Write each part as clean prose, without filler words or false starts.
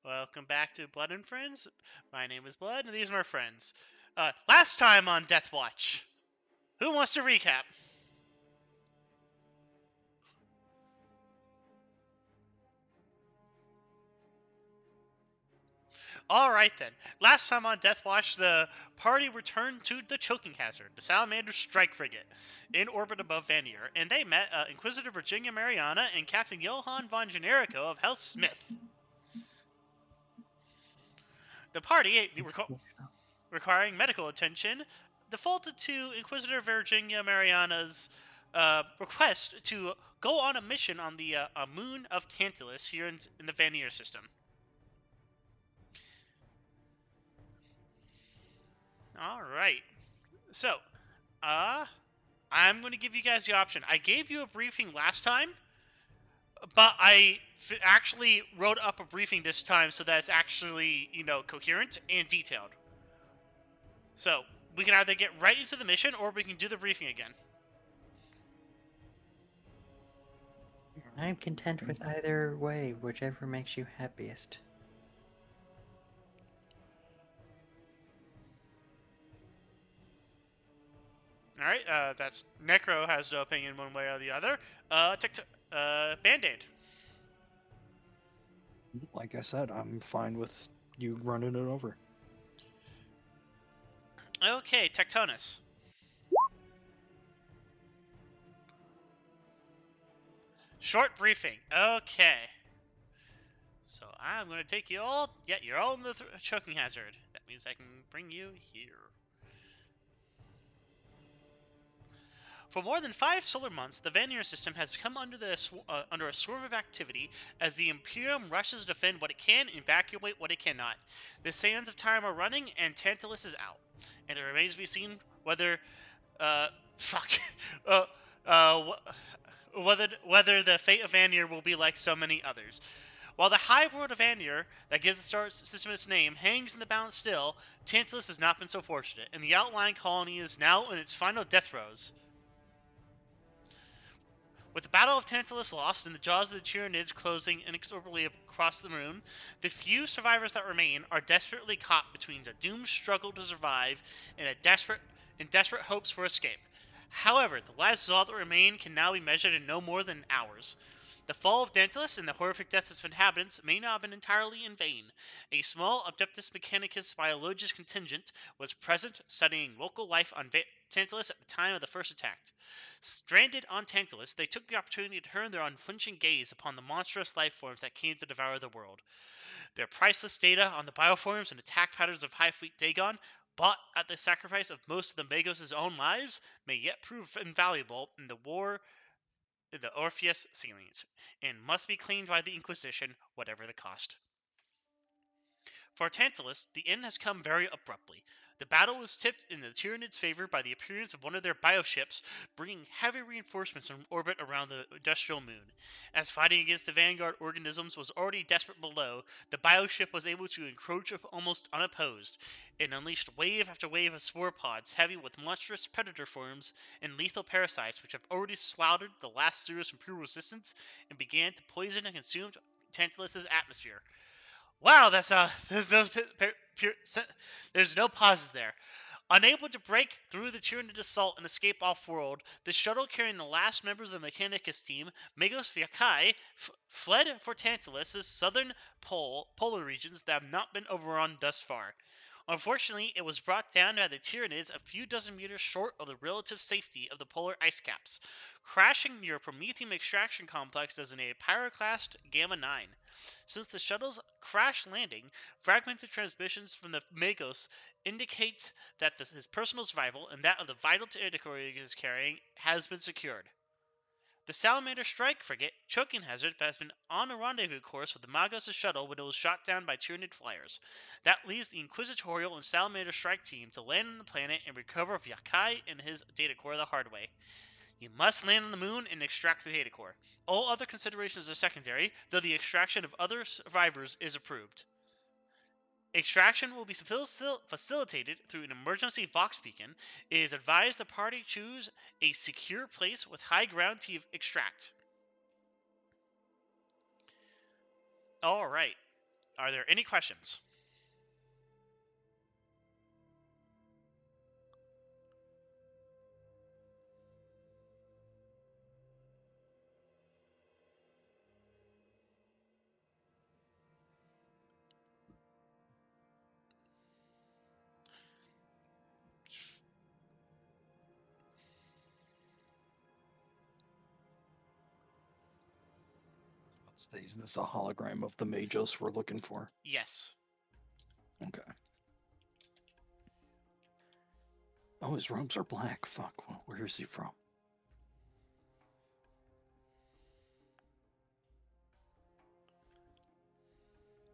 Welcome back to Blood and Friends. My name is Blood, and these are my friends. Last time on Deathwatch, who wants to recap? Alright then. Last time on Deathwatch, the party returned to the choking hazard, the Salamander strike frigate, in orbit above Vanier, and they met Inquisitor Virginia Mariana and Captain Johann von Generico of House Smith. The party, requiring medical attention, defaulted to Inquisitor Virginia Mariana's request to go on a mission on the moon of Tantalus here in the Vanier system. All right. So, I'm going to give you guys the option. I gave you a briefing last time, but I actually wrote up a briefing this time so that it's actually, coherent and detailed. So, we can either get right into the mission or we can do the briefing again. I'm content with either way, whichever makes you happiest. All right, that's Necro has no opinion one way or the other. Band-Aid. Like I said, I'm fine with you running it over. Okay, Tectonus. Short briefing. Okay. So I'm going to take you all. Yeah, you're all in the choking hazard. That means I can bring you here. For more than 5 solar months, the Vanir system has come under a swarm of activity as the Imperium rushes to defend what it can and evacuate what it cannot. The sands of time are running, and Tantalus is out. And it remains to be seen whether, fuck, whether the fate of Vanir will be like so many others. While the hive world of Vanir, that gives the star system its name, hangs in the balance still, Tantalus has not been so fortunate, and the outlying colony is now in its final death throes. With the Battle of Tantalus lost and the jaws of the Tyranids closing inexorably across the moon, the few survivors that remain are desperately caught between a doomed struggle to survive and desperate hopes for escape. However, the lives of all that remain can now be measured in no more than hours. The fall of Tantalus and the horrific deaths of inhabitants may not have been entirely in vain. A small Adeptus Mechanicus biologist contingent was present studying local life on Tantalus at the time of the first attack. Stranded on Tantalus, they took the opportunity to turn their unflinching gaze upon the monstrous life forms that came to devour the world. Their priceless data on the bioforms and attack patterns of High Fleet Dagon, bought at the sacrifice of most of the Magos' own lives, may yet prove invaluable in the war in the Orpheus ceilings, and must be claimed by the Inquisition, whatever the cost. For Tantalus, the end has come very abruptly. The battle was tipped in the Tyranids' favor by the appearance of one of their bioships, bringing heavy reinforcements from orbit around the industrial moon. As fighting against the vanguard organisms was already desperate below, the bioship was able to encroach almost unopposed, and unleashed wave after wave of spore pods heavy with monstrous predator forms and lethal parasites which have already slaughtered the last series from pure resistance and began to poison and consume Tantalus' atmosphere. Wow, there's no pauses there. Unable to break through the Tyranid assault and escape off-world, the shuttle carrying the last members of the Mechanicus team, Magos Viakai, fled for Tantalus' southern polar regions that have not been overrun thus far. Unfortunately, it was brought down by the Tyranids a few dozen meters short of the relative safety of the polar ice caps, crashing near a Prometheum extraction complex designated Pyroclast Gamma 9. Since the shuttle's crash landing, fragmented transmissions from the Magos indicates that his personal survival and that of the vital data he is carrying has been secured. The Salamander strike frigate, choking hazard, has been on a rendezvous course with the Magos' shuttle when it was shot down by Tyranid flyers. That leaves the Inquisitorial and Salamander strike team to land on the planet and recover Yakai and his data core the hard way. You must land on the moon and extract the data core. All other considerations are secondary, though the extraction of other survivors is approved. Extraction will be facilitated through an emergency Vox beacon. It is advised the party choose a secure place with high ground to extract. Alright. Are there any questions? Is this a hologram of the Magus we're looking for? Yes. Okay. Oh, his robes are black. Fuck. Where is he from?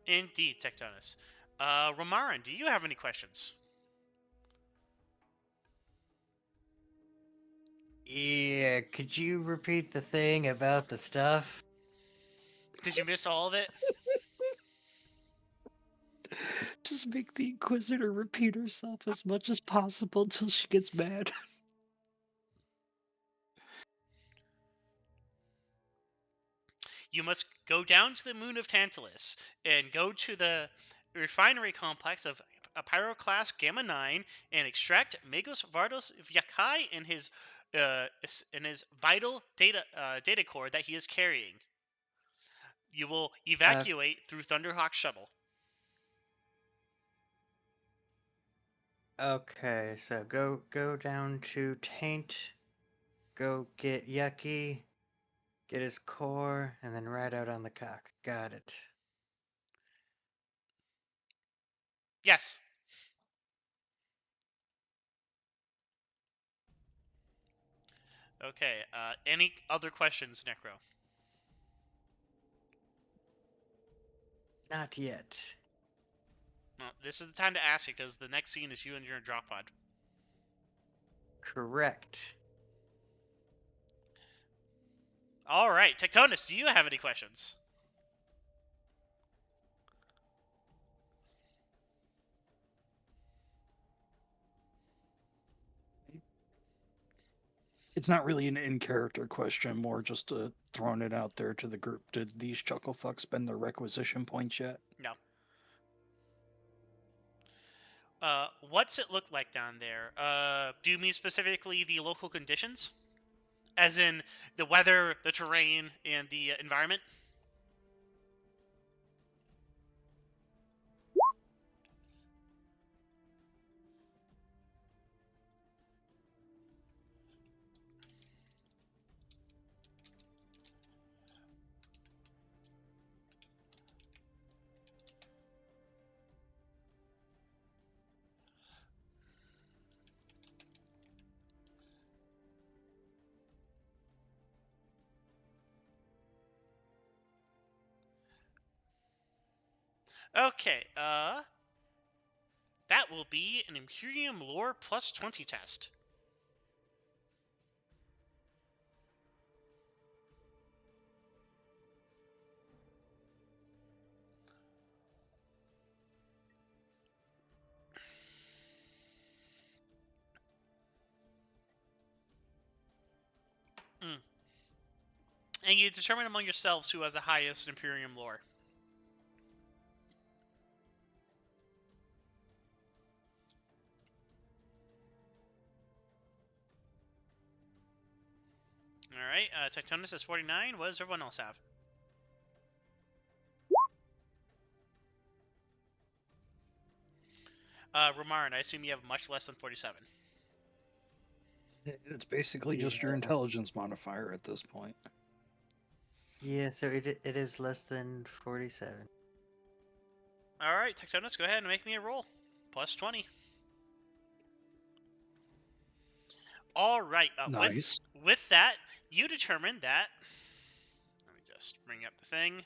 Indeed, Tectonus. Romarin, do you have any questions? Yeah, could you repeat the thing about the stuff? Did you miss all of it? Just make the Inquisitor repeat herself as much as possible until she gets mad. You must go down to the moon of Tantalus and go to the refinery complex of Pyroclast Gamma 9 and extract Magos Vardos Vyakai in his vital data core that he is carrying. You will evacuate through Thunderhawk shuttle. Okay, so go down to Taint, go get Yucky, get his core, and then ride out on the cock. Got it. Yes. Okay. Any other questions, Necro? Not yet. Well, this is the time to ask it because the next scene is you and your drop pod. Correct. All right, Tectonus, do you have any questions? It's not really an in-character question, more just throwing it out there to the group. Did these chucklefucks spend their requisition points yet? No. What's it look like down there? Do you mean specifically the local conditions? As in the weather, the terrain, and the environment? Okay, that will be an Imperium Lore plus 20 test. Mm. And you determine among yourselves who has the highest Imperium Lore. Alright, Tectonus is 49. What does everyone else have? Romarin, I assume you have much less than 47. It's basically just your intelligence modifier at this point. Yeah, so it is less than 47. Alright, Tectonus, go ahead and make me a roll. Plus 20. Alright, Nice. with that, you determine that... Let me just bring up the thing.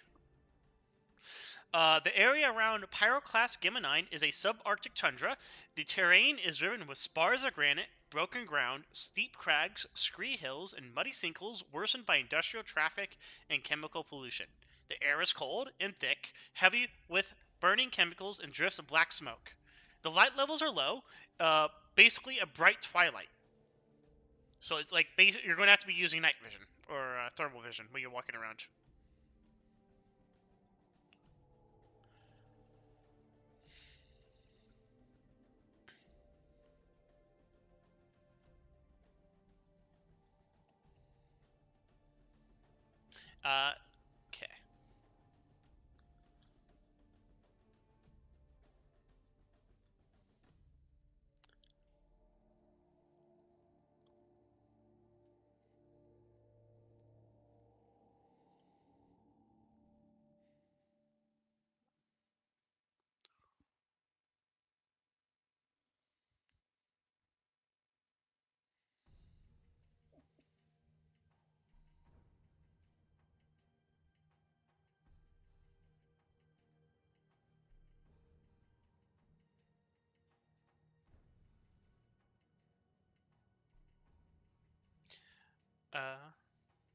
The area around Pyroclast Gamma 9 is a subarctic tundra. The terrain is riven with spars of granite, broken ground, steep crags, scree hills, and muddy sinkholes worsened by industrial traffic and chemical pollution. The air is cold and thick, heavy with burning chemicals and drifts of black smoke. The light levels are low, basically a bright twilight. So it's like you're going to have to be using night vision or thermal vision when you're walking around. Okay.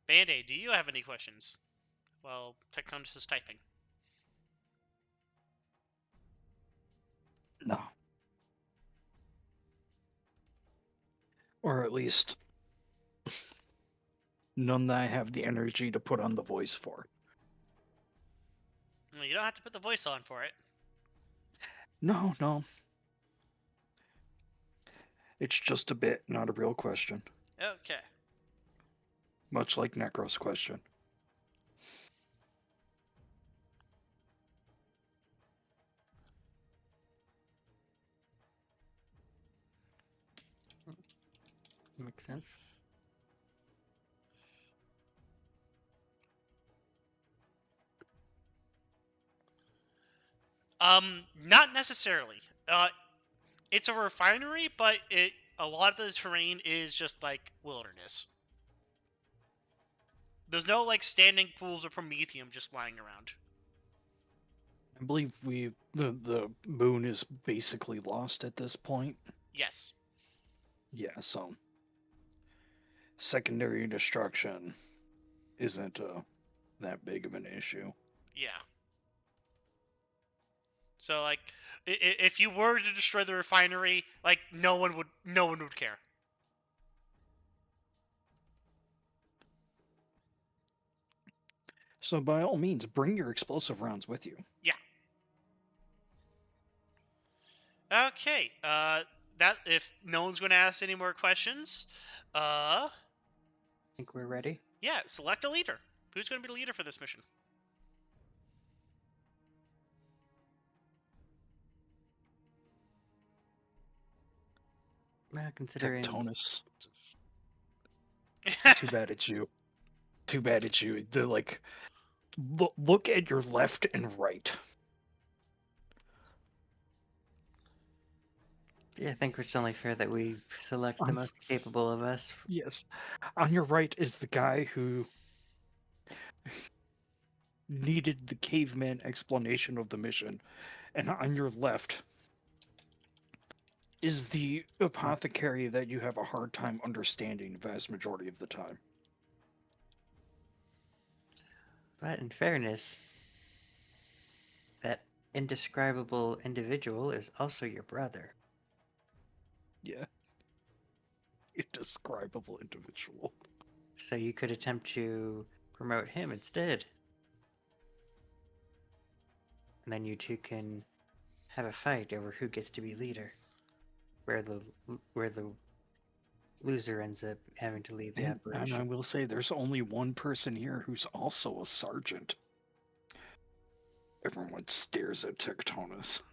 Band-Aid, do you have any questions? Well, Tectonus is typing. No. Or at least none that I have the energy to put on the voice for. Well, you don't have to put the voice on for it. No. It's just a bit, not a real question. Okay. Much like Necro's question. Makes sense. Not necessarily. It's a refinery, but a lot of the terrain is just like wilderness. There's no like standing pools of promethium just lying around. I believe the moon is basically lost at this point. Yes. Yeah, so secondary destruction isn't that big of an issue. Yeah. So like, if you were to destroy the refinery, like no one would care. So by all means, bring your explosive rounds with you. Yeah. Okay. That if no one's going to ask any more questions, Think we're ready? yeah, select a leader. Who's going to be the leader for this mission? Considering Tectonus. Too bad it's you. Too bad it's you. They're like, look at your left and right. yeah, I think it's only fair that we select the most capable of us. Yes. On your right is the guy who needed the caveman explanation of the mission. And on your left is the apothecary that you have a hard time understanding the vast majority of the time. But in fairness, that indescribable individual is also your brother. Yeah. Indescribable individual. So you could attempt to promote him instead. And then you two can have a fight over who gets to be leader. Where the loser ends up having to lead the And I operation. will say there's only one person here who's also a sergeant. Everyone stares at Tectonus.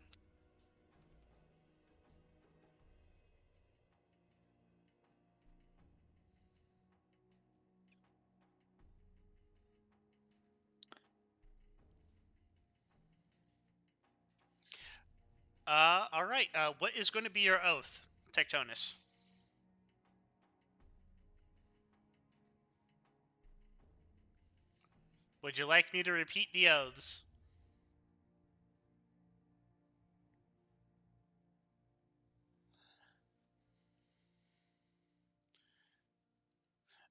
All right. What is going to be your oath, Tectonus? Would you like me to repeat the oaths?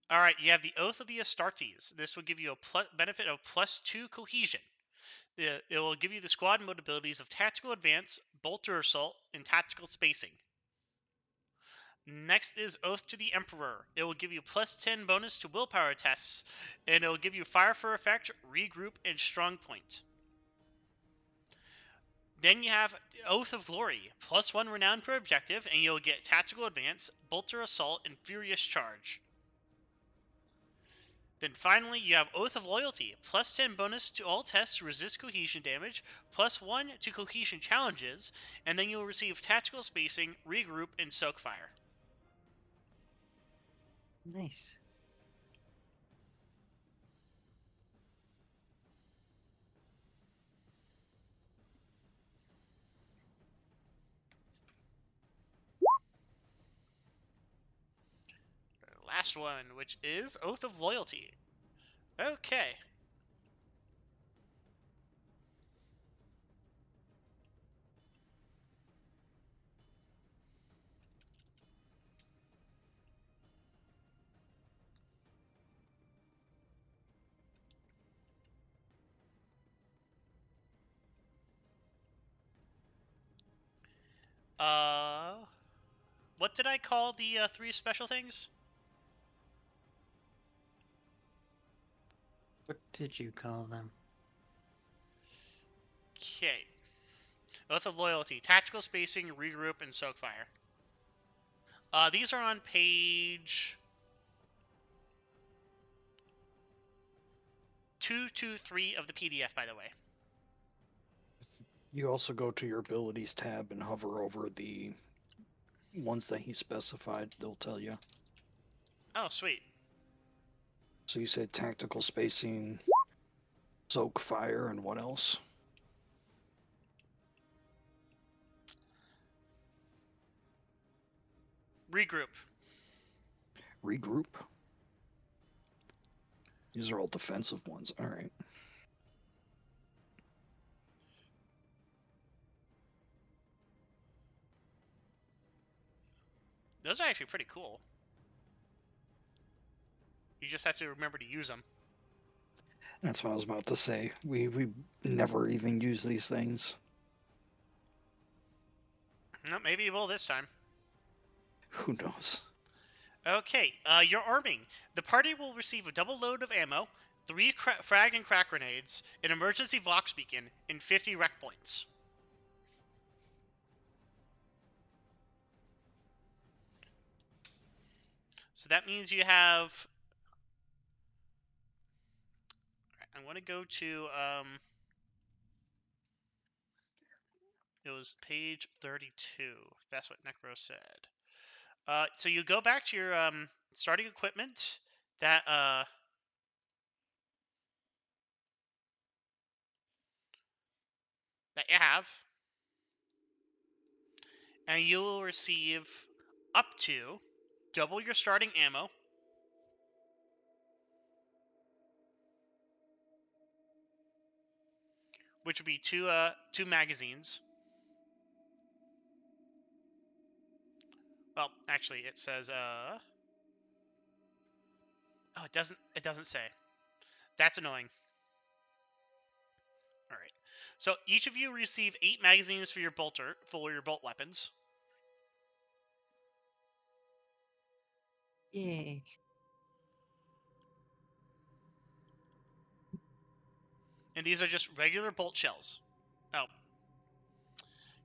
All right, you have the Oath of the Astartes. This will give you a benefit of +2 cohesion. It will give you the squad mode abilities of Tactical Advance, Bolter Assault, and Tactical Spacing. Next is Oath to the Emperor. It will give you +10 bonus to willpower tests, and it will give you Fire for Effect, Regroup, and Strong Point. Then you have Oath of Glory, +1 Renown per objective, and you'll get Tactical Advance, Bolter Assault, and Furious Charge. Then finally, you have Oath of Loyalty. Plus 10 bonus to all tests to resist cohesion damage. Plus 1 to cohesion challenges. And then you'll receive Tactical Spacing, Regroup, and Soak Fire. Nice. Last one, which is Oath of Loyalty. Okay. What did I call the 3 special things? What did you call them? Okay. Oath of Loyalty, Tactical Spacing, Regroup, and Soak Fire. These are on page 223 of the PDF, by the way. You also go to your abilities tab and hover over the ones that he specified. They'll tell you. Oh, sweet. So you said tactical spacing, soak fire, and what else? Regroup. Regroup. These are all defensive ones. All right. Those are actually pretty cool. You just have to remember to use them. That's what I was about to say. We never even use these things. No, maybe you will this time. Who knows? Okay, your arming. The party will receive a double load of ammo, 3 frag and crack grenades, an emergency Vox beacon, and 50 rec points. So that means you have... I want to go to... It was page 32. That's what Necro said. So you go back to your starting equipment that that you have, and you will receive up to double your starting ammo, which would be two magazines. Well, actually, it says oh, it doesn't say. That's annoying. All right. So each of you receive 8 magazines for your bolt weapons. Yay. And these are just regular bolt shells. Oh.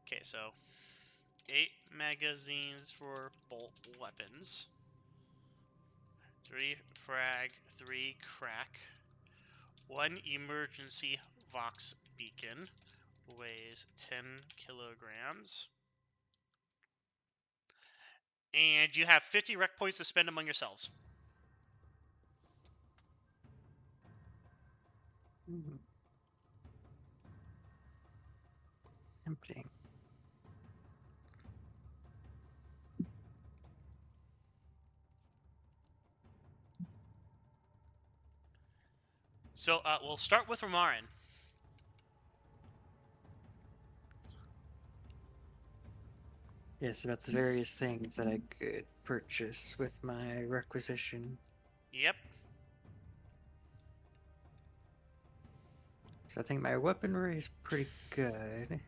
Okay, so 8 magazines for bolt weapons. 3 frag, 3 crack. 1 emergency Vox beacon. Weighs 10 kilograms. And you have 50 rec points to spend among yourselves. Tempting. So we'll start with Romarin. Yes, about the various things that I could purchase with my requisition. Yep. So I think my weaponry is pretty good.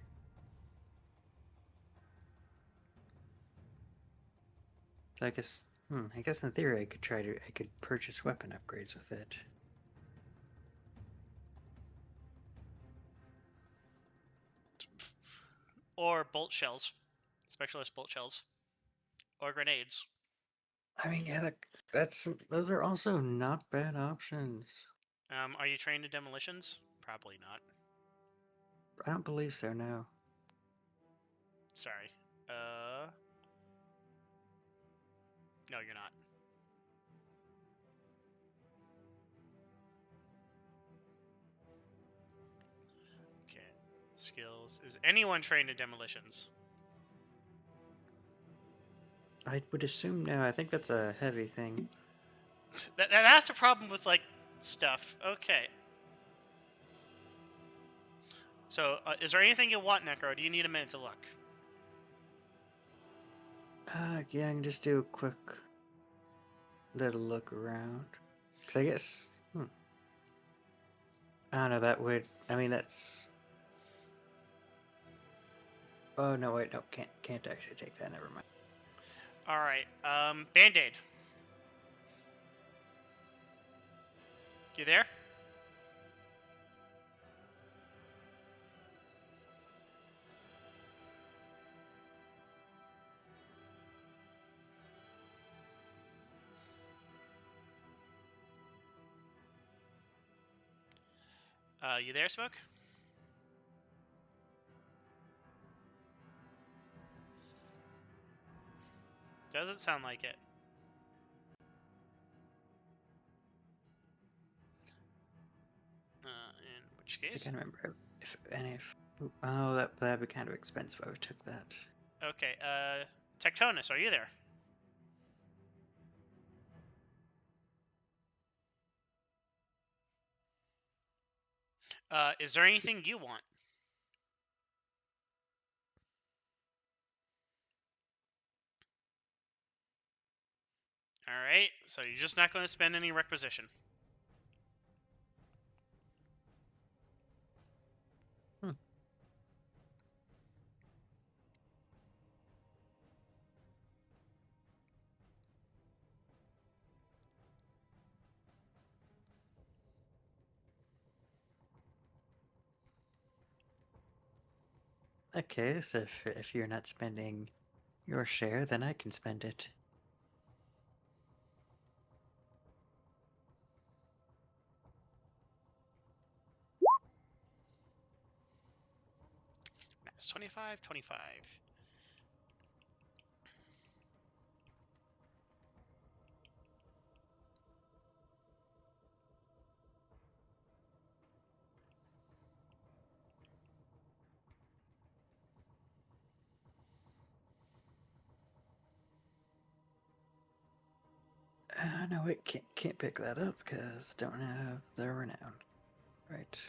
So I guess in theory I could purchase weapon upgrades with it. Or bolt shells. Specialist bolt shells. Or grenades. I mean, yeah, those are also not bad options. Are you trained in demolitions? Probably not. I don't believe so. No. Sorry. No, you're not. Okay. Skills. Is anyone trained in demolitions? I would assume no. I think that's a heavy thing. That's a problem with like stuff. Okay. So, is there anything you want, Necro? Do you need a minute to look? Yeah, I can just do a quick little look around. Cause I guess, I don't know. That would. I mean, that's. Oh no! Wait, no, can't actually take that. Never mind. All right. Band-Aid. You there? You there, Smoke? Doesn't sound like it. In which So I case? can't remember if. Oh, that'd be kind of expensive. I took that. Okay. Tectonus, are you there? Is there anything you want? All right. So you're just not going to spend any requisition. Hmm. Okay, so if you're not spending your share, then I can spend it. Max 25, 25. No, wait, can't pick that up because don't have the renown. Right.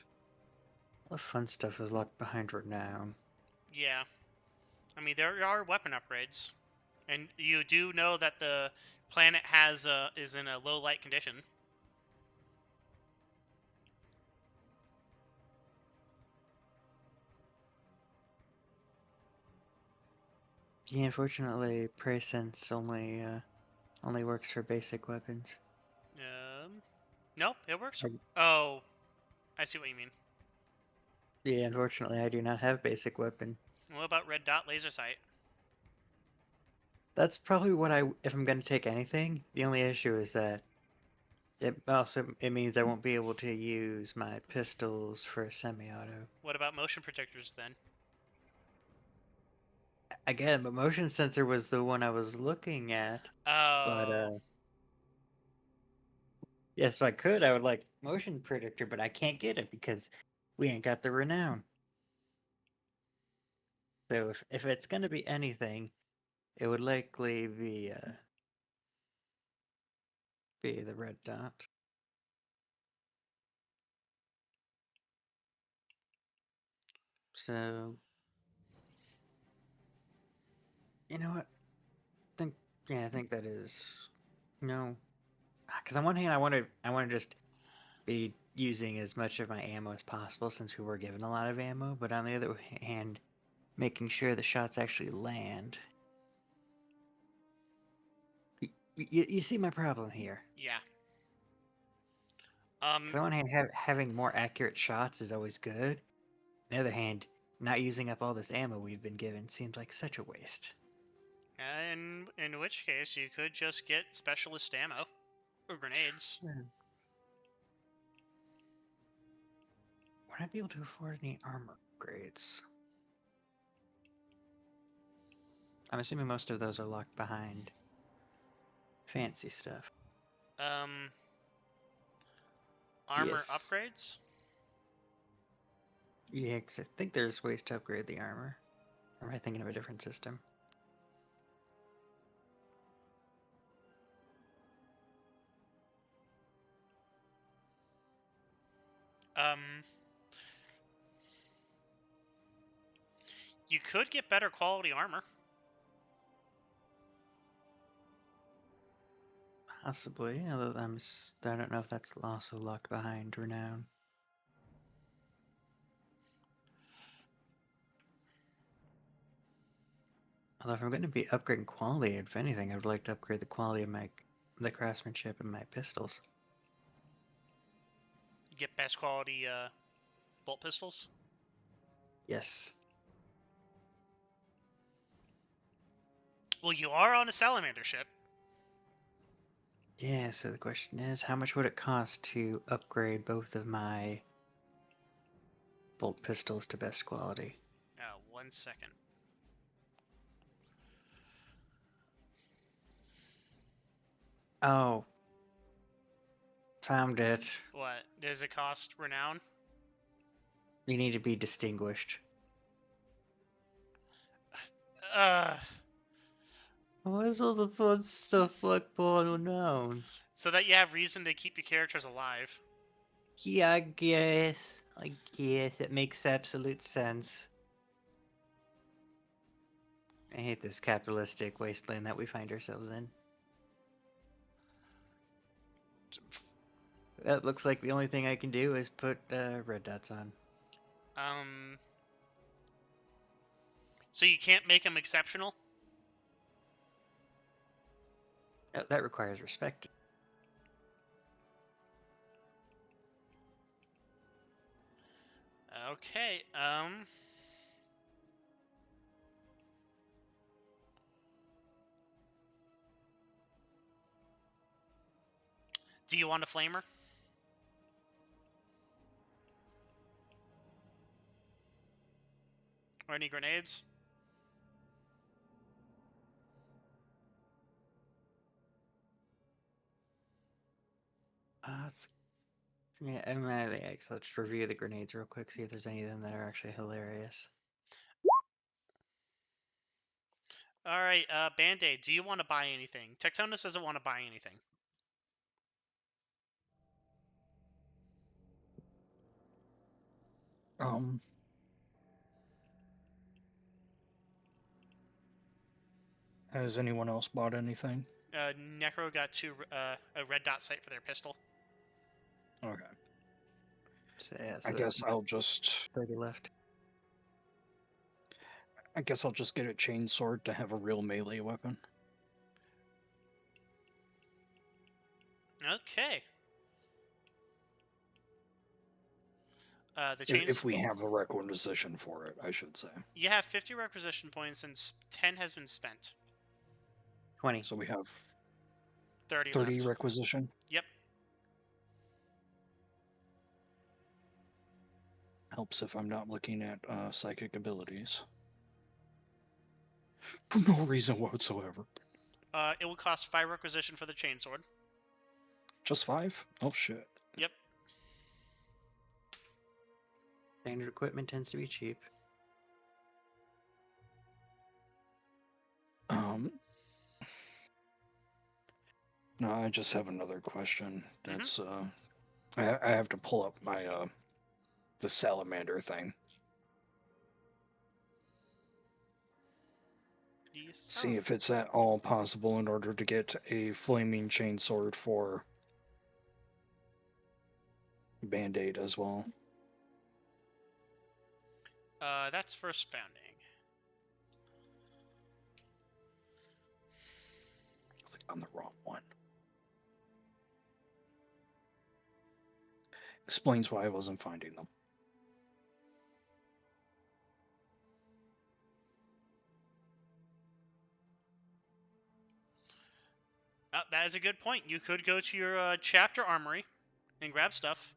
All the fun stuff is locked behind renown. Yeah. I mean, there are weapon upgrades, and you do know that the planet is in a low light condition. Yeah, unfortunately, Presence only works for basic weapons. No, it works. I- Oh, I see what you mean. Yeah, unfortunately, I do not have basic weapon. What about red dot laser sight? That's probably what if I'm gonna take anything. The only issue is that it means I won't be able to use my pistols for a semi-auto. What about motion protectors then? Again, the motion sensor was the one I was looking at, but Oh, yes, if I could, I would like motion predictor, but I can't get it because we ain't got the renown. So if it's gonna be anything, it would likely be the red dot. So you know what? Think I think that is no, because on one hand, I want to just be using as much of my ammo as possible since we were given a lot of ammo, but on the other hand, making sure the shots actually land. You see my problem here. yeah. Because on one hand, having more accurate shots is always good. On the other hand, not using up all this ammo we've been given seems like such a waste. in which case you could just get specialist ammo or grenades. Would I be able to afford any armor upgrades? I'm assuming most of those are locked behind fancy stuff. Armor Yes. upgrades. Yeah, because I think there's ways to upgrade the armor. Or am I thinking of a different system? You could get better quality armor. Possibly, although I don't know if that's also locked behind renown. Although if I'm going to be upgrading quality, if anything, I would like to upgrade the quality of the craftsmanship in my pistols. You get best quality bolt pistols. Yes. Well, you are on a Salamander ship. Yeah, so the question is, how much would it cost to upgrade both of my bolt pistols to best quality? 1 second. Oh. Found it. What does it cost? Renown. You need to be distinguished. Where's all the fun stuff like born known? So that you have reason to keep your characters alive. Yeah, I guess. It makes absolute sense. I hate this capitalistic wasteland that we find ourselves in. That looks like the only thing I can do is put red dots on. So you can't make them exceptional? No, that requires respect. Okay, do you want a flamer? Or any grenades? Yeah, so let's review the grenades real quick, see if there's any of them that are actually hilarious. Alright, Band-Aid, do you want to buy anything? Tectonus doesn't want to buy anything. Has anyone else bought anything? Necro got a red dot sight for their pistol. Okay. So, yeah, I guess I'll just 30 left. I guess I'll just get a chainsword to have a real melee weapon. Okay. The chains. If we have a requisition for it, I should say. You have 50 requisition points and 10 has been spent. 20. So we have 30 left. requisition. Yep. Helps if I'm not looking at psychic abilities. For no reason whatsoever. It will cost 5 requisition for the chainsword. Just 5? Oh shit. Yep. Standard equipment tends to be cheap. No, I just have another question. That's I have to pull up my the Salamander thing. See if it's at all possible in order to get a flaming chainsword for Band-Aid as well. That's first founding. Click on the wrong one. Explains why I wasn't finding them. That is a good point. You could go to your chapter armory and grab stuff.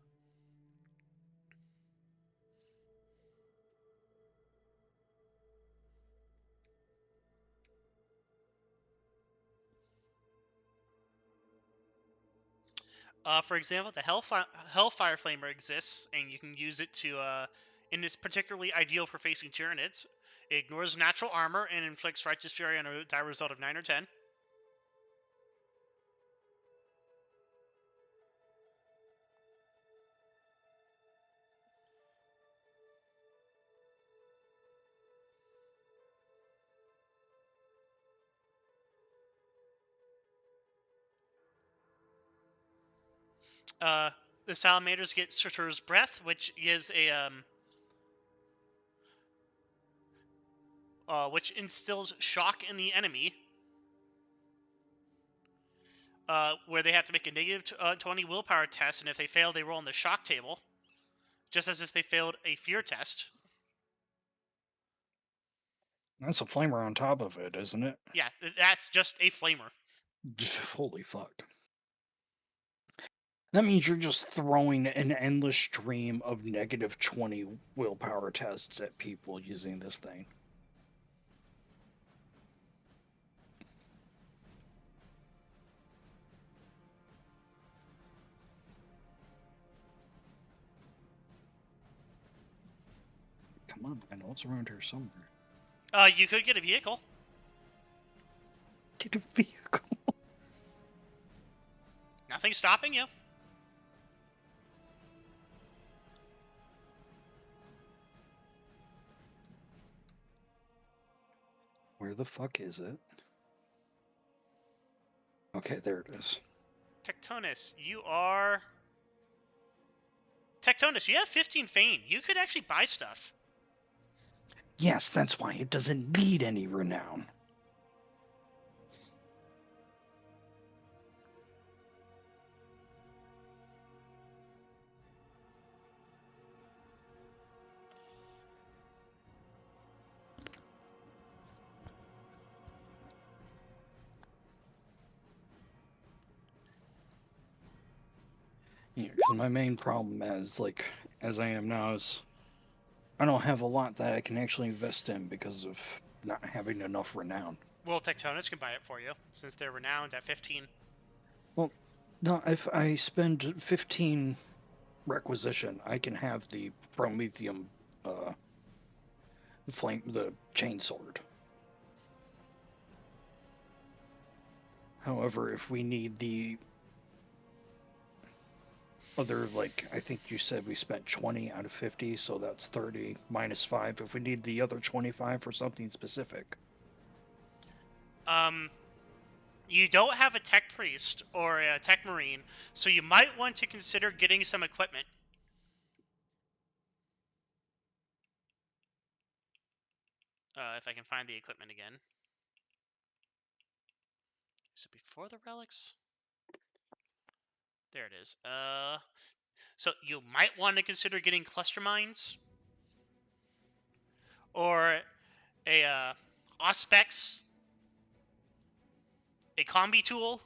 For example, the Hellfire Flamer exists, and you can use it to, and it's particularly ideal for facing Tyranids. It ignores natural armor and inflicts Righteous Fury on a die result of 9 or 10. The Salamanders get Surtur's Breath, which gives a which instills shock in the enemy, where they have to make a negative 20 willpower test, and if they fail, they roll on the shock table, just as if they failed a fear test. That's a flamer on top of it, isn't it? Yeah, that's just a flamer. Holy fuck. That means you're just throwing an endless stream of negative 20 willpower tests at people using this thing. Come on, I know it's around here somewhere. You could get a vehicle. Get a vehicle. Nothing's stopping you. Where the fuck is it? Okay, there it is. Tectonus, you are... Tectonus, you have 15 Fane. You could actually buy stuff. Yes, that's why it doesn't need any renown. Yeah, because my main problem as I am now is I don't have a lot that I can actually invest in because of not having enough renown. Well, Tectonus can buy it for you, since they're renowned at 15. Well, no, if I spend 15 requisition, I can have the Promethium the chainsword. However, if we need the other, I think you said we spent 20 out of 50, so that's 30 minus 5. If we need the other 25 for something specific. You don't have a Tech Priest or a Tech Marine, so you might want to consider getting some equipment. If I can find the equipment again. Is it before the relics? There it is. So you might want to consider getting cluster mines, or a Auspex, a combi tool.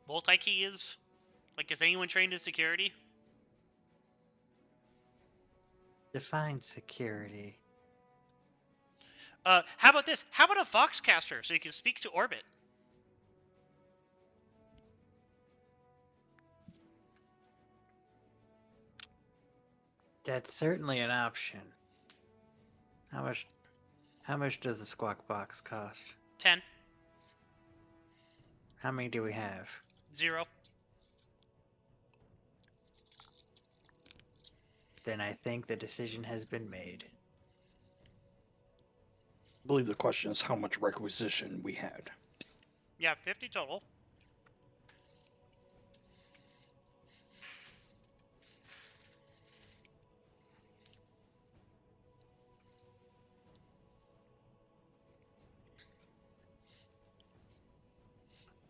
Multi-keys. Is anyone trained in security? Define security. How about this? How about a Voxcaster so you can speak to Orbit? That's certainly an option. How much does the Squawk Box cost? 10. How many do we have? 0. Then I think the decision has been made. I believe the question is how much requisition we had. Yeah, 50 total.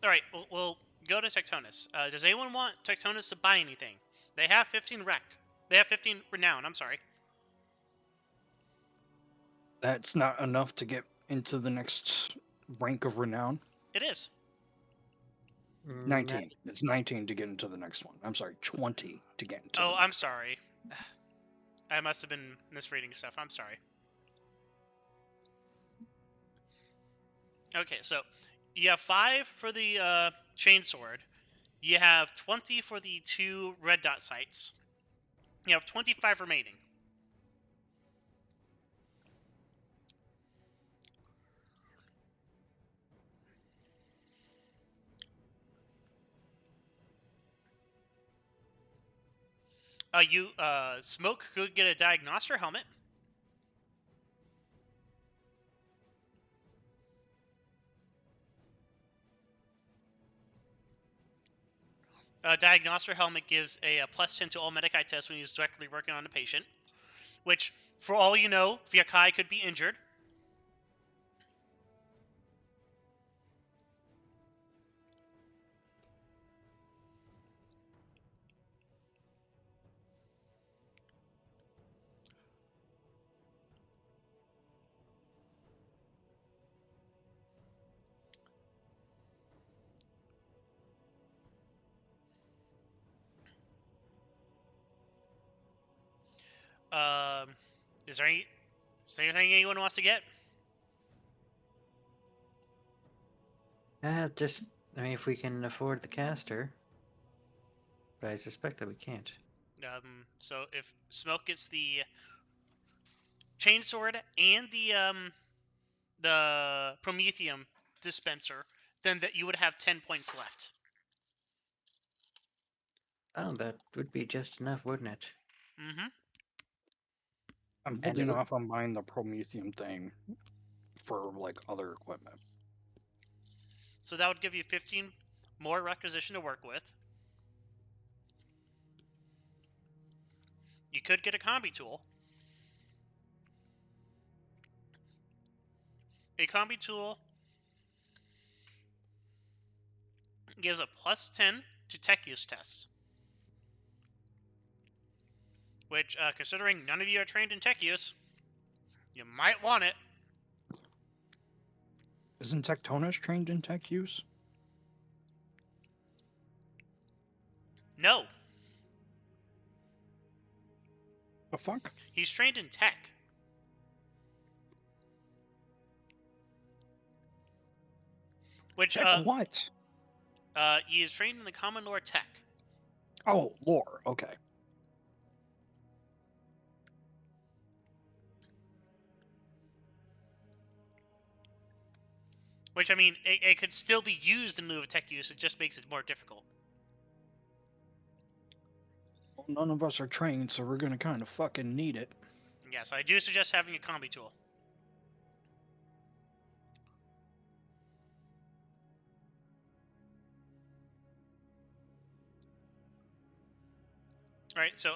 Alright, we'll go to Tectonus. Does anyone want Tectonus to buy anything? They have 15 rec. They have 15 renown. I'm sorry. That's not enough to get into the next rank of renown. It is. 19. It's 19 to get into the next one. I'm sorry, 20 to get into Oh, the I'm next sorry. I must have been misreading stuff. I'm sorry. Okay, so you have 5 for the chainsword. You have 20 for the 2 red dot sights. You have 25 remaining. Smoke could get a diagnoster helmet. A diagnoster helmet gives a +10 to all medic eye tests when he's directly working on a patient. Which, for all you know, Vyakai could be injured. Um, is there anything anyone wants to get? Just, I mean, if we can afford the caster. But I suspect that we can't. So if Smoke gets the chainsword and the Prometheum dispenser, then that you would have 10 points left. Oh, that would be just enough, wouldn't it? Mm-hmm. I'm And holding it would- off on buying the Prometheum thing for like other equipment. So that would give you 15 more requisition to work with. You could get a combi tool. A combi tool gives a +10 to tech use tests. Which, considering none of you are trained in tech use, you might want it. Isn't Tectonus trained in tech use? No, The fuck? he's trained in tech. Which, Tech what? he is trained in the common lore tech. Oh, lore. Okay. Which, I mean, it could still be used in lieu of tech use, it just makes it more difficult. Well, none of us are trained, so we're gonna kind of fucking need it. Yeah, so I do suggest having a combi tool. Alright, so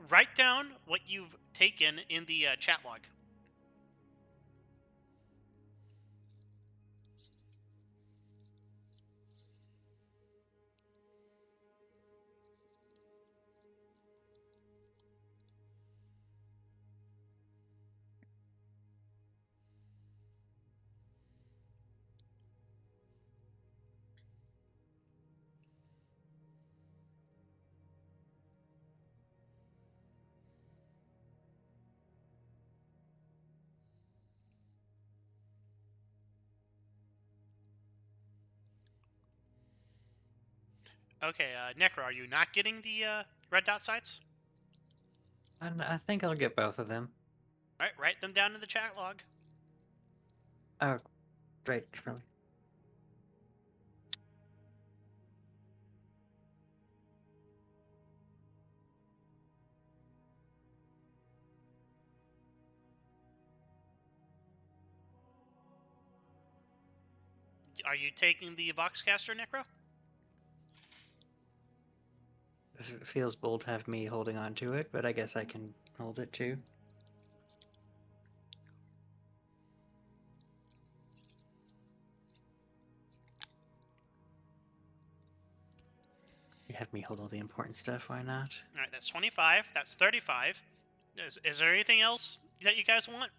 write down what you've taken in the chat log. Okay, Necro, are you not getting the red dot sights? And I think I'll get both of them. Alright, write them down in the chat log. Oh, right, really. Are you taking the Voxcaster, Necro? It feels bold to have me holding on to it, but I guess I can hold it too. You have me hold all the important stuff. Why not? All right, that's 25. That's 35. Is there anything else that you guys want?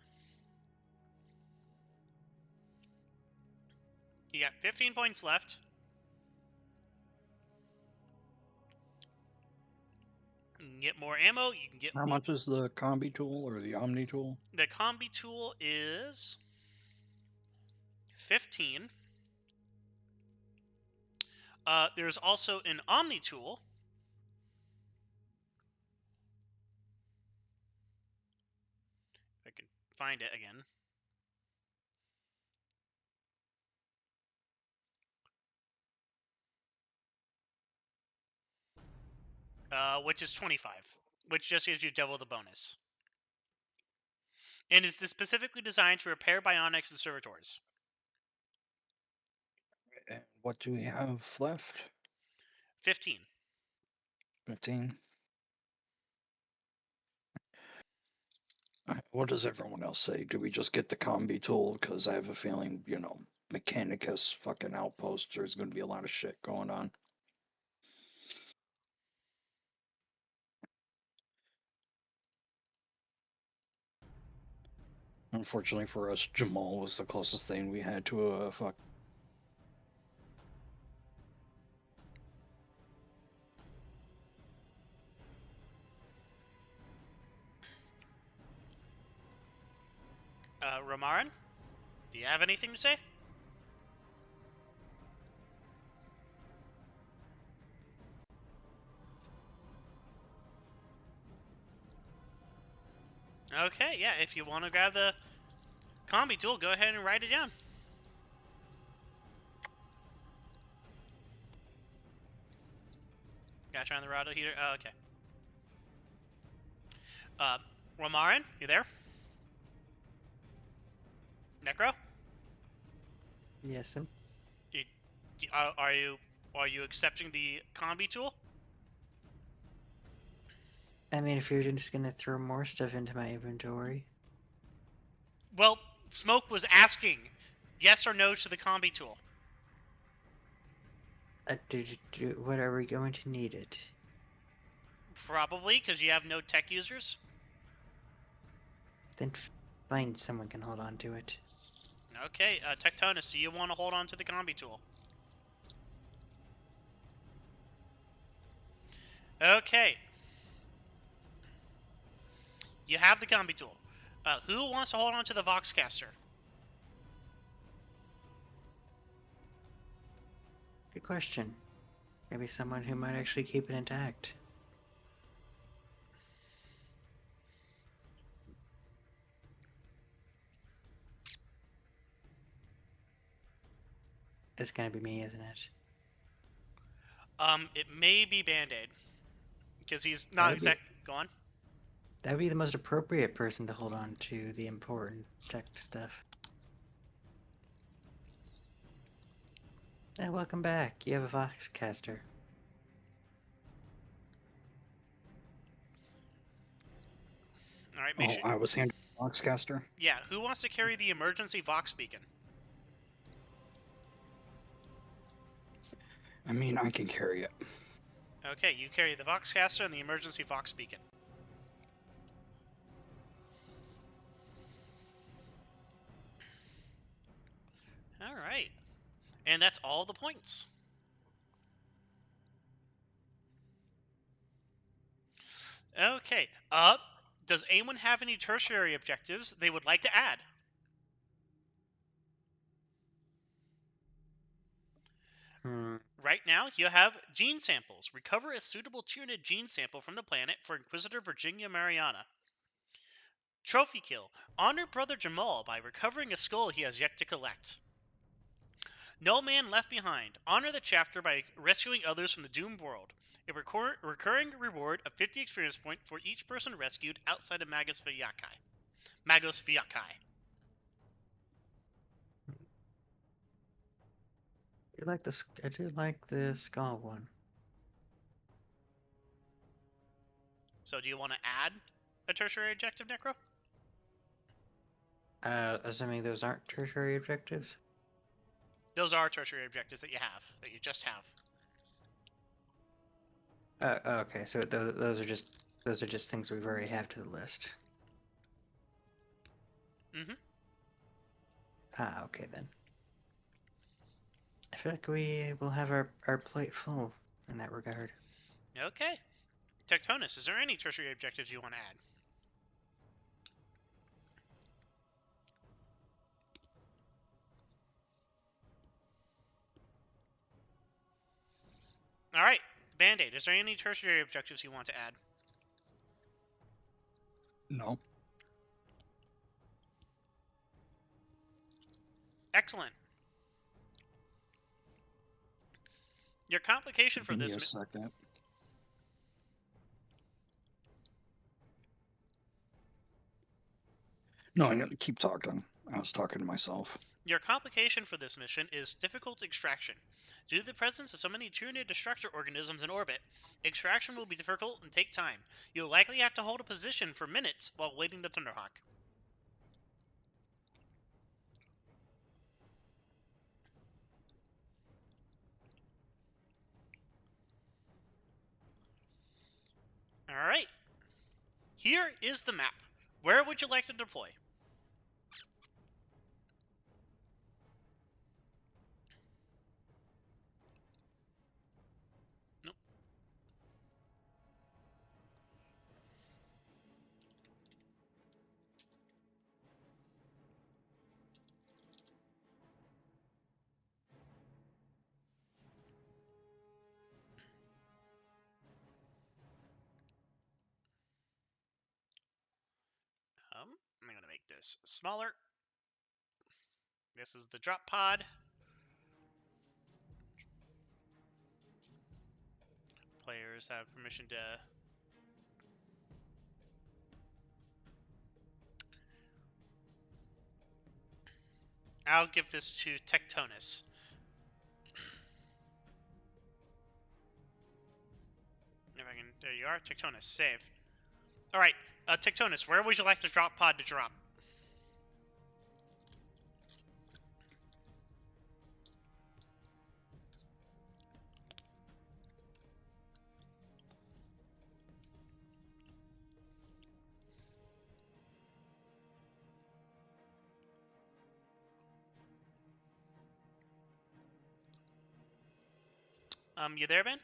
You got 15 points left. You can get more ammo. You can get How much is the combi tool or the omni tool? the combi tool is 15. There's also an omni tool. If I can find it again. Which is 25, which just gives you double the bonus. And is specifically designed to repair bionics and servitors. And what do we have left? 15. 15. What does everyone else say? Do we just get the combi tool? Because I have a feeling, you know, Mechanicus fucking outpost, there's going to be a lot of shit going on. Unfortunately for us, Jah'maul was the closest thing we had to a fuck. Ramaran, do you have anything to say? Okay, yeah, if you want to grab the combi tool, go ahead and write it down. Gotta turn on the rado heater. Oh, okay. Ramaran, you there? Necro? Yes, Are you accepting the combi tool? I mean, if you're just gonna throw more stuff into my inventory. Well, Smoke was asking yes or no to the combi tool. What are we going to need it? Probably, because you have no tech users. Then find someone can hold on to it. Okay, Tectonus, do you want to hold on to the combi tool? Okay. You have the combi tool. Who wants to hold on to the Voxcaster? Good question. Maybe someone who might actually keep it intact. It's gonna be me, isn't it? It may be Band-Aid. Because he's not exactly... Go on. That would be the most appropriate person to hold on to the important tech stuff. Welcome back. You have a Voxcaster. Alright, make sure... I was handed a Voxcaster. Yeah, who wants to carry the emergency Vox beacon? I mean, I can carry it. Okay, you carry the Voxcaster and the emergency Vox beacon. Alright. And that's all the points. Okay, does anyone have any tertiary objectives they would like to add? Right now, you have gene samples. Recover a suitable Tyranid gene sample from the planet for Inquisitor Virginia Mariana. Trophy kill. Honor Brother Jah'maul by recovering a skull he has yet to collect. No Man Left Behind. Honor the chapter by rescuing others from the doomed world. A recurring reward of 50 experience points for each person rescued outside of Magos Viakai. Magos Viakai. I do like the skull one. So do you want to add a tertiary objective, Necro? Assuming those aren't tertiary objectives? Those are tertiary objectives that you just have. Okay, so those are just things we've already have to the list. Mm-hmm. Ah, okay then. I feel like we will have our plate full in that regard. Okay. Tectonus, is there any tertiary objectives you want to add? All right. Band-Aid, is there any tertiary objectives you want to add? No. Excellent. Your complication for Give me this... a second. No, I'm gonna keep talking. I was talking to myself. Your complication for this mission is difficult extraction. Due to the presence of so many Tyranid destructor organisms in orbit, extraction will be difficult and take time. You'll likely have to hold a position for minutes while waiting to Thunderhawk. Alright. Here is the map. Where would you like to deploy? Nope. I'm going to make this smaller. This is the drop pod. Players have permission to... I'll give this to Tectonus. If I can... There you are. Tectonus, save. Alright, Tectonus, where would you like the drop pod to drop? You there, Ben?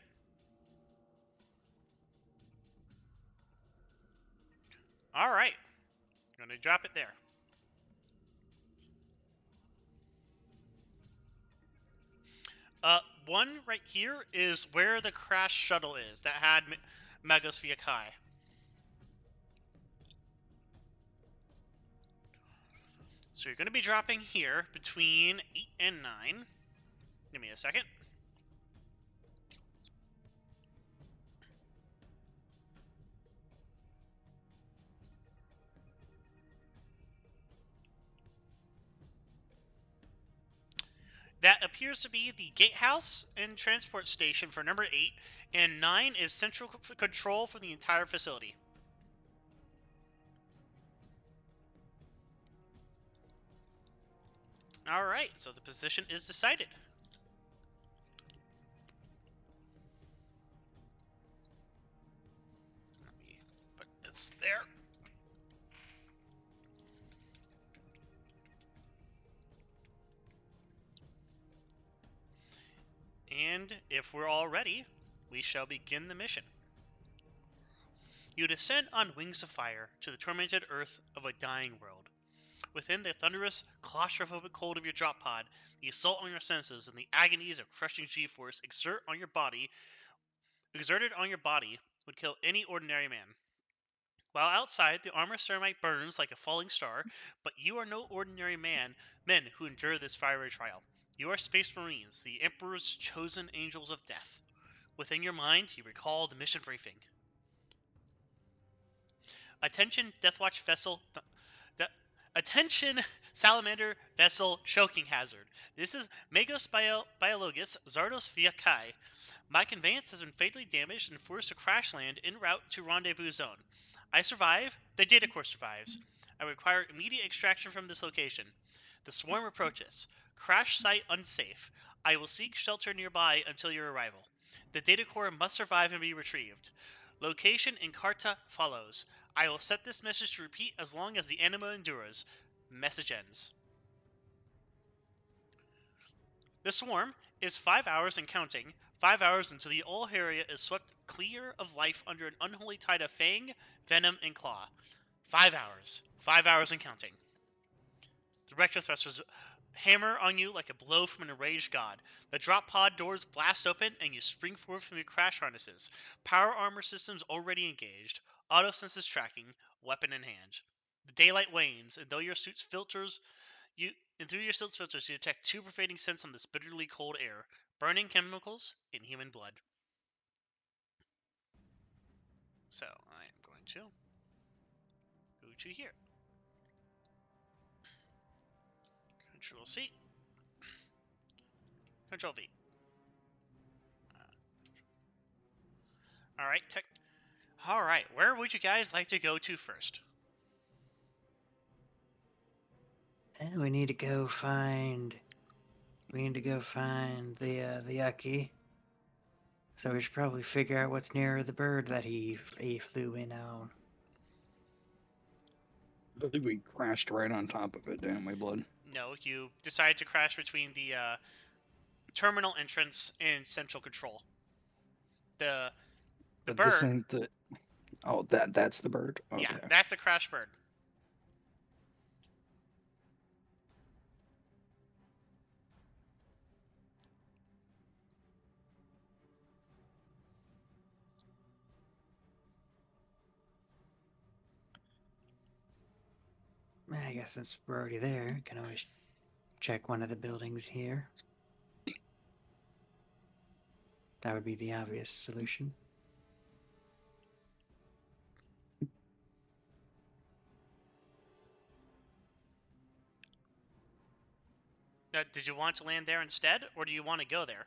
Alright. I'm gonna drop it there. One right here is where the crash shuttle is that had Magos via Kai. So you're gonna be dropping here between 8 and 9. Give me a second. That appears to be the gatehouse and transport station for number 8, and 9 is central control for the entire facility. Alright, so the position is decided. Let me put this there. And if we're all ready, we shall begin the mission. You descend on wings of fire to the tormented earth of a dying world. Within the thunderous, claustrophobic cold of your drop pod, the assault on your senses and the agonies of crushing G-force exerted on your body would kill any ordinary man. While outside, the armor ceramite burns like a falling star, but you are no ordinary men who endure this fiery trial. You are Space Marines, the Emperor's chosen angels of death. Within your mind, you recall the mission briefing. Attention, Deathwatch vessel. Attention, Salamander vessel choking hazard. This is Magos Biologus Zardos via Kai. My conveyance has been fatally damaged and forced to crash land en route to rendezvous zone. I survive. The data core survives. I require immediate extraction from this location. The swarm approaches. Crash site unsafe. I will seek shelter nearby until your arrival. The data core must survive and be retrieved. Location and Carta follows. I will set this message to repeat as long as the anima endures. Message ends. The swarm is 5 hours and counting. 5 hours until the whole area is swept clear of life under an unholy tide of fang, venom, and claw. 5 hours. 5 hours and counting. The rector thrusters hammer on you like a blow from an enraged god. The drop pod doors blast open and you spring forward from your crash harnesses. Power armor systems already engaged. Auto senses tracking, weapon in hand. The daylight wanes, and though your suit's filters through your suit's filters you detect two pervading scents on this bitterly cold air: burning chemicals and human blood. So I am going to go to here. Control C. Control V. Alright, Alright, where would you guys like to go to first? And we need to go find. We need to go find the Yucky. So we should probably figure out what's near the bird that he flew in on. I believe we crashed right on top of it, didn't we, Blood? No, you decided to crash between the terminal entrance and central control. The But bird. this ain't the. Oh, that's the bird. Okay. Yeah, that's the crash bird. I guess since we're already there, we can always check one of the buildings here. That would be the obvious solution. Did you want to land there instead, or do you want to go there?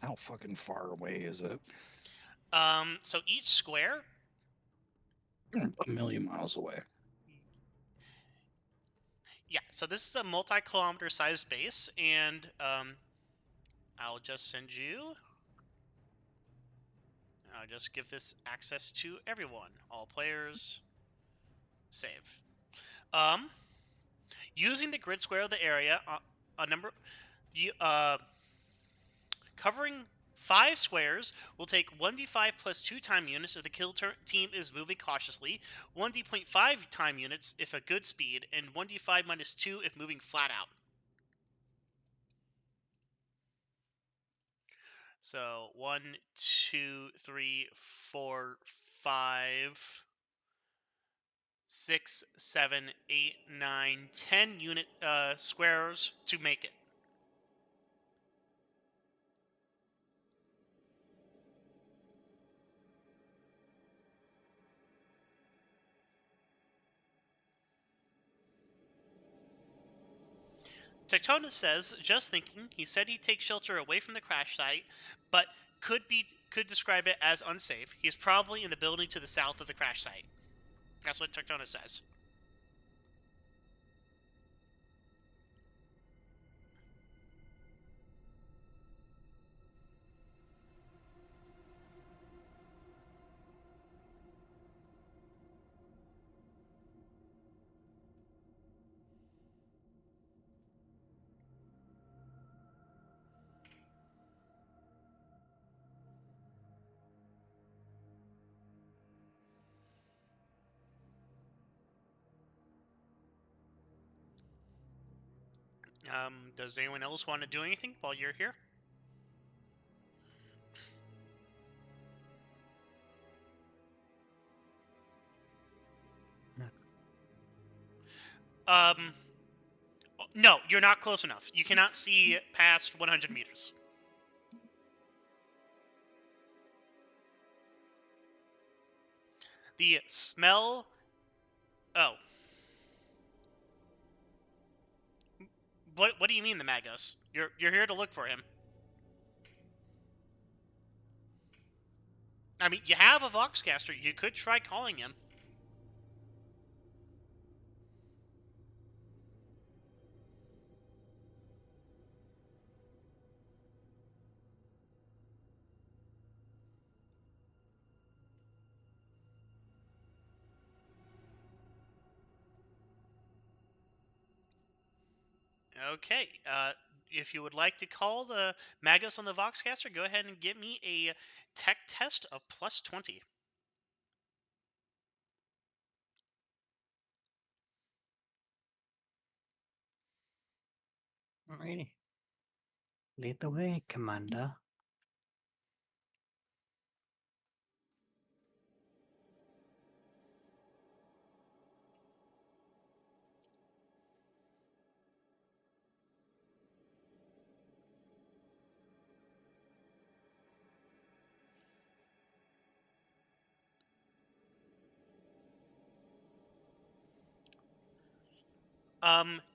How fucking far away is it? So each square. A million miles away. Yeah, so this is a multi-kilometer sized base, and I'll just send you. I'll just give this access to everyone, all players. Save. Using the grid square of the area, covering 5 squares will take 1d5 plus 2 time units if the kill team is moving cautiously, 1d.5 time units if a good speed, and 1d5 minus 2 if moving flat out. So 1, 2, 3, 4, 5, 6, 7, 8, 9, 10 unit squares to make it. Tectonus says, just thinking, he said he'd take shelter away from the crash site, but could describe it as unsafe. He's probably in the building to the south of the crash site. That's what Tectonus says. Does anyone else want to do anything while you're here? No, you're not close enough. You cannot see past 100 meters. The smell Oh. What do you mean the Magos? You're here to look for him. I mean, you have a Voxcaster. You could try calling him. Okay. If you would like to call the Magos on the Voxcaster, go ahead and give me a tech test of plus 20. Alrighty. Lead the way, Commander.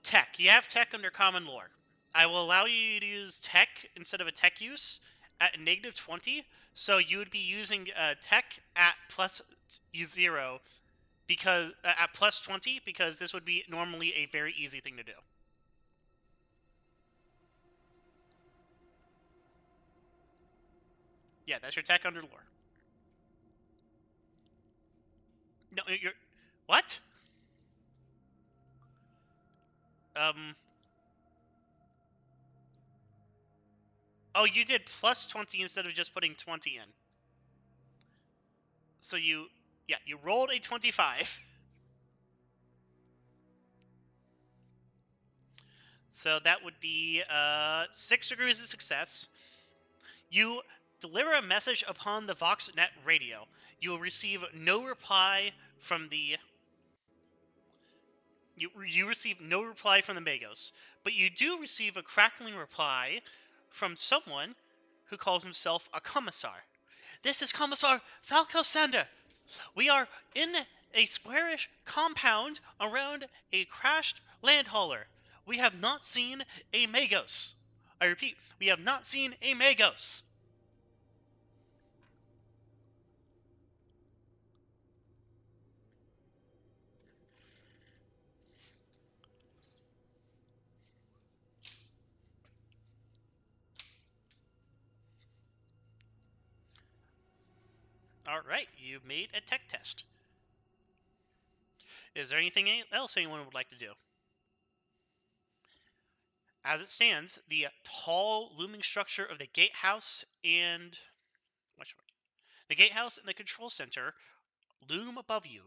Tech. You have tech under common lore. I will allow you to use tech instead of a tech use at negative 20. So you would be using tech at plus 0 because at plus 20 because this would be normally a very easy thing to do. Yeah, that's your tech under lore. No, you're what? Um. Oh, you did plus 20 instead of just putting 20 in. So you rolled a 25. So that would be 6 degrees of success. You deliver a message upon the VoxNet radio. You will receive no reply from the you receive no reply from the Magos, but you do receive a crackling reply from someone who calls himself a commissar. This is Commissar Falcosander. We are in a squarish compound around a crashed land hauler. We have not seen a Magos. I repeat, we have not seen a Magos. Alright, you made a tech test. Is there anything else anyone would like to do? As it stands, the tall, looming structure of the gatehouse and the control center loom above you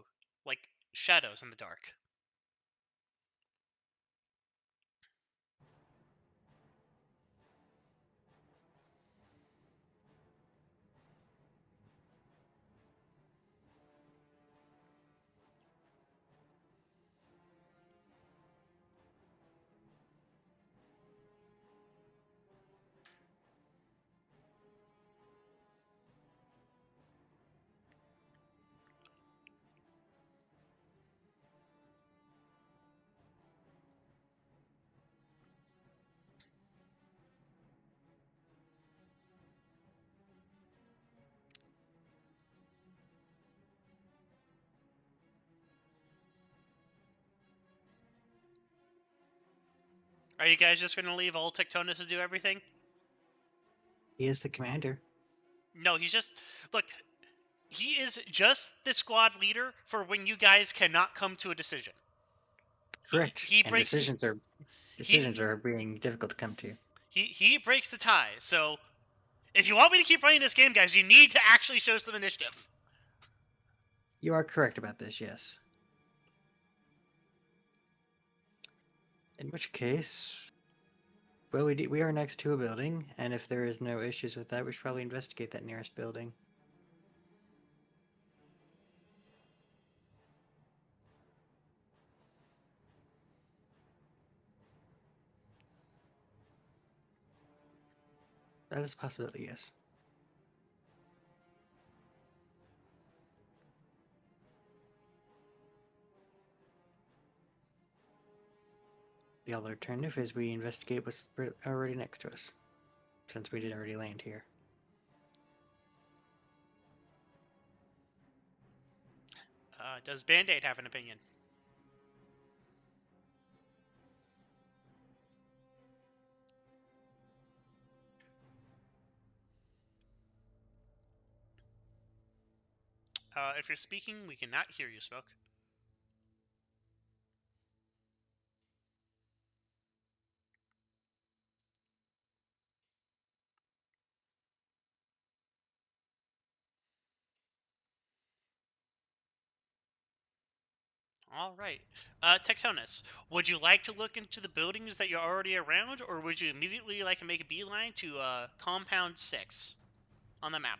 like shadows in the dark. Are you guys just going to leave old Tectonus to do everything? He is the commander. No, he's just... Look, he is just the squad leader for when you guys cannot come to a decision. Correct. He and breaks... decisions are being difficult to come to. He breaks the tie, so... If you want me to keep playing this game, guys, you need to actually show some initiative. You are correct about this, yes. In which case, well, we are next to a building, and if there is no issues with that, we should probably investigate that nearest building. That is a possibility, yes. The other alternative is we investigate what's already next to us, since we did already land here. Does Band-Aid have an opinion? If you're speaking, we cannot hear you, Smoke. All right. Tectonus, would you like to look into the buildings that you're already around, or would you immediately like to make a beeline to Compound 6 on the map?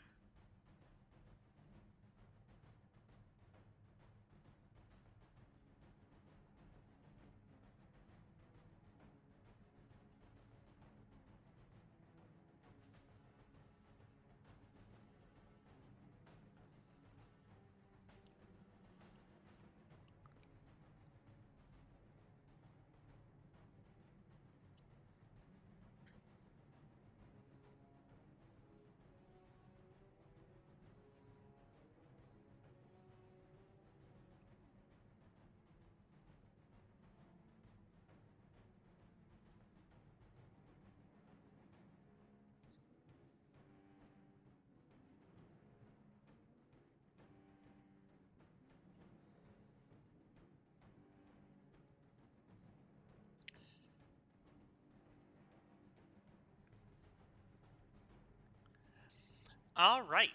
All right.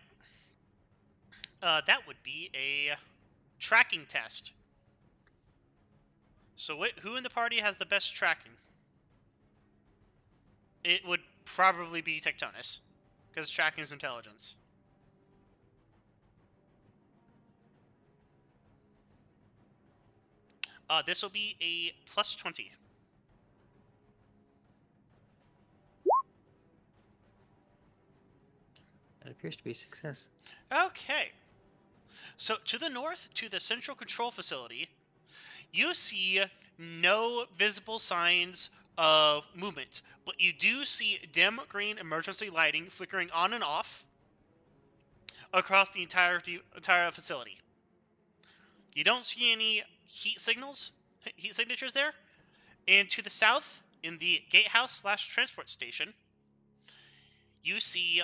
That would be a tracking test. So who in the party has the best tracking? It would probably be Tectonus, because tracking is intelligence. This will be a plus 20. That appears to be a success. Okay. So to the north, to the central control facility, you see no visible signs of movement, but you do see dim green emergency lighting flickering on and off across the entire facility. You don't see any heat signatures there. And to the south, in the gatehouse / transport station, you see,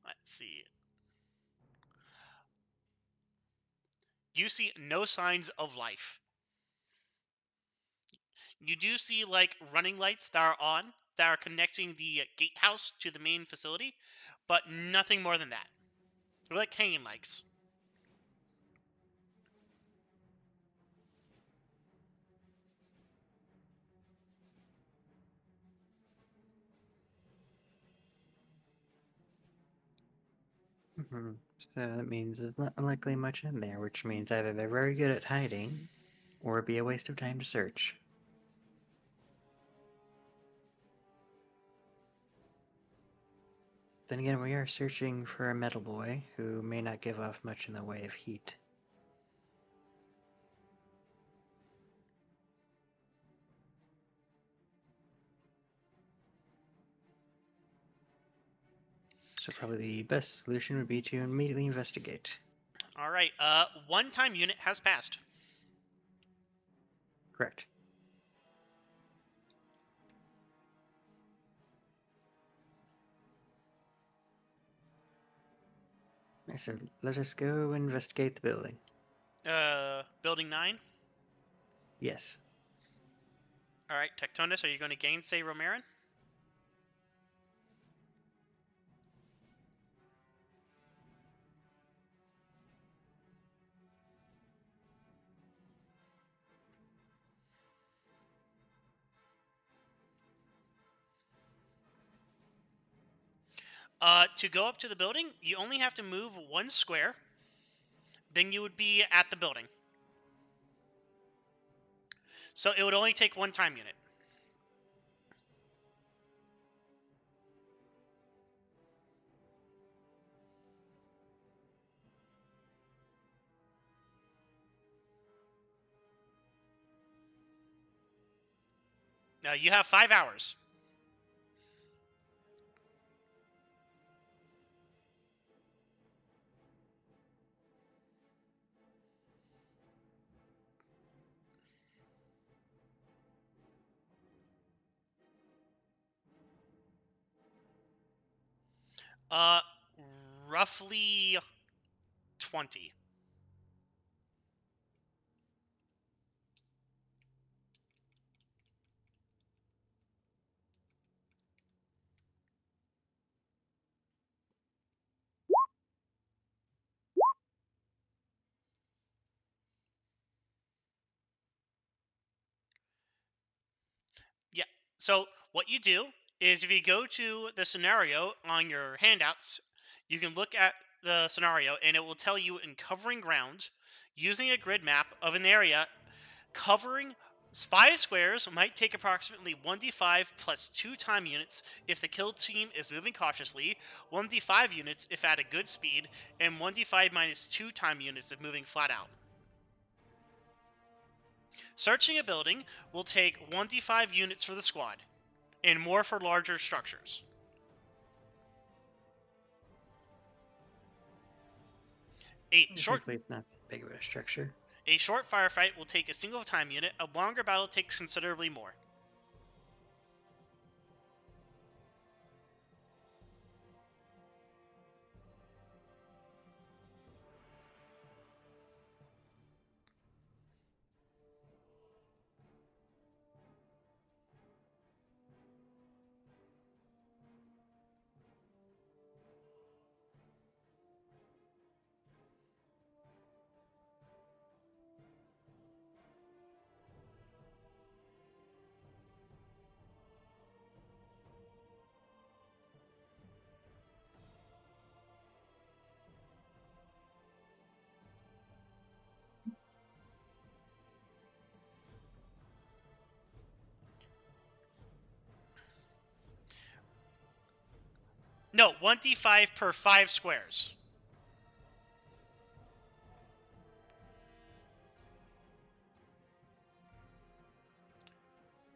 let's see, you see no signs of life. You do see like running lights that are on that are connecting the gatehouse to the main facility, but nothing more than that. They're like hanging lights. Mm-hmm. So that means there's not likely much in there, which means either they're very good at hiding, or it'd be a waste of time to search. Then again, we are searching for a metal boy who may not give off much in the way of heat. So probably the best solution would be to immediately investigate. All right. One time unit has passed. Correct. So let us go investigate the building. Building 9. Yes. All right, Tectonus, are you going to gainsay Romarin? To go up to the building, you only have to move 1 square. Then you would be at the building. So it would only take 1 time unit. Now you have 5 hours. Uh, roughly 20. Yeah. So what you do is if you go to the scenario on your handouts, you can look at the scenario and it will tell you in covering ground using a grid map of an area covering 5 squares might take approximately 1d5 plus 2 time units if the kill team is moving cautiously, 1d5 units if at a good speed, and 1d5 minus 2 time units if moving flat out. Searching a building will take 1d5 units for the squad, and more for larger structures. Technically, it's not that big of a structure. A short firefight will take a single time unit, a longer battle takes considerably more. No, 1d5 per 5 squares.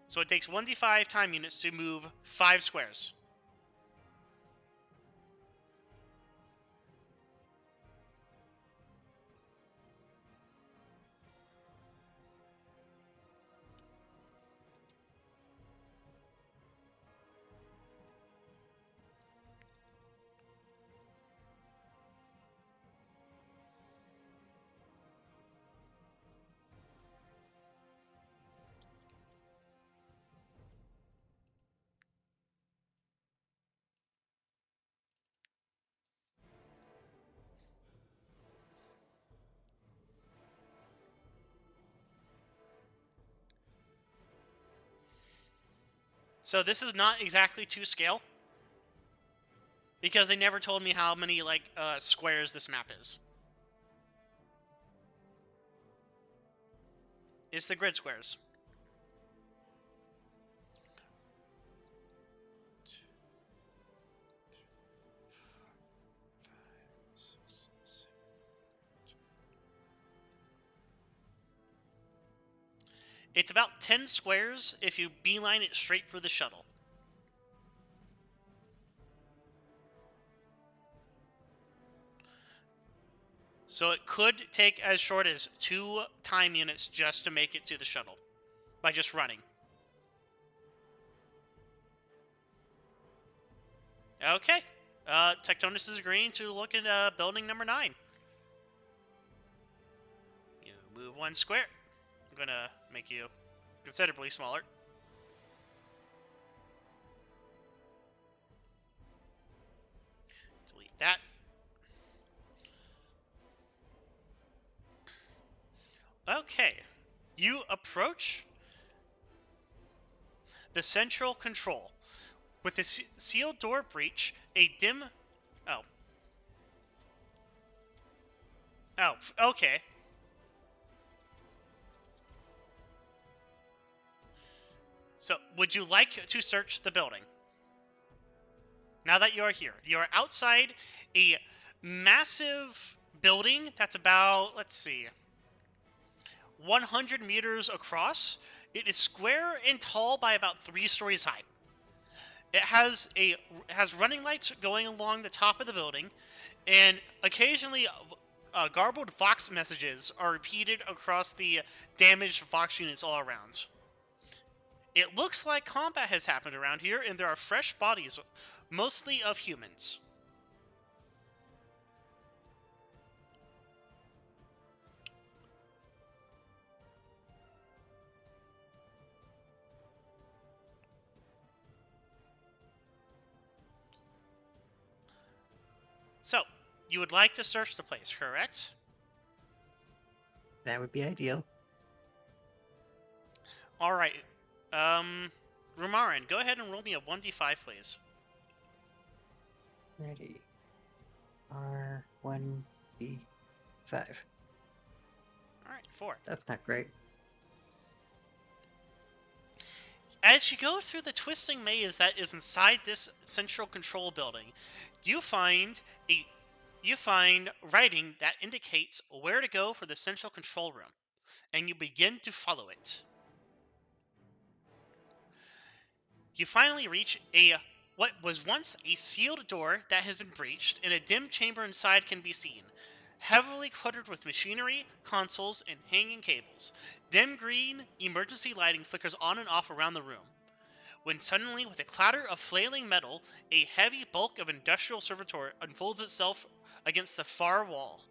So it takes 1d5 time units to move 5 squares. So this is not exactly to scale, because they never told me how many squares this map is. It's the grid squares. It's about 10 squares if you beeline it straight for the shuttle. So it could take as short as 2 time units just to make it to the shuttle by just running. Okay. Tectonus is agreeing to look at building number 9. You move 1 square. I'm going to make you considerably smaller. Delete that. Okay. You approach the central control. With the sealed door breach, a dim... Oh. Oh, okay. So, would you like to search the building? Now that you're here. You're outside a massive building that's about, let's see, 100 meters across. It is square and tall by about 3 stories high. It has running lights going along the top of the building, and occasionally garbled Vox messages are repeated across the damaged Vox units all around. It looks like combat has happened around here, and there are fresh bodies, mostly of humans. So, you would like to search the place, correct? That would be ideal. Alright. Rumarin, go ahead and roll me a 1d5, please. Ready. R1B5. Alright, 4. That's not great. As you go through the twisting maze that is inside this central control building, you find writing that indicates where to go for the central control room, and you begin to follow it. You finally reach what was once a sealed door that has been breached, and a dim chamber inside can be seen, heavily cluttered with machinery, consoles, and hanging cables. Dim green emergency lighting flickers on and off around the room, when suddenly, with a clatter of flailing metal, a heavy bulk of industrial servitor unfolds itself against the far wall.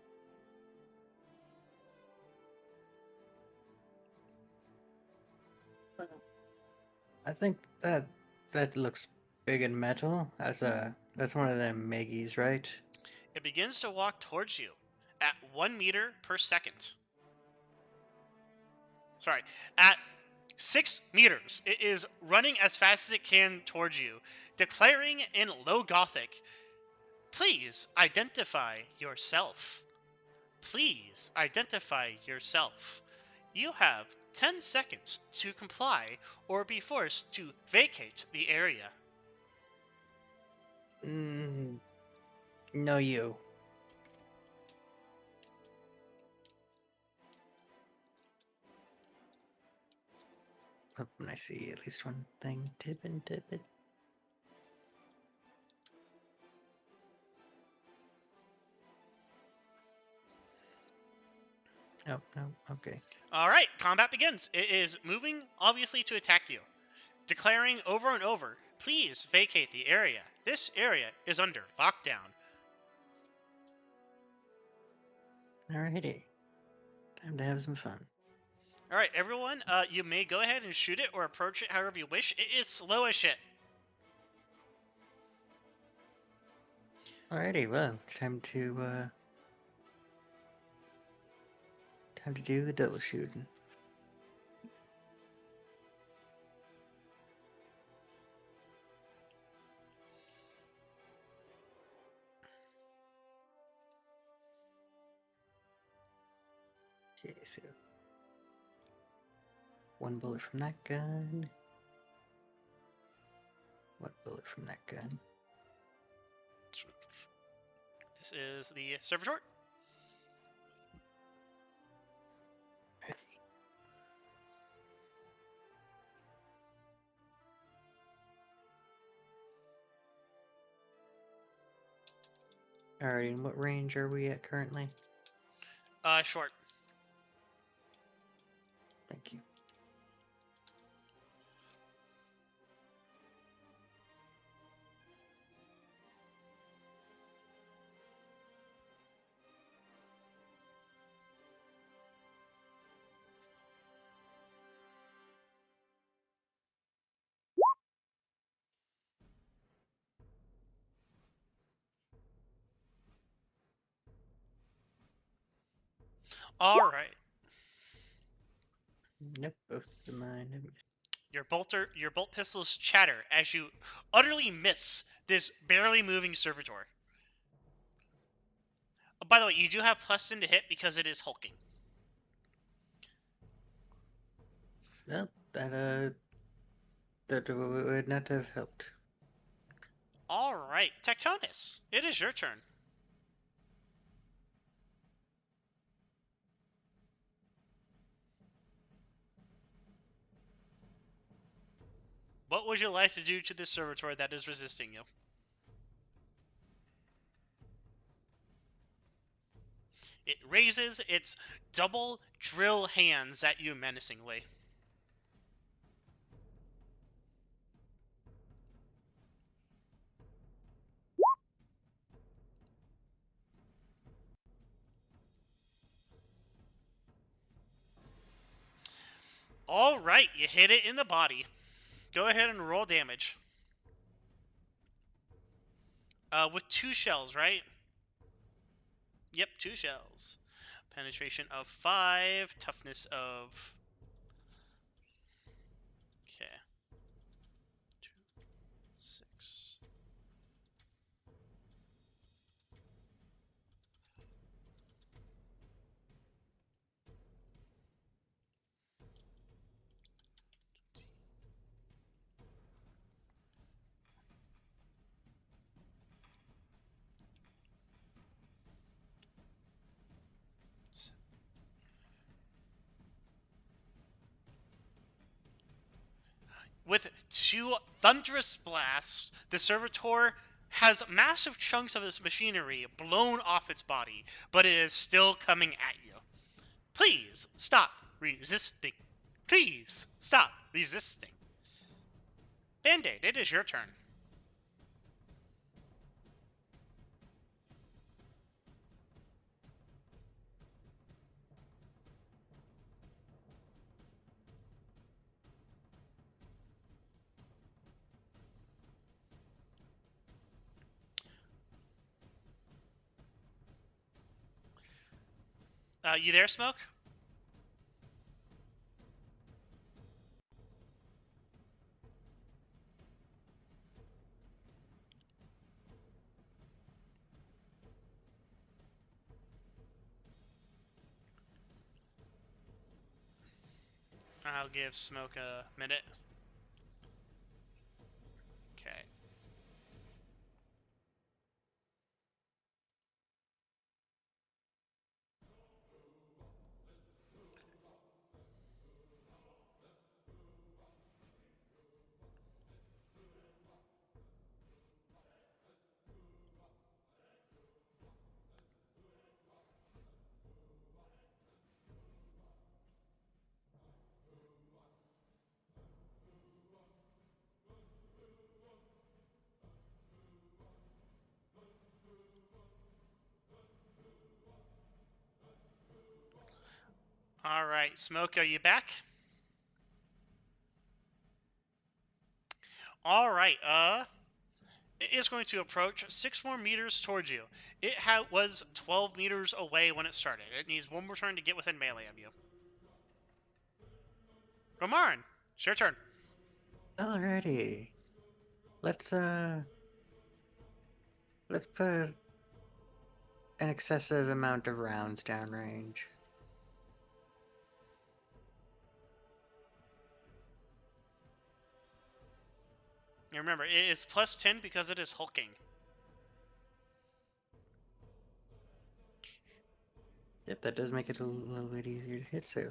I think that looks big and metal. That's one of them Maggies, right? It begins to walk towards you at 1 meter per second. Sorry, at 6 meters. It is running as fast as it can towards you, declaring in low Gothic, "Please identify yourself. Please identify yourself. You have 10 seconds to comply or be forced to vacate the area." No, you. Oh, and I see at least one thing. Tip it. Oh, no, okay. Alright, combat begins. It is moving, obviously, to attack you, declaring over and over, "Please vacate the area. This area is under lockdown." Alrighty. Time to have some fun. Alright, everyone, you may go ahead and shoot it or approach it however you wish. It is slow as shit. Alrighty, well, time to do the double shooting. Okay, so 1 bullet from that gun. 1 bullet from that gun. This is the servitor. Alright, and what range are we at currently? Short. Thank you. Alright. Nope, both of mine have missed. Your bolt pistols chatter as you utterly miss this barely moving servitor. Oh, by the way, you do have +10 to hit because it is hulking. Well, that would not have helped. Alright, Tectonus, it is your turn. What would you like to do to this servitor that is resisting you? It raises its double drill hands at you menacingly. Alright, you hit it in the body. Go ahead and roll damage. With 2 shells, right? Yep, 2 shells. Penetration of 5, toughness of... Okay. 2, 6... With 2 thunderous blasts, the servitor has massive chunks of its machinery blown off its body, but it is still coming at you. Please stop resisting. Please stop resisting. Band-Aid, it is your turn. You there, Smoke? I'll give Smoke a minute. Okay. Alright, Smoke, are you back? Alright, it is going to approach 6 more meters towards you. It was 12 meters away when it started. It needs 1 more turn to get within melee of you. Romarin, it's your turn. Alrighty. Let's put an excessive amount of rounds downrange. You remember, it is plus 10 because it is hulking. Yep, that does make it a little bit easier to hit, so.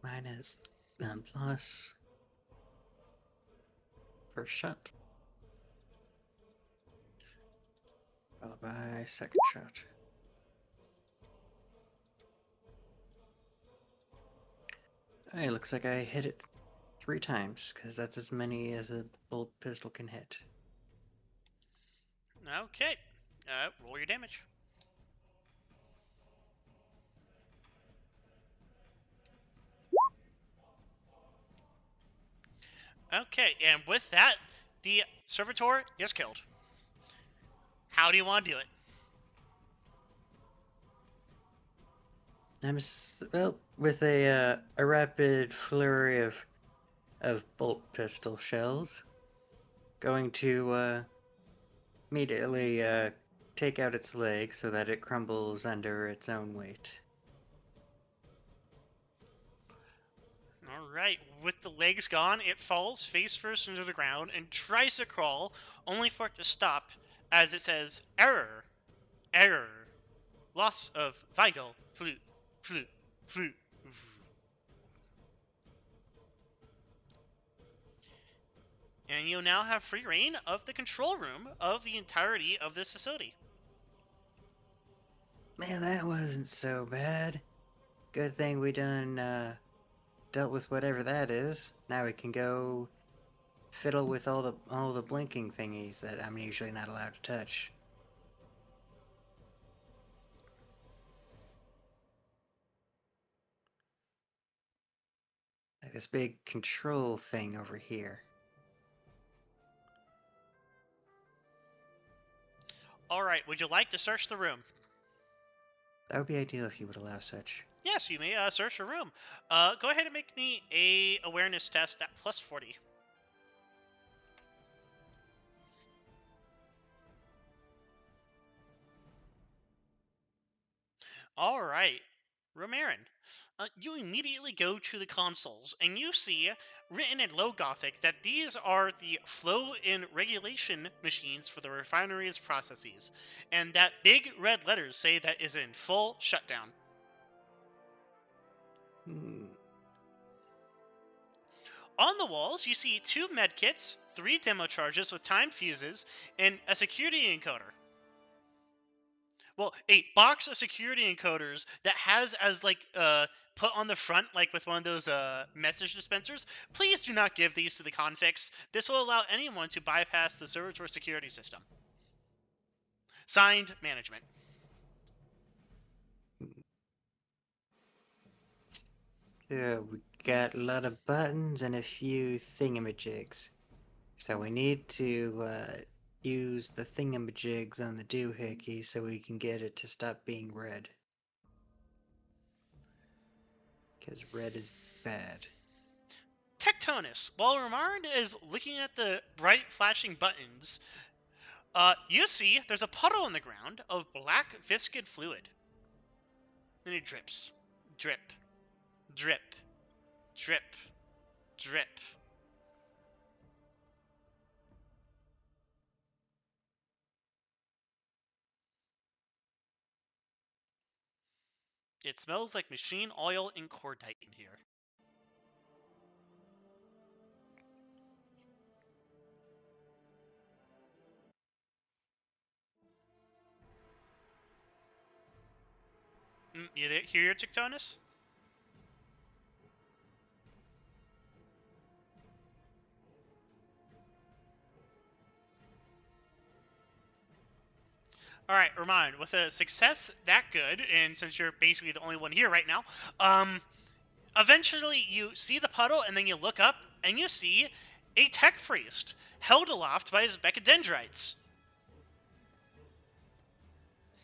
Minus plus first shot. Followed by second shot. It looks like I hit it 3 times, because that's as many as a bolt pistol can hit. Okay. Roll your damage. Okay, and with that, the servitor is killed. How do you want to do it? Well, with a rapid flurry of bolt pistol shells, going to immediately take out its leg so that it crumbles under its own weight. Alright, with the legs gone, it falls face first into the ground and tries to crawl, only for it to stop as it says, "Error! Error! Loss of vital fluid. Fluid. Fluid." And you'll now have free reign of the control room of the entirety of this facility. Man, that wasn't so bad. Good thing we done dealt with whatever that is. Now we can go fiddle with all the blinking thingies that I'm usually not allowed to touch. Like this big control thing over here. Alright, would you like to search the room? That would be ideal if you would allow such. Yes, you may search the room. Go ahead and make me a awareness test at plus 40. Alright, Romarin. You immediately go to the consoles, and you see, written in Low Gothic, that these are the flow and regulation machines for the refinery's processes, and that big red letters say that is in full shutdown. On the walls, you see 2 medkits, 3 demo charges with timed fuses, and a security encoder. Well, a box of security encoders that has as put on the front like with one of those message dispensers. Please do not give these to the convicts. This will allow anyone to bypass the servitor security system. Signed, management. We got a lot of buttons and a few thingamajigs. So we need to use the thingamajigs on the doohickey so we can get it to stop being red. Because red is bad. Tectonus. While Ramard is looking at the bright flashing buttons, you see there's a puddle in the ground of black viscid fluid. And it drips. Drip. Drip. Drip. Drip. It smells like machine oil and cordite in here. You hear your Tectonus? All right, Ramon, with a success that good, and since you're basically the only one here right now, eventually you see the puddle, and then you look up, and you see a tech priest held aloft by his mechadendrites.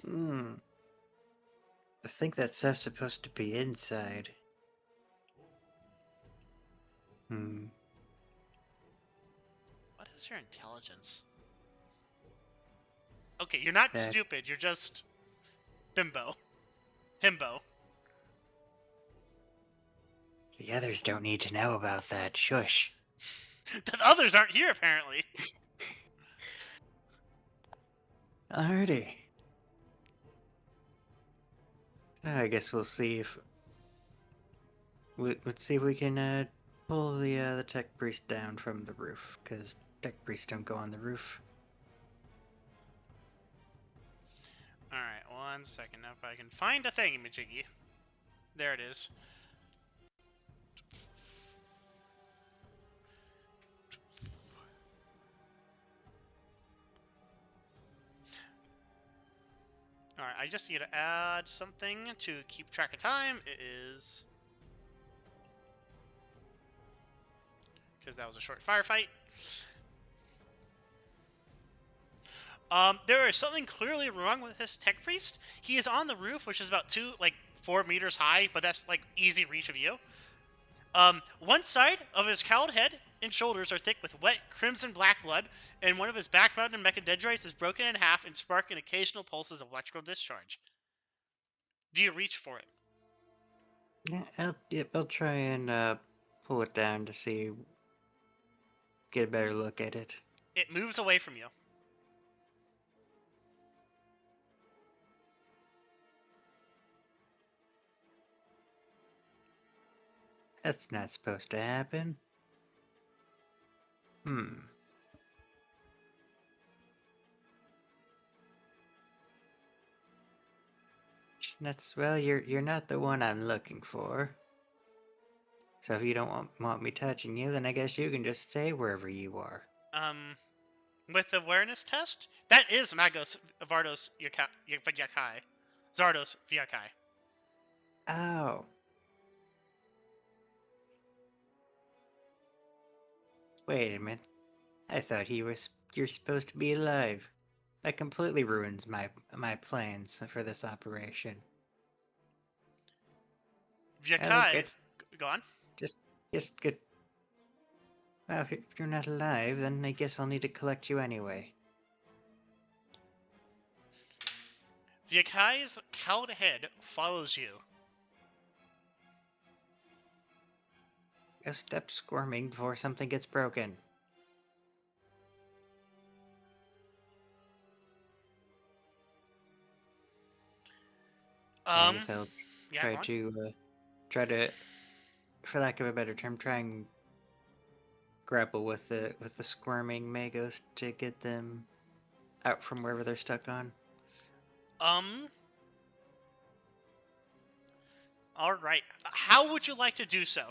I think that stuff's supposed to be inside. What is your intelligence? Okay, you're not stupid, you're just bimbo. Himbo. The others don't need to know about that. Shush. The others aren't here, apparently. Alrighty. I guess we'll see if... Let's see if we can pull the tech priest down from the roof, because tech priests don't go on the roof. Alright, 1 second. Now if I can find a thingamajiggy. There it is. Alright, I just need to add something to keep track of time. It is... because that was a short firefight. There is something clearly wrong with this tech priest. He is on the roof, which is about 4 meters high, but that's easy reach of you. One side of his cowled head and shoulders are thick with wet crimson black blood, and one of his background mechadendrites is broken in half and sparking occasional pulses of electrical discharge. Do you reach for it? Yeah, I'll try and pull it down to see, get a better look at it. It moves away from you. That's not supposed to happen. Well, you're not the one I'm looking for. So if you don't want me touching you, then I guess you can just stay wherever you are. With the awareness test, that is Magos Vardos Yakai. Zardos Yakai. Oh. Wait a minute. I thought you're supposed to be alive. That completely ruins my plans for this operation. Yakai. Go on. Just good. Well, if you're not alive, then I guess I'll need to collect you anyway. Yakai's cowled head follows you. Go stop squirming before something gets broken. I guess I'll try to, for lack of a better term, try and grapple with the squirming Magos to get them out from wherever they're stuck on. All right. How would you like to do so?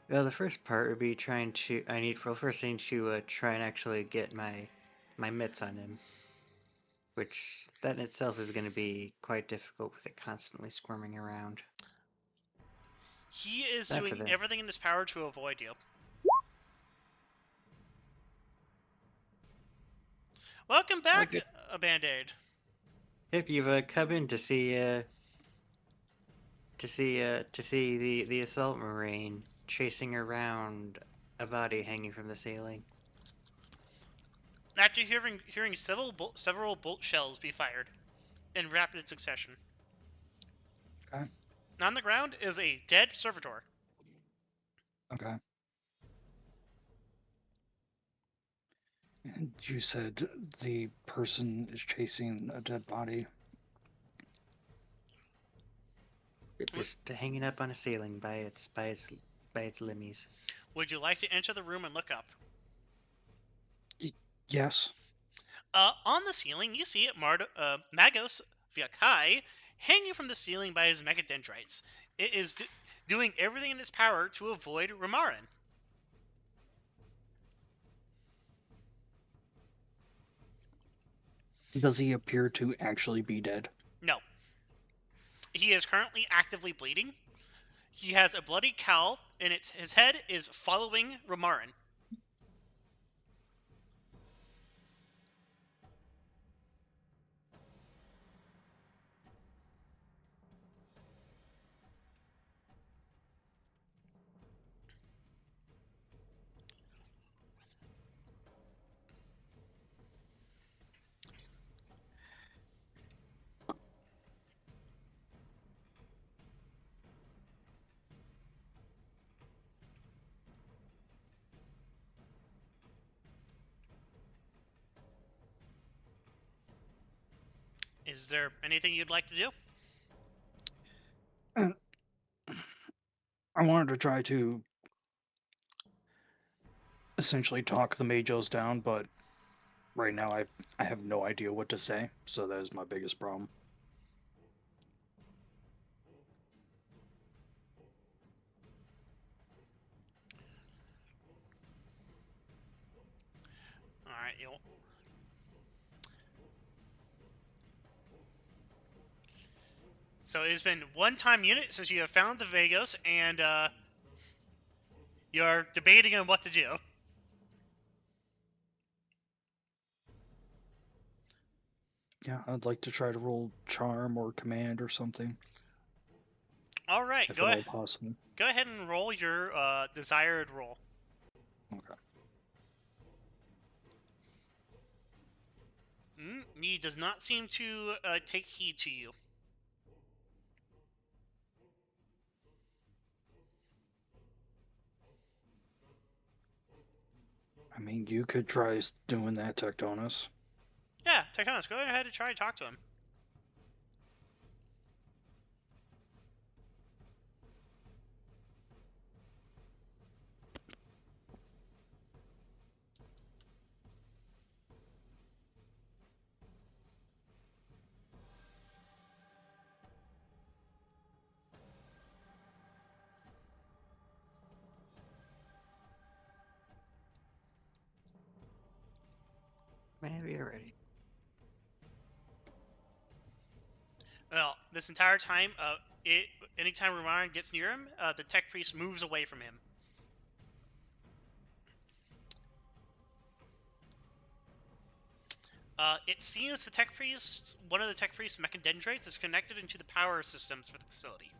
Well, the first part would be trying to. I need to try and actually get my mitts on him, which that in itself is going to be quite difficult with it constantly squirming around. He is doing everything in his power to avoid you. Welcome back, a Band-Aid. Yep, you've come in to see the assault marine chasing around a body hanging from the ceiling. After hearing several bolt shells be fired in rapid succession. Okay. On the ground is a dead servitor. Okay. And you said the person is chasing a dead body. Just hanging up on a ceiling by its limmies. Would you like to enter the room and look up? Yes. On the ceiling, you see Magos Vyakai hanging from the ceiling by his megadendrites. It is doing everything in its power to avoid Ramarin. Does he appear to actually be dead? No. He is currently actively bleeding. He has a bloody cowl, and his head is following Ramarin. Is there anything you'd like to do? I wanted to try to essentially talk the Majos down, but right now I have no idea what to say, so that is my biggest problem. Alright, So it has been one time unit since you have found the Vagos, and you're debating on what to do. Yeah, I'd like to try to roll charm or command or something. All right, if at all possible. Go ahead and roll your desired roll. Okay. He does not seem to take heed to you. I mean, you could try doing that, Tectonus. Yeah, Tectonus, go ahead and try and talk to him. Maybe you're ready. Well, this entire time, anytime Romarin gets near him, the tech priest moves away from him. It seems one of the tech priest's mechadendrites is connected into the power systems for the facility.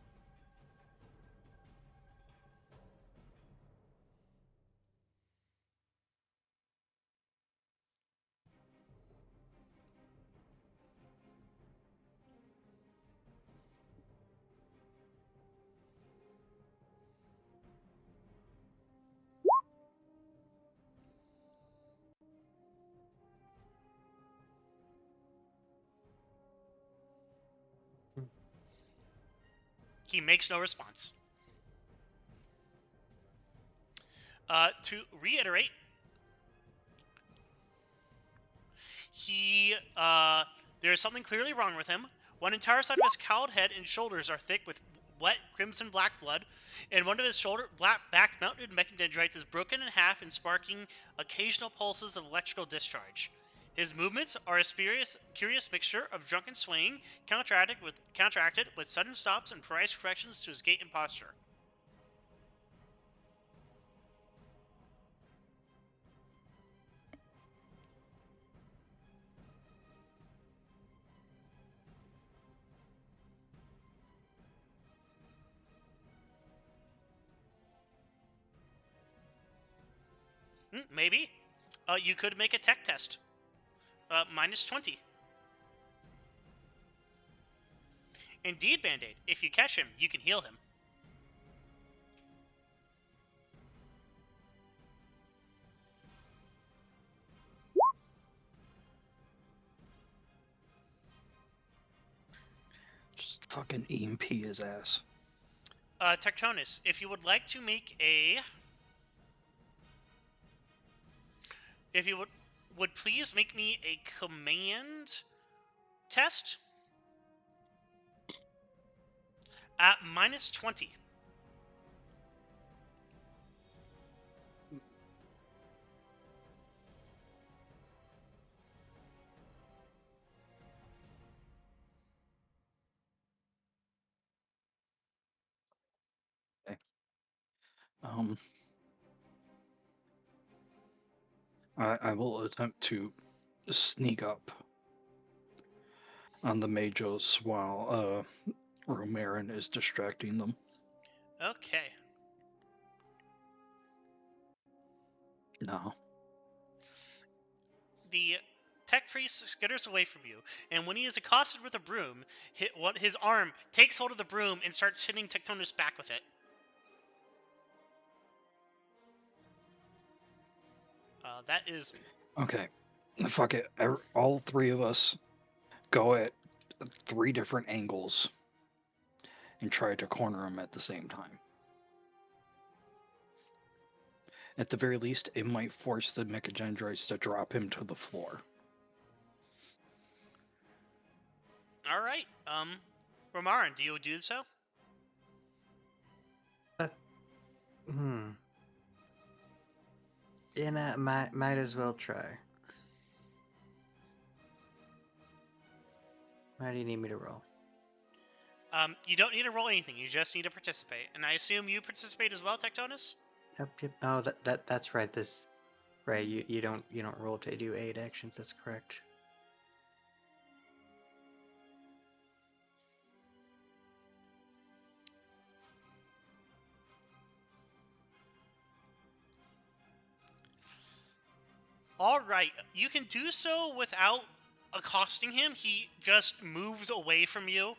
He makes no response. To reiterate, there's something clearly wrong with him. One entire side of his cowled head and shoulders are thick with wet crimson black blood, and one of his back-mounted mechadendrites is broken in half and sparking occasional pulses of electrical discharge. His movements are a curious mixture of drunken swaying, counteracted with sudden stops and precise corrections to his gait and posture. Maybe. You could make a tech test. -20. Indeed, Band-Aid. If you catch him, you can heal him. Just fucking EMP his ass. Tectonus, if you would like to make a... If you would please make me a command test at -20. Okay. I will attempt to sneak up on the Majos while Romarin is distracting them. Okay. No. The tech priest skitters away from you, and when he is accosted with a broom, his arm takes hold of the broom and starts hitting Tectonus back with it. That is... Okay. Fuck it. All three of us go at 3 different angles and try to corner him at the same time. At the very least, it might force the mechadendrites to drop him to the floor. Alright, Romarin, do you do so? Yeah, might as well try. How do you need me to roll? You don't need to roll anything, you just need to participate. And I assume you participate as well, Tectonus? Yep. Oh, that's right. Right. You don't roll to do 8 actions. That's correct. Alright, you can do so without accosting him. He just moves away from you,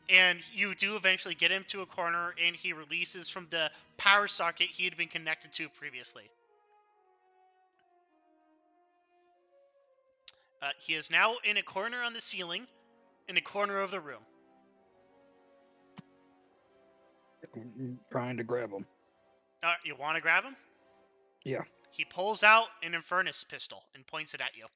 and you do eventually get him to a corner, and he releases from the power socket he had been connected to previously. He is now in a corner on the ceiling, in a corner of the room. Trying to grab him. You want to grab him? Yeah. He pulls out an Infernus pistol and points it at you.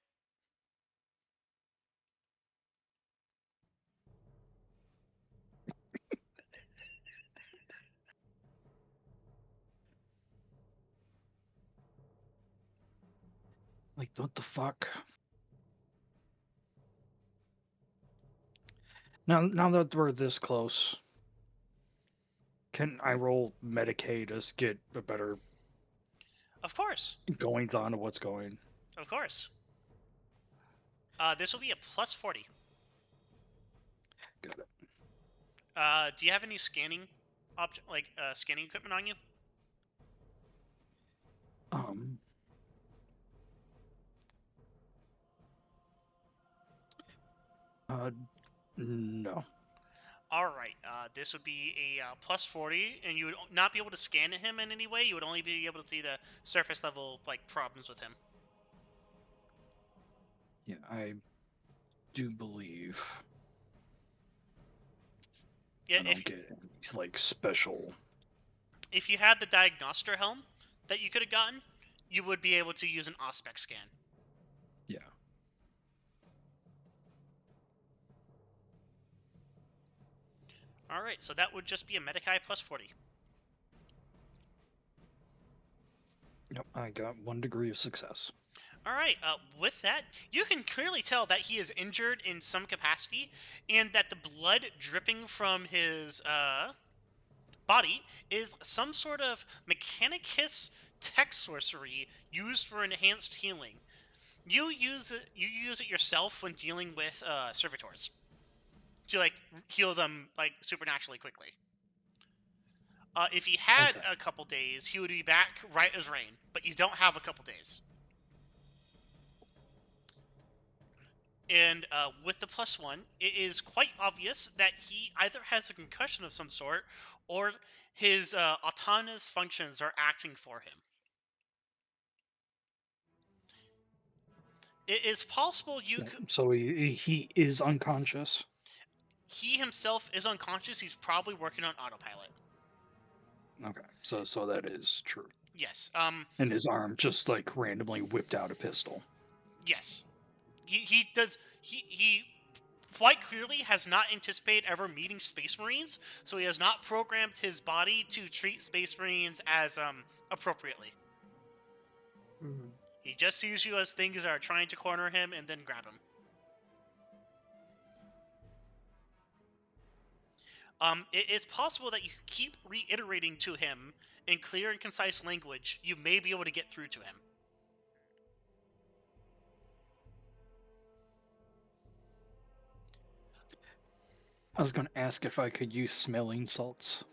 Like, what the fuck? Now that we're this close, can I roll Medicaid to get a better Of course. goings on of what's going? Of course. This will be a plus 40. Got it. Do you have any scanning scanning equipment on you? No. Alright, this would be a plus 40, and you would not be able to scan him in any way. You would only be able to see the surface level problems with him. Yeah, I do believe Yeah, I don't get any, special. if you had the Diagnoster helm that you could have gotten, you would be able to use an Auspex scan. Yeah. Alright, so that would just be a Medicae plus 40. Yep, I got 1 degree of success. Alright, with that, you can clearly tell that he is injured in some capacity, and that the blood dripping from his body is some sort of Mechanicus tech sorcery used for enhanced healing. You use it yourself when dealing with servitors to heal them supernaturally quickly. If he had Okay. a couple days, he would be back right as rain, but you don't have a couple days. And with the plus 1, it is quite obvious that he either has a concussion of some sort, or his autonomous functions are acting for him. It is possible So he is unconscious. He himself is unconscious. He's probably working on autopilot. Okay, so that is true. Yes. And his arm just randomly whipped out a pistol. Yes. He does. He quite clearly has not anticipated ever meeting Space Marines, so he has not programmed his body to treat Space Marines as appropriately. Mm-hmm. He just sees you as things that are trying to corner him and then grab him. It is possible that you keep reiterating to him in clear and concise language. You may be able to get through to him. I was going to ask if I could use smelling salts.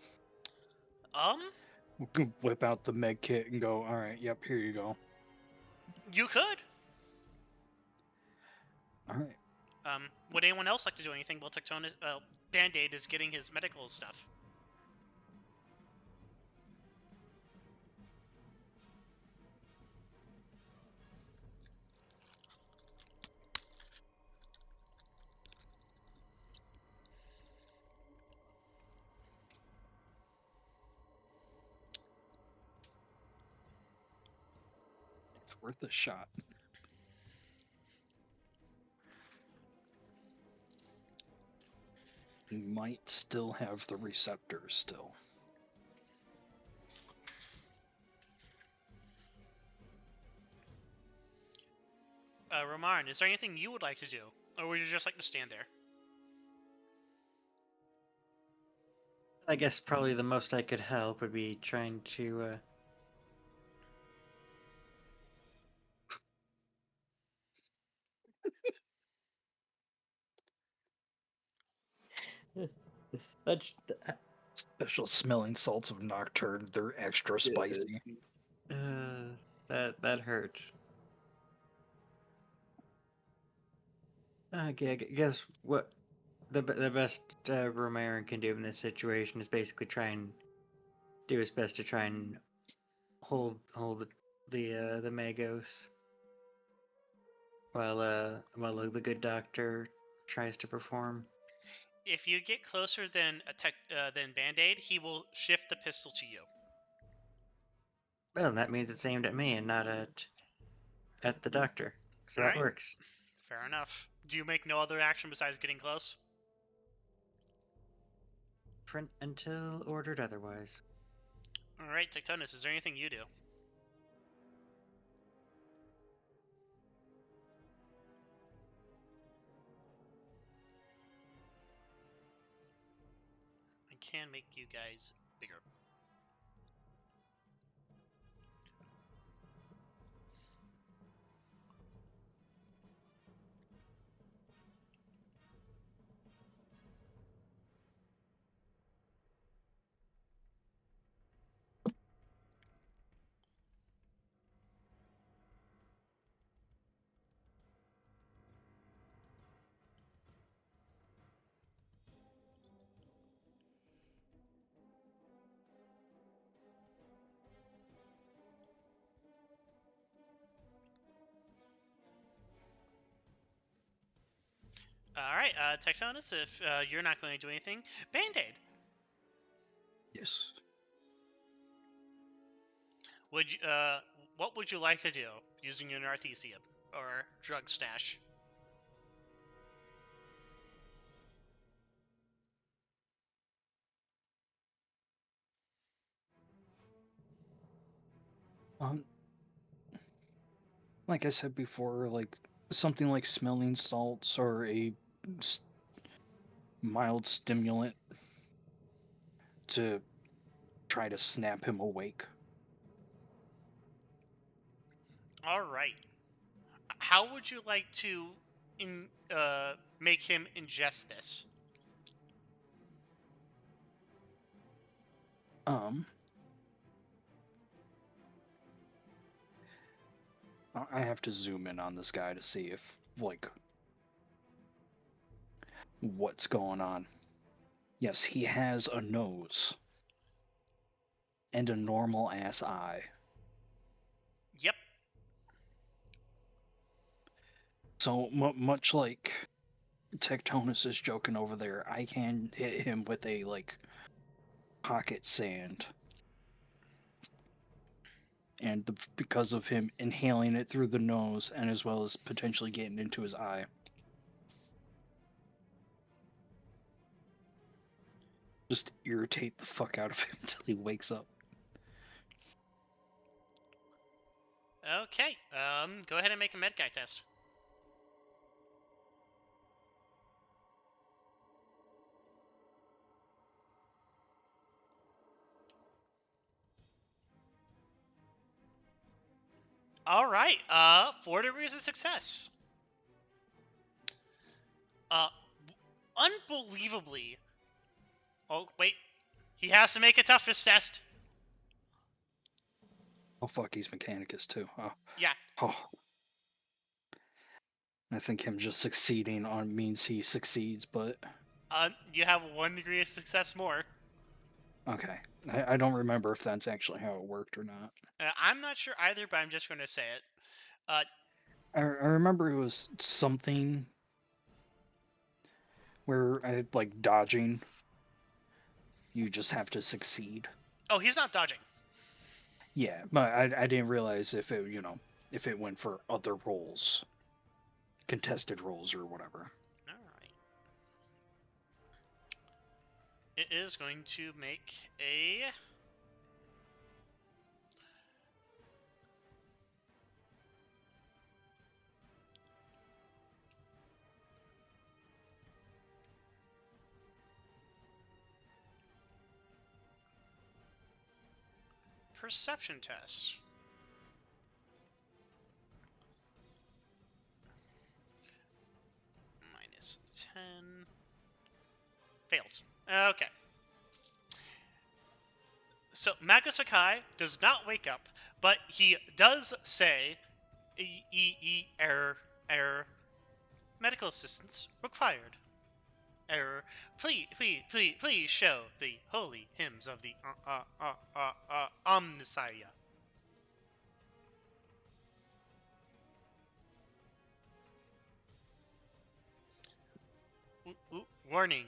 Whip out the med kit and go, alright, yep, here you go. You could. Alright. Would anyone else like to do anything while Tectonus, Band-Aid is getting his medical stuff? It's worth a shot. He might still have the receptors still. Romarin, is there anything you would like to do? Or would you just like to stand there? I guess probably the most I could help would be trying to That's Special smelling salts of Nocturne, they're extra spicy. that hurt. Okay, I guess what the best Romarin can do in this situation is basically try and do his best to try and hold the Magos while the good doctor tries to perform. If you get closer than Band-Aid, he will shift the pistol to you. Well, that means it's aimed at me and not at the doctor. So that works. Fair enough. Do you make no other action besides getting close? Print until ordered otherwise. Alright, Tectonus, is there anything you do? can make you guys bigger. Alright, Tectonus, if you're not going to do anything, Band-Aid. Yes. Would you, what would you like to do using your Narthesium or drug stash? Like I said before, like something like smelling salts or a mild stimulant to try to snap him awake. Alright. How would you like to make him ingest this? I have to zoom in on this guy to see if, like, what's going on. Yes, he has a nose. And a normal-ass eye. Yep. So, much like Tectonus is joking over there, I can hit him with a, like, pocket sand. And because of him inhaling it through the nose, and as well as potentially getting into his eye. Just irritate the fuck out of him until he wakes up. Okay, go ahead and make a med guy test. Alright, 4 degrees of success. Unbelievably... Oh, wait. He has to make a toughness test. Oh fuck, he's Mechanicus too. Oh. Yeah. Oh. I think him just succeeding on means he succeeds, but... You have 1 degree of success more. Okay. I don't remember if that's actually how it worked or not. I'm not sure either, but I'm just going to say it. I remember it was something where I like dodging. You just have to succeed. Oh, he's not dodging. Yeah, but I didn't realize if it, if it went for other roles. Contested roles or whatever. Alright. It is going to make a... perception test. -10. Fails. Okay. So Magasakai does not wake up, but he does say, error, medical assistance required. Error, please show the holy hymns of the Omnissiah. Warning.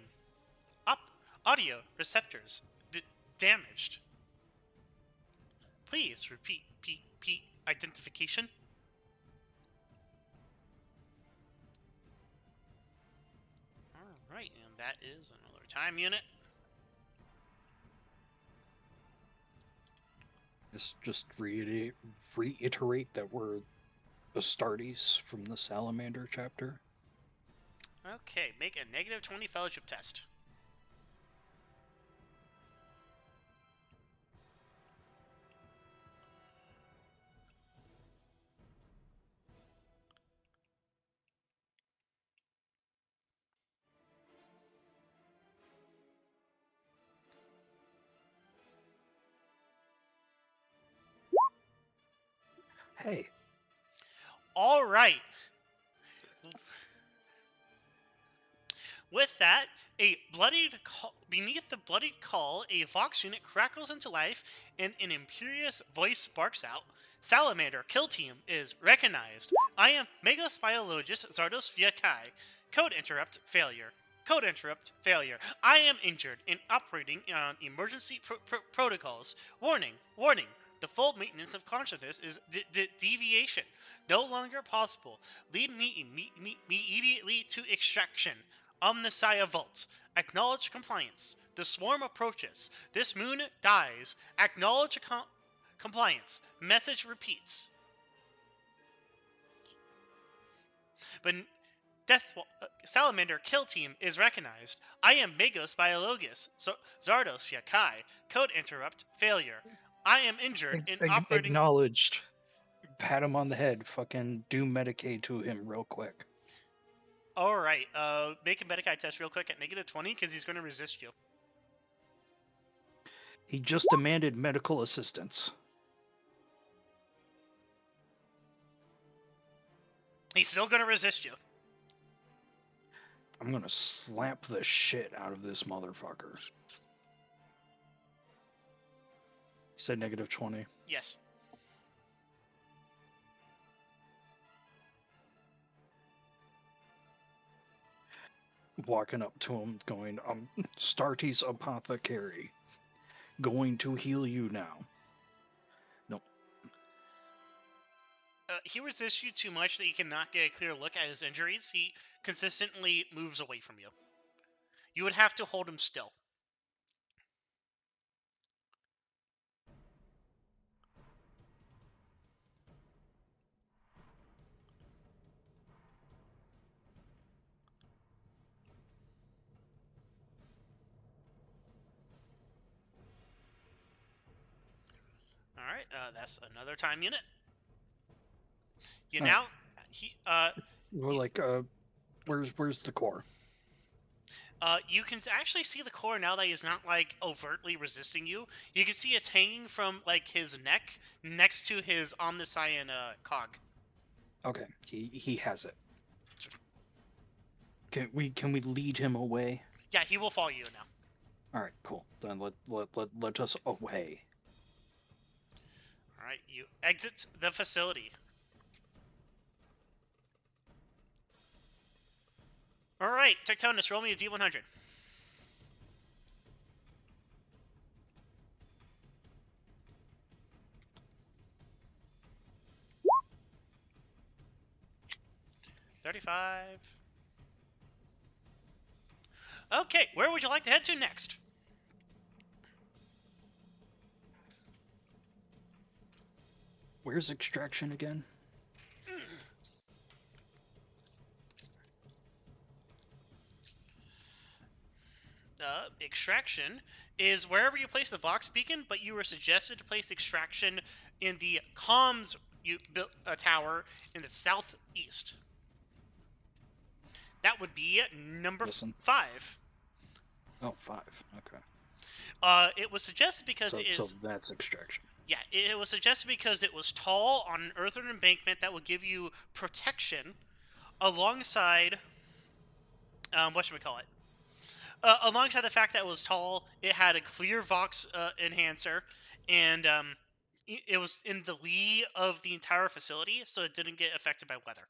Audio receptors damaged. Please repeat identification. Alright, and that is another time unit. Just reiterate that we're Astartes from the Salamander chapter. Okay, make a -20 fellowship test. Hey. All right. With that, beneath the bloodied call, a Vox unit crackles into life, and an imperious voice sparks out. Salamander kill team is recognized. I am Megos Biologist Zardos via Kai. Code interrupt failure. Code interrupt failure. I am injured and operating on emergency protocols. Warning, warning. The full maintenance of consciousness is deviation. No longer possible. Lead me immediately to extraction. Omnissiah Vault. Acknowledge compliance. The swarm approaches. This moon dies. Acknowledge compliance. Message repeats. But Salamander kill team is recognized. I am Megos Biologist Zardos Yakai. Code interrupt failure. I am injured and operating. Acknowledged. Pat him on the head. Fucking do Medicaid to him real quick. All right. Make a Medicaid test real quick at -20 because he's going to resist you. He just demanded medical assistance. He's still going to resist you. I'm gonna slap the shit out of this motherfucker. He said -20. Yes. Walking up to him, going, Starty's apothecary. Going to heal you now. Nope. He resists you too much that you cannot get a clear look at his injuries. He consistently moves away from you. You would have to hold him still. Alright, that's another time unit. You now... We're like, where's the core? You can actually see the core now that he's not, like, overtly resisting you. You can see it's hanging from, like, his neck next to his Omniscient cog. Okay, he has it. Can we lead him away? Yeah, he will follow you now. Alright, cool. Then let us away. Alright, you exit the facility. Alright, Tectonus, roll me a D100. $35. Okay, where would you like to head to next? Where's extraction again? Extraction is wherever you place the Vox beacon, but you were suggested to place extraction in the comms tower in the southeast. That would be number 5. Oh, 5. Okay. It was suggested because so that's extraction. Yeah, it was suggested because it was tall on an earthen embankment that would give you protection alongside, whatchamacallit? Alongside the fact that it was tall, it had a clear Vox enhancer, and it was in the lee of the entire facility, so it didn't get affected by weather.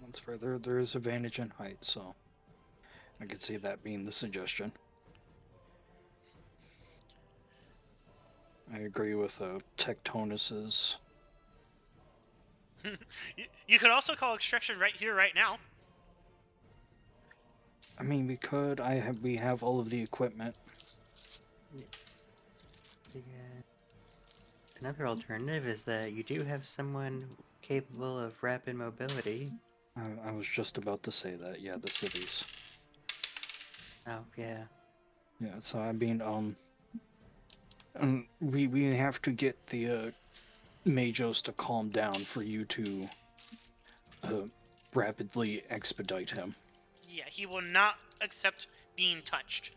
That's fair. There is advantage in height, so I could see that being the suggestion. I agree with Tectonus's. You could also call extraction right here, right now. I mean, we could. We have all of the equipment. Yeah. Another alternative is that you do have someone capable of rapid mobility. I was just about to say that. Yeah, the cities. Oh yeah. Yeah. So I mean, we have to get the Majos to calm down for you to rapidly expedite him. Yeah, he will not accept being touched.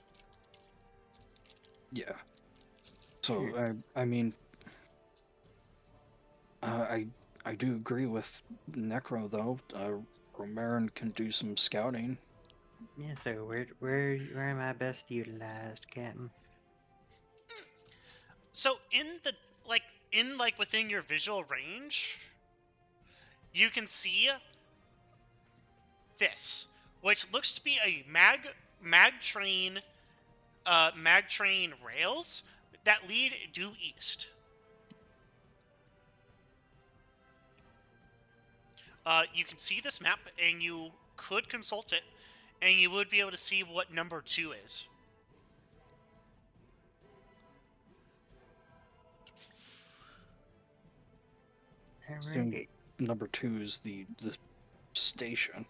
Yeah. So I mean, I do agree with Necro though. Romarin can do some scouting. Yeah, so where am I best utilized, Captain? So in within your visual range, you can see this, which looks to be a mag train rails that lead due east. You can see this map, and you could consult it, and you would be able to see what number 2 is. Alrighty. Number 2 is the station.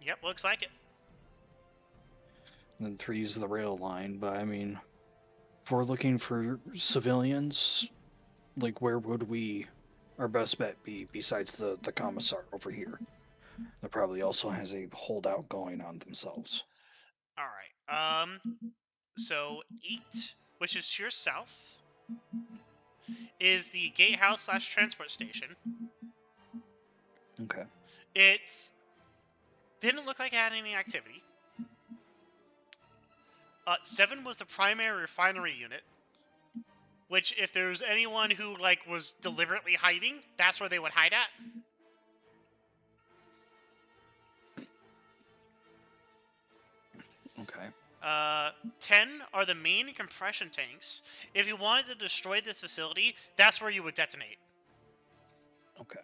Yep, looks like it. And then 3 is the rail line, but I mean, if we're looking for civilians, like where would our best bet be besides the commissar over here? That probably also has a holdout going on themselves. Alright, so 8, which is to your south, is the gatehouse / transport station. Okay. It didn't look like it had any activity. 7 was the primary refinery unit, which if there was anyone who was deliberately hiding, that's where they would hide at. Okay. 10 are the main compression tanks. If you wanted to destroy this facility, that's where you would detonate. Okay.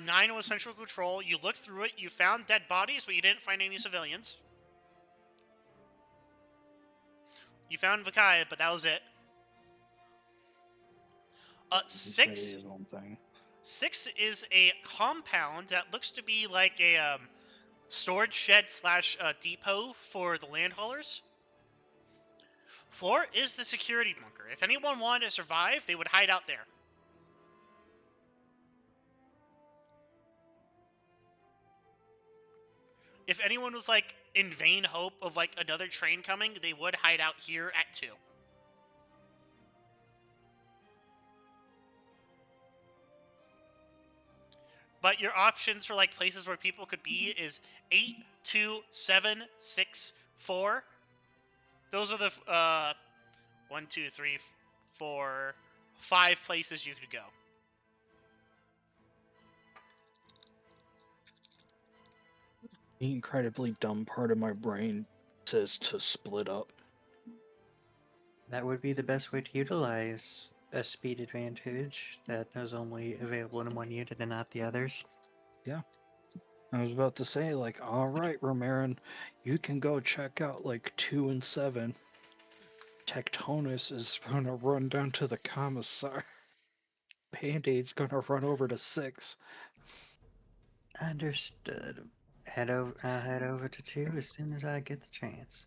9 was central control. You looked through it, you found dead bodies, but you didn't find any civilians. You found Vakaya, but that was it. 6 is a compound that looks to be like a storage shed / depot for the land haulers. 4 is the security bunker. If anyone wanted to survive, they would hide out there. If anyone was in vain hope of another train coming, they would hide out here at 2. But your options for places where people could be is 8, 2, 7, 6, 4. Those are the 1, 2, 3, 4, 5 places you could go. The incredibly dumb part of my brain says to split up. That would be the best way to utilize a speed advantage that is only available in one unit and not the others. Yeah. I was about to say, alright, Romarin, you can go check out 2 and 7. Tectonus is gonna run down to the commissar. Band-Aid's gonna run over to 6. Understood. Head over to 2 as soon as I get the chance.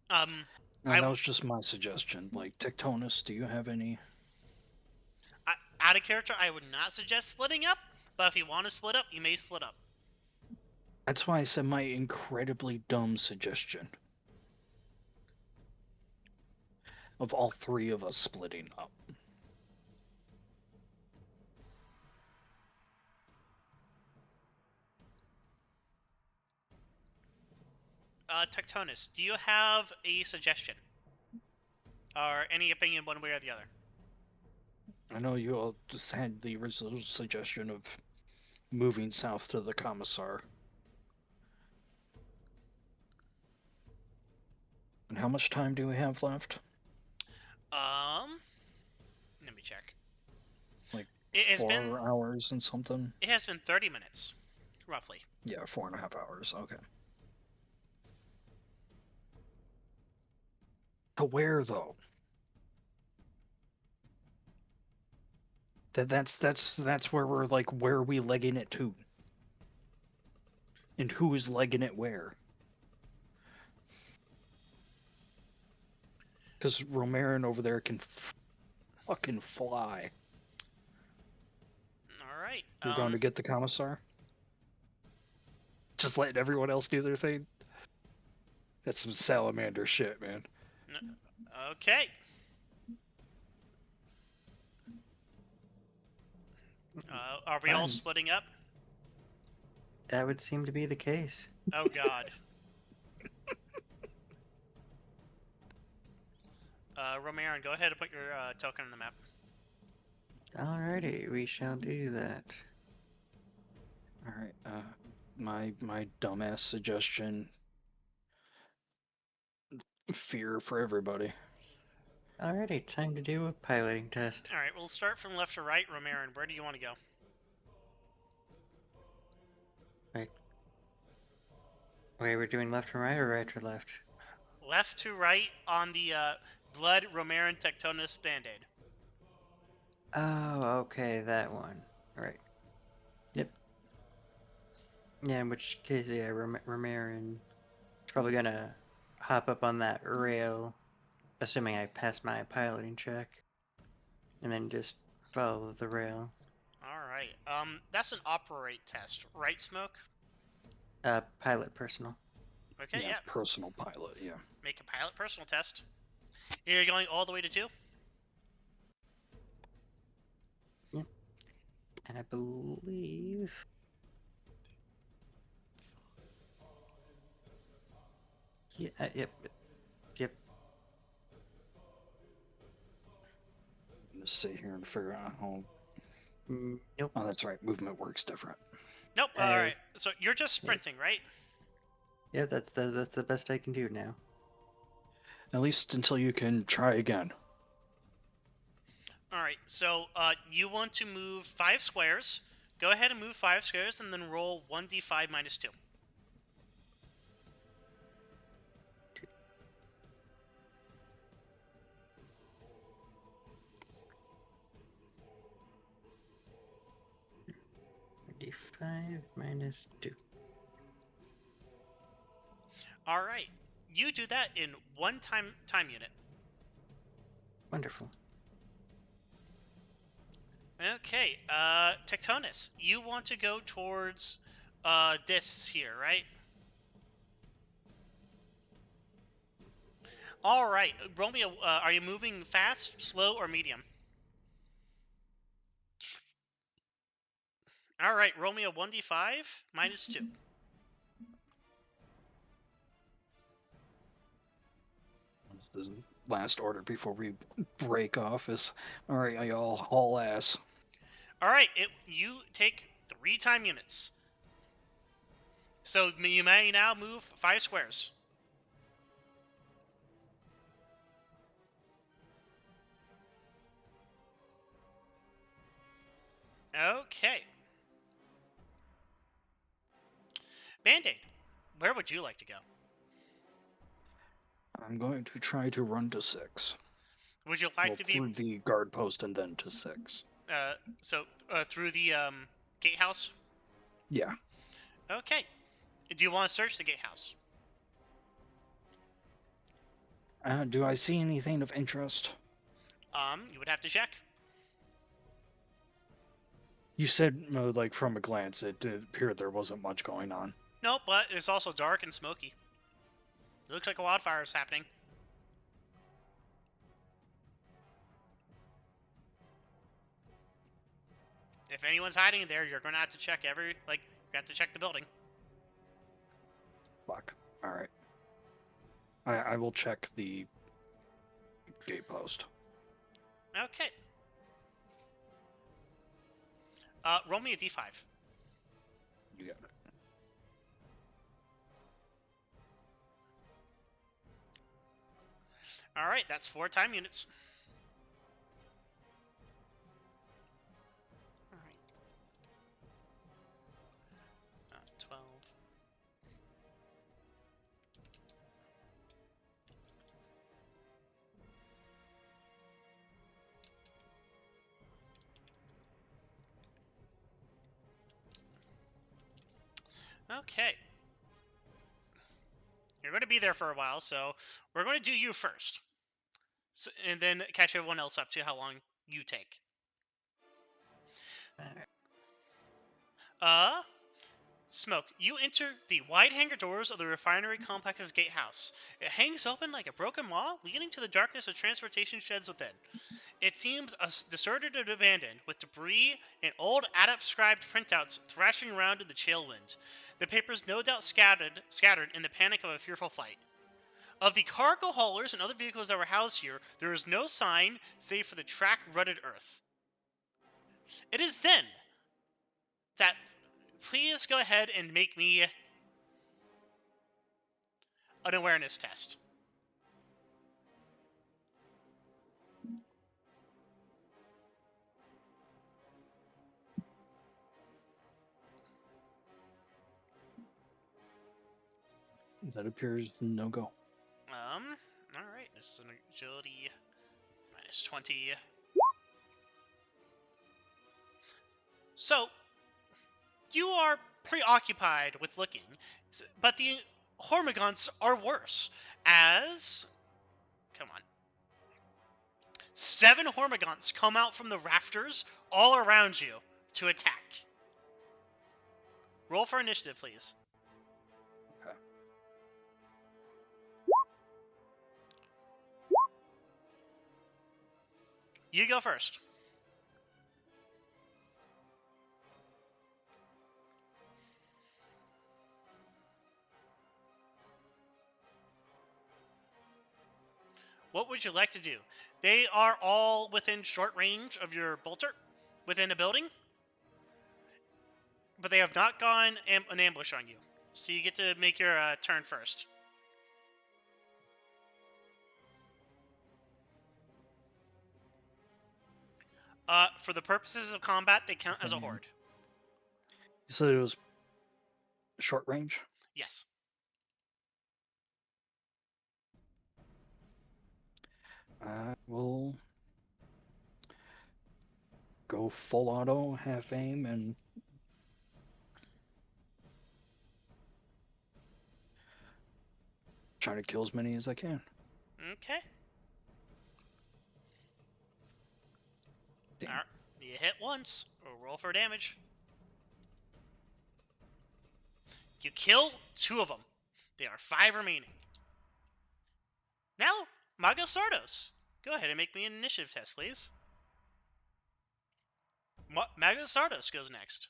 And that was just my suggestion. Tectonus, do you have any? Out of character, I would not suggest splitting up, but if you want to split up, you may split up. That's why I said my incredibly dumb suggestion. Of all 3 of us splitting up. Tectonus, do you have a suggestion? Or any opinion one way or the other? I know you all just had the original suggestion of moving south to the commissar. And how much time do we have left? Let me check. It has 4 hours and something? It has been 30 minutes, roughly. Yeah, 4.5 hours, okay. To where, though? That's where we're where are we legging it to? And who is legging it where? Because Romarin over there can fucking fly. Alright. You're going to get the commissar? Just letting everyone else do their thing? That's some Salamander shit, man. Okay. Are we all Fine. splitting up? That would seem to be the case. Oh god. Romarin, go ahead and put your token on the map. Alrighty, we shall do that. All right. My dumbass suggestion. Fear for everybody. Alrighty, time to do a piloting test. Alright, we'll start from left to right. Romarin, where do you want to go? Wait, we're doing left to right or right to left? Left to right on the Blood Romarin Tectonus Band-Aid. Oh, okay, that one. Right. Yep. Yeah, in which case, yeah, Romarin is probably gonna hop up on that rail, assuming I pass my piloting check, and then just follow the rail. Alright, that's an operate test, right, Smoke? Pilot personal. Okay, yeah. Personal pilot, yeah. Make a pilot personal test. You're going all the way to 2? Yep. And I believe... Yeah, yep. I'm gonna sit here and figure out how... Nope. Oh, that's right. Movement works different. Nope, alright. So you're just sprinting, right? Yeah, that's the best I can do now. At least until you can try again. Alright, so you want to move 5 squares. Go ahead and move 5 squares and then roll 1d5 minus 2. D5 minus 2. Alright, you do that in 1 time unit. Wonderful. Okay, Tectonus, you want to go towards this here, right? Alright, roll me a, are you moving fast, slow, or medium? Alright, roll me a 1d5 minus 2. This last order before we break off is, alright, y'all haul ass. Alright, you take 3 time units. So you may now move 5 squares. Okay. Band-Aid, where would you like to go? I'm going to try to run to 6. Would you like to be through the guard post and then to 6. Through the gatehouse? Yeah. Okay. Do you want to search the gatehouse? Do I see anything of interest? You would have to check. You said, like, from a glance, it did appear there wasn't much going on. Nope, but it's also dark and smoky. It looks like a wildfire is happening. If anyone's hiding there, you're gonna have to check you have to check the building. Fuck. Alright. I will check the gate post. Okay. Roll me a d5. You got it. Alright, that's 4 time units. Alright. 12. Okay. You're going to be there for a while, so we're going to do you first. So, and then catch everyone else up to how long you take. Smoke, you enter the wide hangar doors of the refinery complex's gatehouse. It hangs open like a broken wall, leading to the darkness of transportation sheds within. It seems deserted and abandoned, with debris and old adept-scribed printouts thrashing around in the chill wind. The papers no doubt scattered in the panic of a fearful flight. Of the cargo haulers and other vehicles that were housed here, there is no sign save for the track-rutted earth. It is then that please go ahead and make me an awareness test. That appears no go. Alright, this is an agility minus 20. So, you are preoccupied with looking, but the Hormigons are worse, as... Come on. 7 Hormigons come out from the rafters all around you to attack. Roll for initiative, please. Okay. You go first. What would you like to do? They are all within short range of your bolter, within a building, but they have not gone an ambush on you. So you get to make your turn first. For the purposes of combat, they count as a horde. You said it was short range? Yes. I will go full auto, half aim, and try to kill as many as I can. Okay. Damn. Alright. You hit once, or roll for damage. You kill 2 of them. There are 5 remaining. Now, Magos Sardos. Go ahead and make me an initiative test, please. Magos Sardos goes next.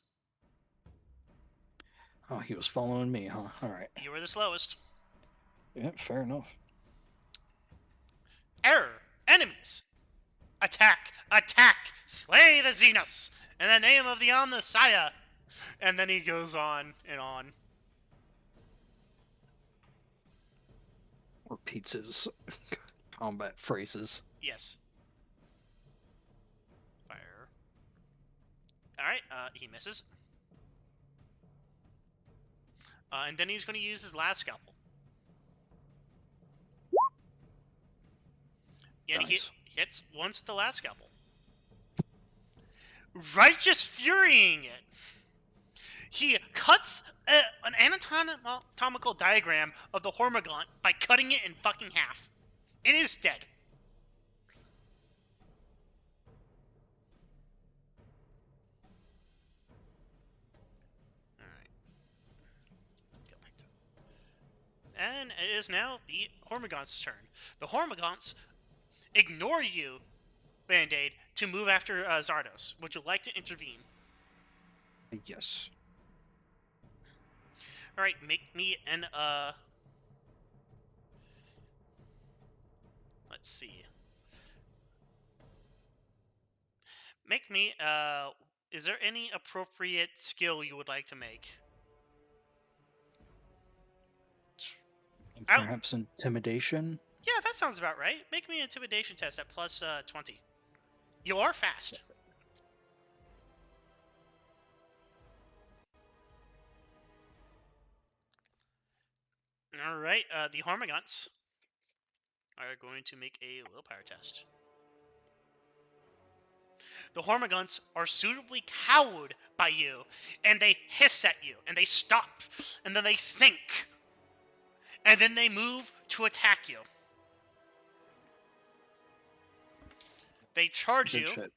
Oh, he was following me, huh? Alright. You were the slowest. Yeah, fair enough. Error! Enemies! Attack! Attack! Slay the Xenos! In the name of the Omnissiah! And then he goes on and on. Repeats his combat phrases. Yes. Fire. Alright, he misses. And then he's going to use his last scalpel. And Nice. he hits once with the last scalpel. Righteous furying it! He cuts an anatomical diagram of the Hormigaunt by cutting it in fucking half. It is dead. Alright. Go back to... And it is now the Hormigaunt's turn. The Hormigaunt's ignore you, Band-Aid, to move after Zardos. Would you like to intervene? Yes. Alright, make me an, let's see. Make me, is there any appropriate skill you would like to make? Perhaps intimidation? Yeah, that sounds about right. Make me an intimidation test at plus 20. You are fast. Alright, the Hormigants are going to make a willpower test. The Hormigants are suitably cowed by you, and they hiss at you, and they stop, and then they think, and then they move to attack you. They charge Good you, shit.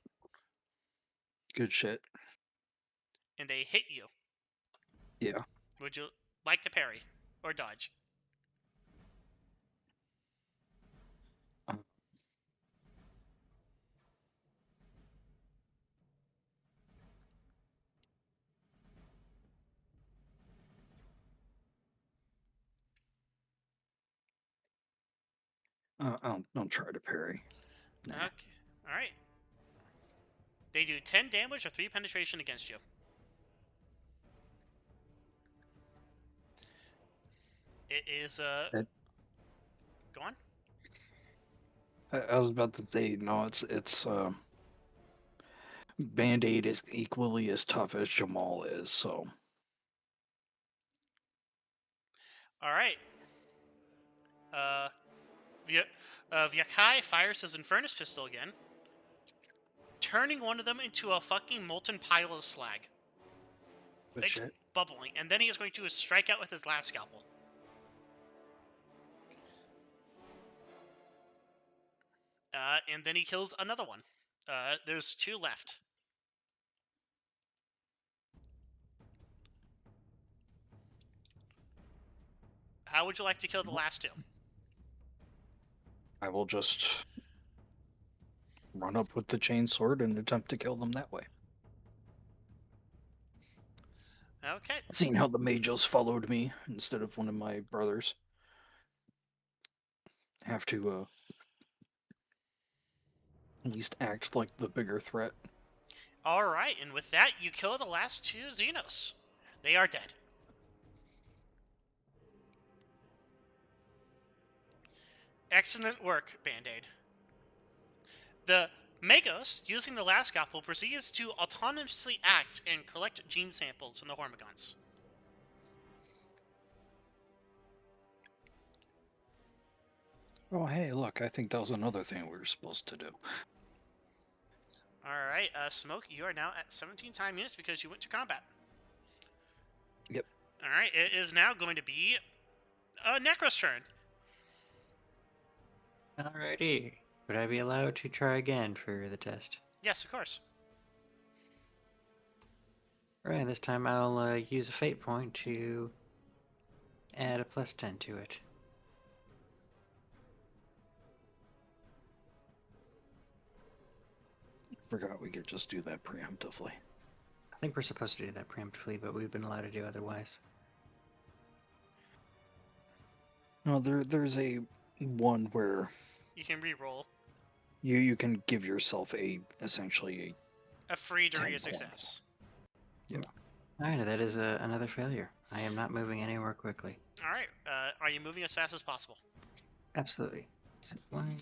Good shit. and they hit you. Yeah. Would you like to parry or dodge? I'll try to parry. Nah. Okay. All right. They do 10 damage or 3 penetration against you. It is It- Go on. I was about to say, no, it's Band-Aid is equally as tough as Jah'maul is, so All right. Uh, Vyakai fires his Infernus pistol again, turning one of them into a fucking molten pile of slag. but It's shit. bubbling, and then he is going to strike out with his last scalpel. And then he kills another one. There's 2 left. How would you like to kill the last 2? I will just run up with the chainsword and attempt to kill them that way. Okay. Seeing how the mages followed me instead of one of my brothers. Have to at least act like the bigger threat. All right, and with that, you kill the last 2 Xenos. They are dead. Excellent work, Band-Aid. The Magos, using the last scalpel, proceeds to autonomously act and collect gene samples from the Hormigons. Oh, hey, look, I think that was another thing we were supposed to do. Alright, Smoke, you are now at 17 time units because you went to combat. Yep. Alright, it is now going to be Necro's turn. Alrighty. Would I be allowed to try again for the test? Yes, of course. Right, this time I'll use a fate point to add a +10 to it. Forgot we could just do that preemptively. I think we're supposed to do that preemptively, but we've been allowed to do otherwise. No, there's a one where You can re-roll. you can give yourself essentially A free during 10 a success. Alright, that is another failure. I am not moving anywhere quickly. Alright, are you moving as fast as possible? Absolutely. So 1,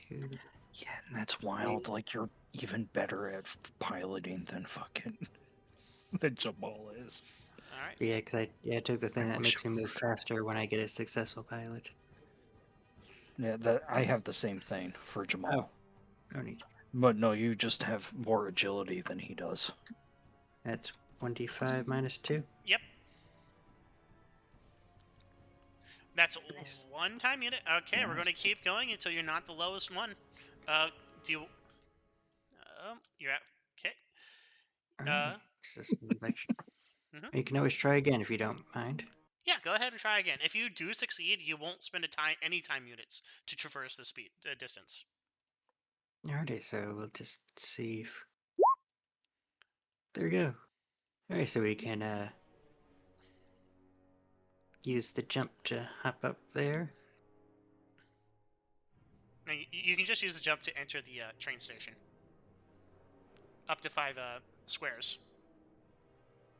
2. Yeah, and that's wild. Like, you're even better at piloting than fucking than Jah'maul is. Alright. Yeah, because I took the thing I that wish makes me move faster when I get a successful pilot. Yeah, I have the same thing for Jah'maul. Oh, no need. But no, you just have more agility than he does. That's 1d5 minus 2. Yep. That's Nice. 1 time unit. Okay, we're going to Nice. keep going until you're not the lowest one. Do you... you're at... Okay. Alright. Mhm. You can always try again if you don't mind. Yeah, go ahead and try again. If you do succeed, you won't spend any time units to traverse the distance. Alrighty, so we'll just see if... There we go. Alright, so we can use the jump to hop up there. Now, you can just use the jump to enter the train station. Up to 5 squares.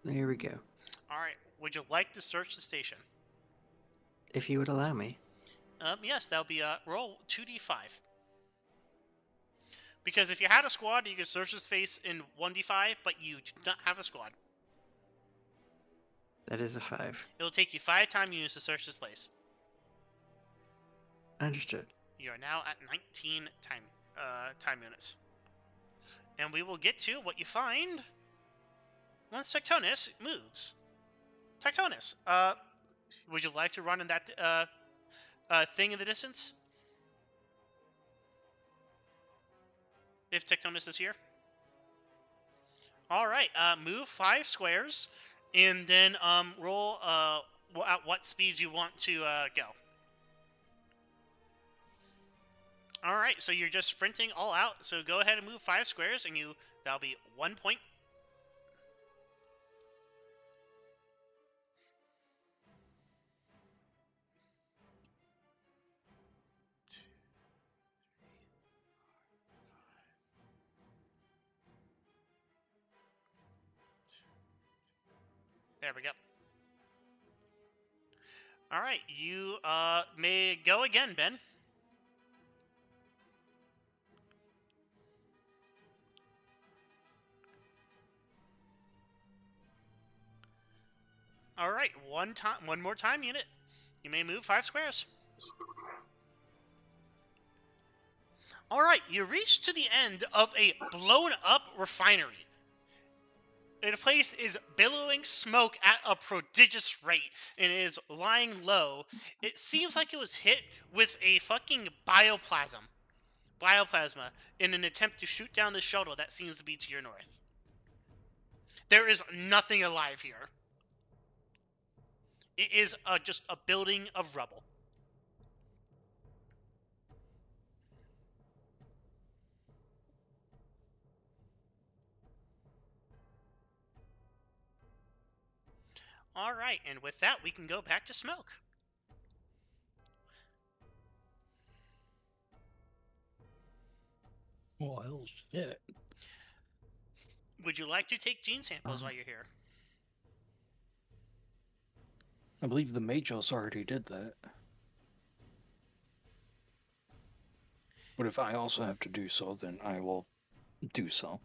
There we go. Alright, would you like to search the station? If you would allow me. Yes, that'll be roll 2d5. Because if you had a squad, you could search his face in 1d5, but you do not have a squad. That is a 5. It'll take you 5 time units to search this place. Understood. You are now at 19 time units. And we will get to what you find once Tectonus moves. Tectonus, would you like to run in that thing in the distance? If Tectonus is here. Alright, move 5 squares, and then roll at what speed you want to go. Alright, so you're just sprinting all out, so go ahead and move 5 squares, and that'll be 1 point. There we go. All right, you may go again, Ben. All right, one more time, unit. You may move 5 squares. All right, you reach to the end of a blown-up refinery. The place is billowing smoke at a prodigious rate and is lying low. It seems like it was hit with a fucking bioplasma in an attempt to shoot down the shuttle that seems to be to your north. There is nothing alive here. It is just a building of rubble. All right, and with that, we can go back to smoke. Well, shit. Would you like to take gene samples while you're here? I believe the Magos already did that. But if I also have to do so, then I will do so.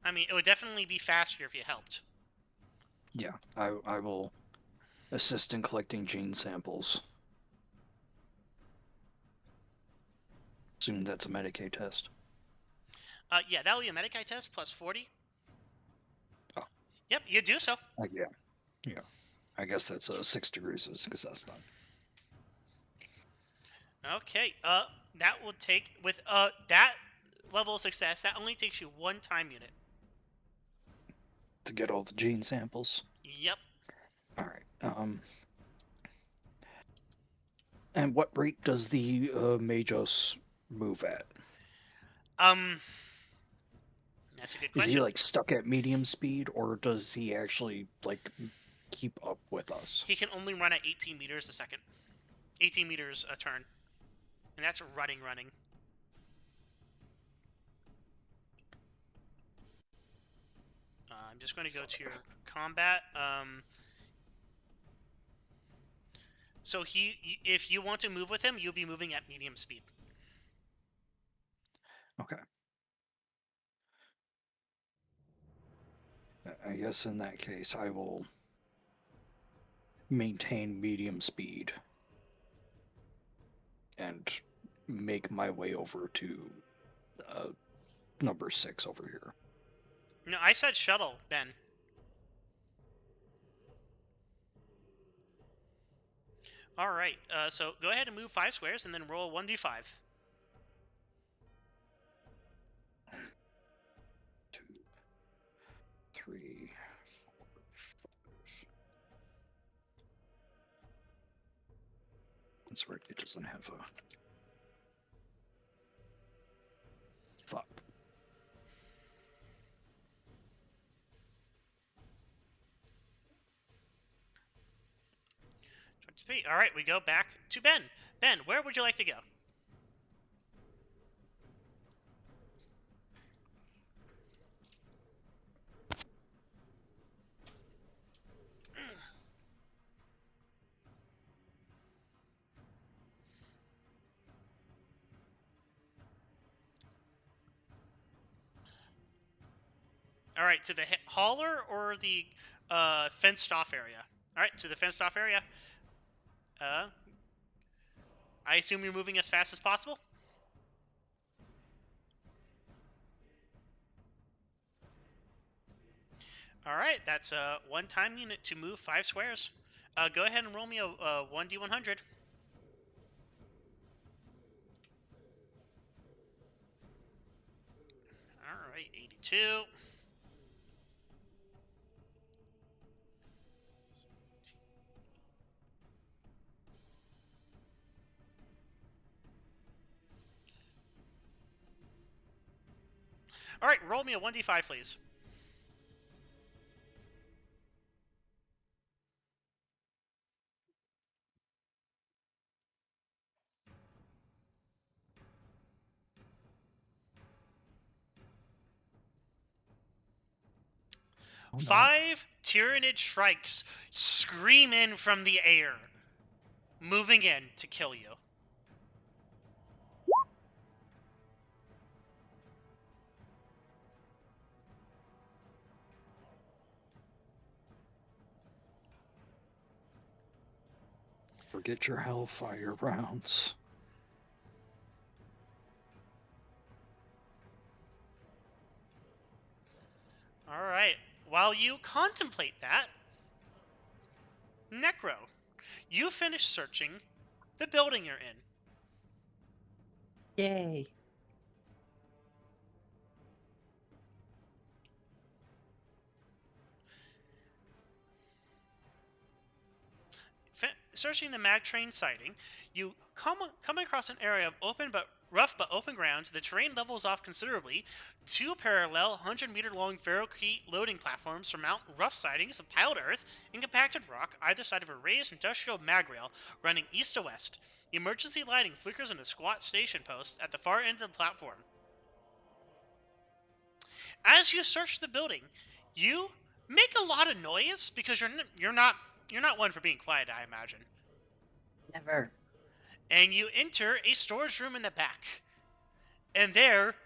I mean, it would definitely be faster if you helped. Yeah, I will assist in collecting gene samples. Assume that's a Medicaid test. Yeah, that will be a Medicaid test plus 40. Oh. Yep, you do so. Yeah. I guess that's 6 degrees of success then. Okay, that will take, with that level of success, that only takes you 1 time unit. To get all the gene samples? Yep. Alright, and what rate does the Magos move at? That's a good Is question. he, like, stuck at medium speed, or does he actually, like, keep up with us? He can only run at 18 meters a second. 18 meters a turn. And that's running. I'm just going to go to your combat. So if you want to move with him, you'll be moving at medium speed. Okay. I guess in that case, I will maintain medium speed and make my way over to number 6 over here. No, I said shuttle, Ben. All right, so go ahead and move 5 squares and then roll 1d5. 2, 3, 4, 5. That's right, it doesn't have a... Fuck. All right, we go back to Ben. Ben, where would you like to go? All right, to the hauler or the fenced off area? All right, to the fenced off area. I assume you're moving as fast as possible? All right, that's a 1 time unit to move 5 squares. Go ahead and roll me a 1d100. All right, 82. All right, roll me a 1d5, please. Oh, no. 5 Tyrannid shrikes scream in from the air, moving in to kill you. Forget your hellfire rounds. Alright, while you contemplate that, Necro, you finish searching the building you're in. Yay! Searching the mag train sighting, you come across an area of rough but open ground. The terrain levels off considerably. 2 parallel 100-meter long ferrocrete loading platforms surmount rough sidings of piled earth and compacted rock either side of a raised industrial mag rail running east to west. Emergency lighting flickers in a squat station post at the far end of the platform. As you search the building, you make a lot of noise because you're not one for being quiet, I imagine. Never. And you enter a storage room in the back. And there,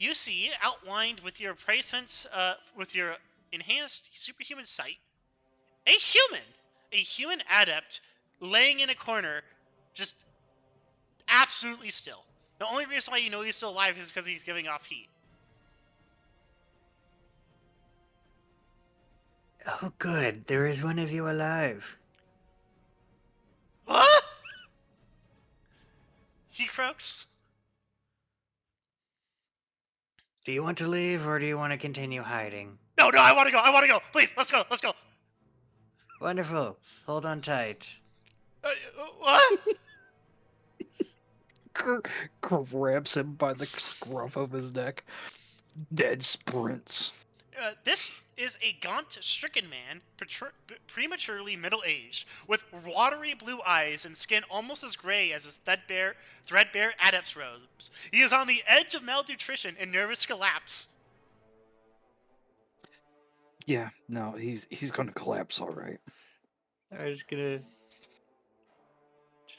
you see, outlined with your presence, with your enhanced superhuman sight, a human adept laying in a corner, just absolutely still. The only reason why you know he's still alive is because he's giving off heat. Oh, good. There is one of you alive. What? He croaks. Do you want to leave, or do you want to continue hiding? No, I want to go. Please, let's go. Wonderful. Hold on tight. What? Grabs him by the scruff of his neck. Dead sprints. This is a gaunt, stricken man, prematurely middle-aged, with watery blue eyes and skin almost as gray as his threadbare adept's robes. He is on the edge of malnutrition and nervous collapse. Yeah, no, he's gonna collapse, all right. I'm just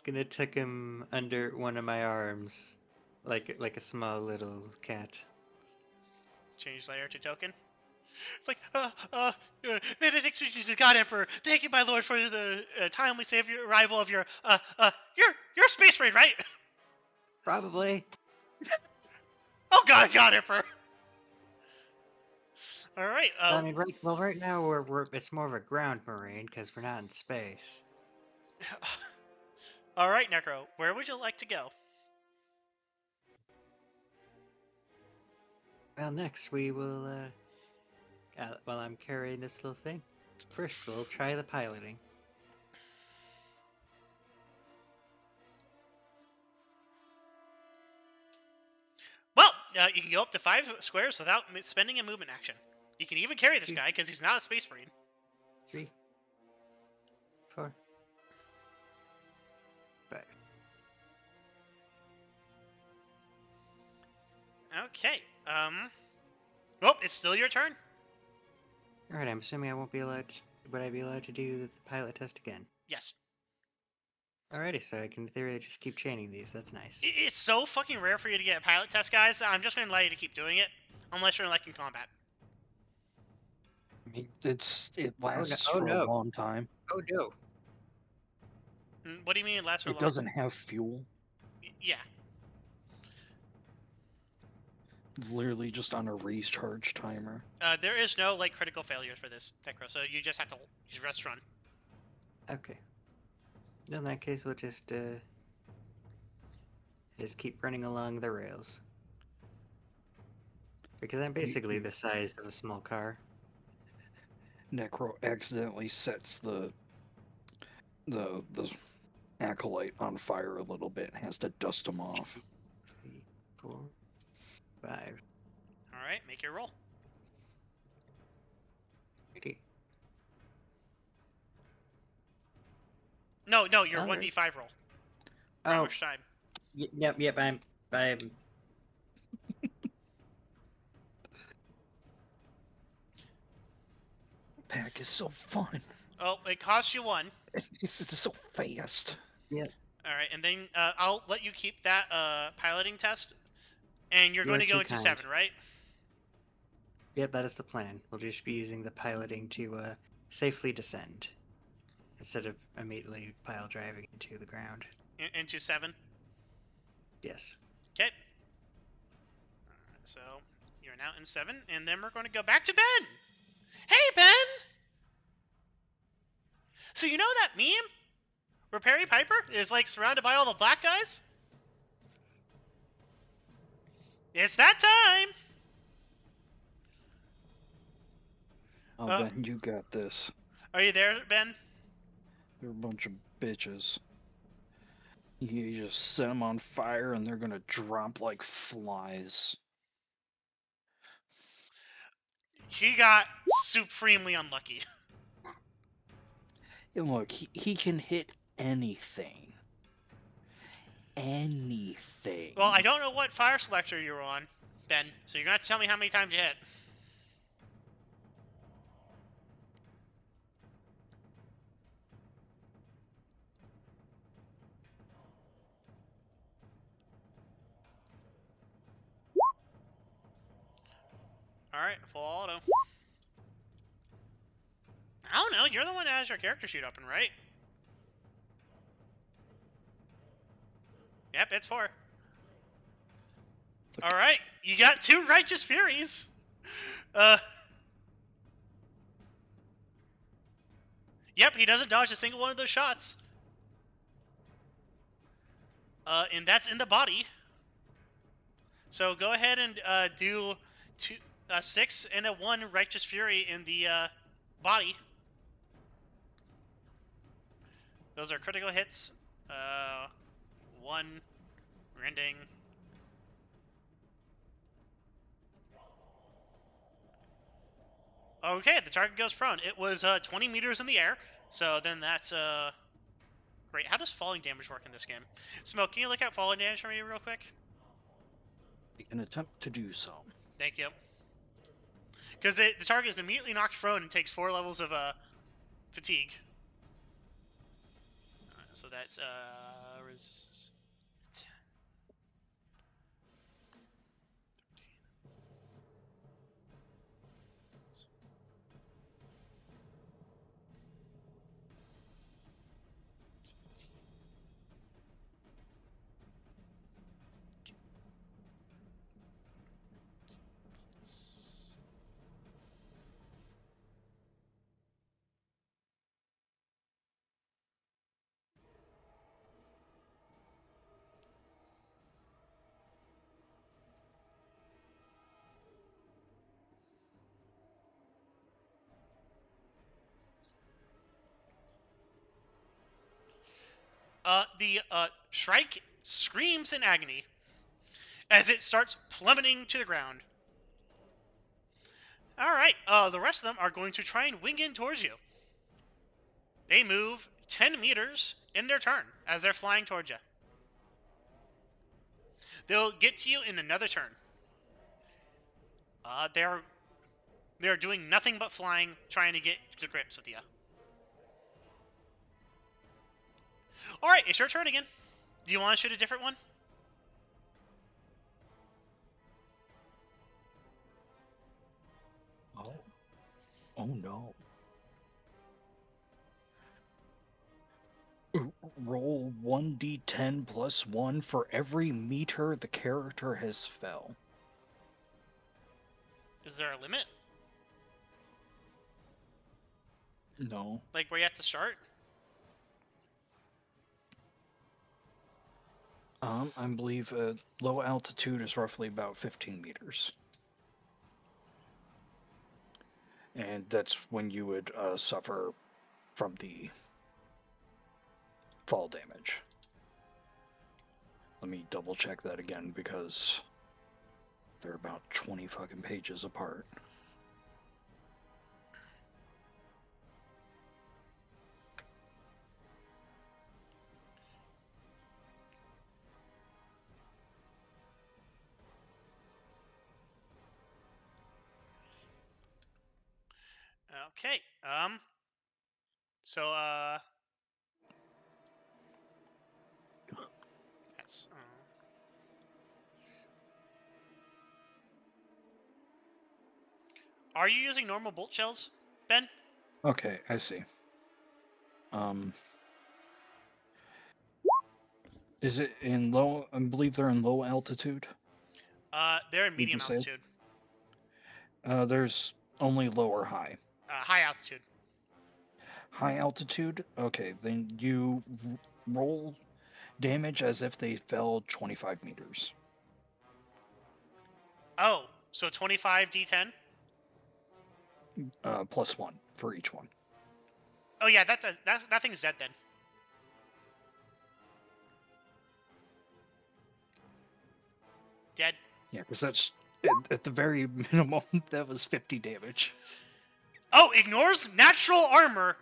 gonna tuck him under one of my arms, like a small little cat. Change layer to token. It's like, benediction to God Emperor. Thank you, my lord, for the timely arrival of your space raid, right? Probably. Oh God Emperor. All right. I mean, right now we're it's more of a ground marine because we're not in space. All right, Necro. Where would you like to go? Well, next we will. While I'm carrying this little thing, first we'll try the piloting. Well, you can go up to 5 squares without spending a movement action. You can even carry this guy because he's not a space marine. 3, 4, 5. Okay. Well, it's still your turn. All right. I'm assuming I won't be allowed. Would I be allowed to do the pilot test again? Yes. Alrighty, so I can in theory just keep chaining these. That's nice. It's so fucking rare for you to get a pilot test, guys, that I'm just going to allow you to keep doing it, unless you're like in combat. I mean, it lasts Oh, for no. a long time. Oh no. What do you mean it lasts for a It long doesn't have fuel. Yeah. It's literally just on a recharge timer. There is no like critical failures for this, Necro, so you just have to use rest run. Okay. In that case, we'll just keep running along the rails. Because I'm basically the size of a small car. Necro accidentally sets the acolyte on fire a little bit and has to dust him off. 3, 4, 5. All right, make your roll. 80. No, your Alright. 1d5 roll. Oh. How much time? Yep. I'm. jetpack is so fun. Oh, it costs you 1. This is so fast. Yep. All right, and then I'll let you keep that piloting test, and you're You going are to go too into kind. 7, right? Yep, that is the plan. We'll just be using the piloting to safely descend instead of immediately pile driving into the ground. Into 7. Yes. Okay. So you're now in 7, and then we're going to go back to Ben. Hey, Ben. So you know that meme where Perry Piper is like surrounded by all the black guys? It's that time. Oh, Ben, you got this. Are you there, Ben? They're a bunch of bitches. You just set them on fire and they're gonna drop like flies. He got supremely unlucky. And look, he can hit anything. Anything. Well, I don't know what fire selector you were on, Ben, so you're going to have to tell me how many times you hit. Alright, full auto. I don't know, you're the one that has your character sheet open, right? Yep, it's 4. Alright, you got 2 Righteous Furies. Yep, he doesn't dodge a single one of those shots. And that's in the body. So go ahead and do 6 and a 1 Righteous Fury in the body. Those are critical hits. 1 rending. Okay, the target goes prone. It was 20 meters in the air, so then that's great. How does falling damage work in this game? Smoke, can you look at falling damage for me real quick? You can attempt to do so. Thank you. Because the target is immediately knocked prone and takes 4 levels of fatigue. So that's resistance. 10. The Shrike screams in agony as it starts plummeting to the ground. Alright, the rest of them are going to try and wing in towards you. They move 10 meters in their turn as they're flying towards you. They'll get to you in another turn. They're doing nothing but flying, trying to get to grips with you. Alright, it's your turn again. Do you want to shoot a different one? Oh. Oh no. Roll 1d10 plus 1 for every meter the character has fell. Is there a limit? No. Like where you have to start? I believe low altitude is roughly about 15 meters. And that's when you would suffer from the fall damage. Let me double check that again because they're about 20 fucking pages apart. Okay. So that's Are you using normal bolt shells, Ben? Okay, I see. Is it in low? I believe they're in low altitude. They're in Did you medium say? altitude. There's only low or high. High altitude. High altitude? Okay, then you roll damage as if they fell 25 meters. Oh, so 25 d10? +1 for each one. Oh yeah, that thing's dead then. Dead. Yeah, because that's at the very minimum, that was 50 damage. Oh, ignores natural armor.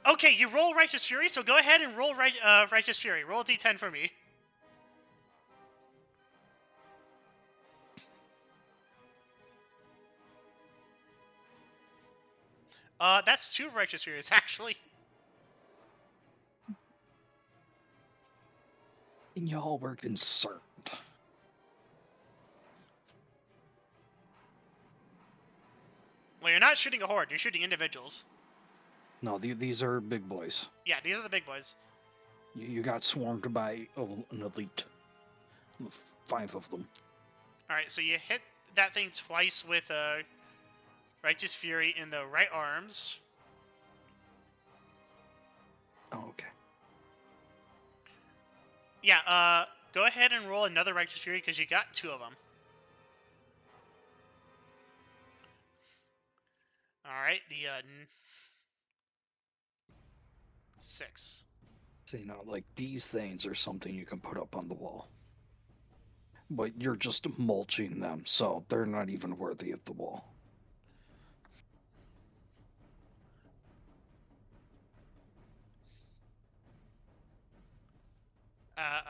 Okay, you roll Righteous Fury, so go ahead and roll Righteous Fury. Roll a d10 for me. That's 2 Righteous Furies, actually. And y'all were concerned. Well, you're not shooting a horde, you're shooting individuals. No, these are big boys. Yeah, these are the big boys. You got swarmed by an elite. 5 of them. Alright, so you hit that thing twice with Righteous Fury in the right arms. Oh, okay. Yeah, go ahead and roll another Righteous Fury because you got 2 of them. Alright, the 6. See, now, like, these things are something you can put up on the wall. But you're just mulching them, so they're not even worthy of the wall.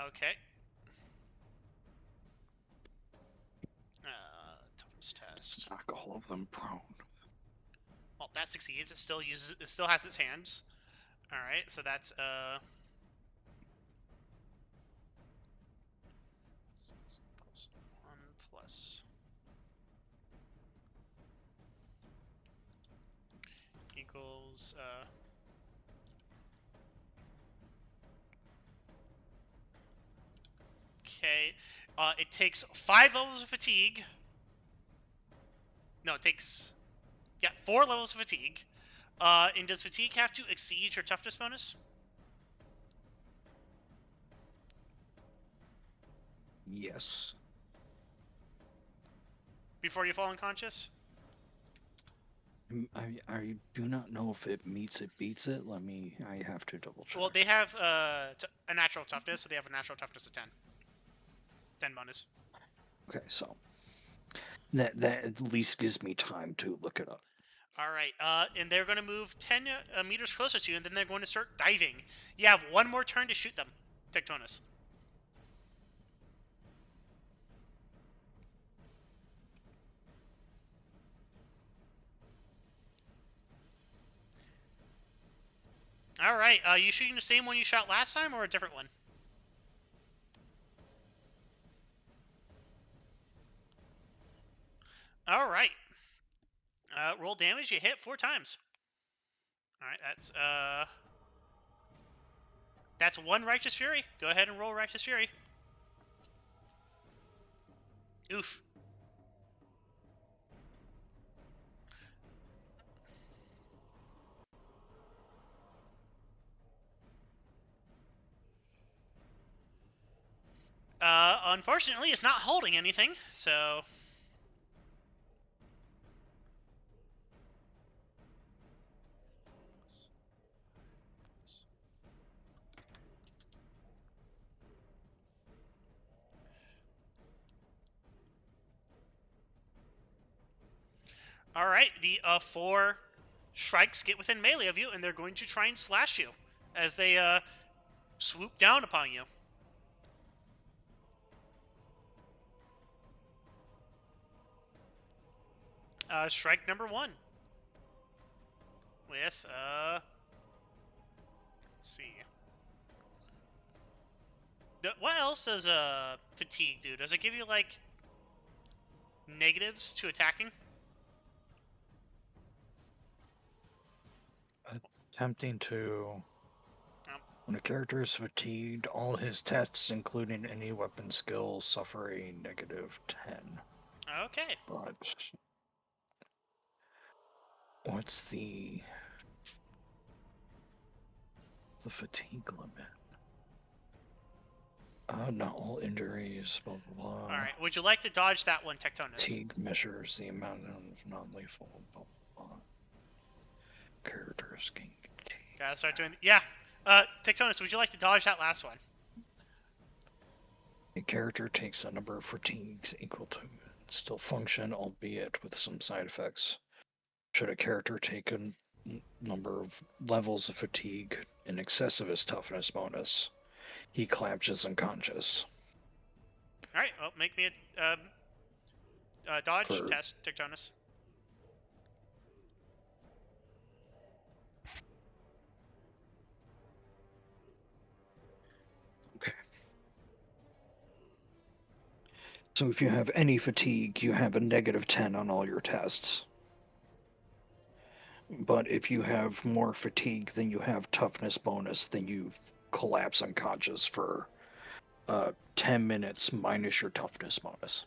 Okay. Toughness test. Knock all of them prone. Well, that succeeds. It still has its hands. All right, so that's 6 plus 1 plus equals okay. It takes 5 levels of fatigue. No, it takes 4 levels of fatigue. And does fatigue have to exceed your toughness bonus? Yes. Before you fall unconscious? I do not know if it meets it beats it. I have to double check. Well, they have a natural toughness, so they have a natural toughness of 10. 10 bonus. Okay, so that at least gives me time to look it up. All right, and they're going to move 10 meters closer to you, and then they're going to start diving. You have 1 more turn to shoot them, Tectonus. All right, you shooting the same one you shot last time, or a different one? All right. Roll damage. You hit 4 times. All right, that's 1 Righteous Fury. Go ahead and roll Righteous Fury. Oof. Unfortunately, it's not holding anything, so... All right, the 4 strikes get within melee of you, and they're going to try and slash you as they swoop down upon you. Strike number 1. with, let's see. What else does, fatigue do? Does it give you, like, negatives to attacking? Attempting to... Nope. When a character is fatigued, all his tests, including any weapon skills, suffer a negative 10. Okay. But... What's the fatigue limit? Not all injuries, blah blah blah. Alright, would you like to dodge that one, Tectonus? Fatigue measures the amount of non-lethal, blah blah blah. Characters gain fatigue. Gotta start doing... Yeah! Tectonus, would you like to dodge that last one? A character takes a number of fatigues equal to still function, albeit with some side effects. Should a character take a number of levels of fatigue in excess of his toughness bonus, he collapses unconscious. Alright, well, make me a dodge test, Tectonus. Okay. So if you have any fatigue, you have a negative 10 on all your tests. But if you have more fatigue than you have toughness bonus, then you collapse unconscious for 10 minutes minus your toughness bonus.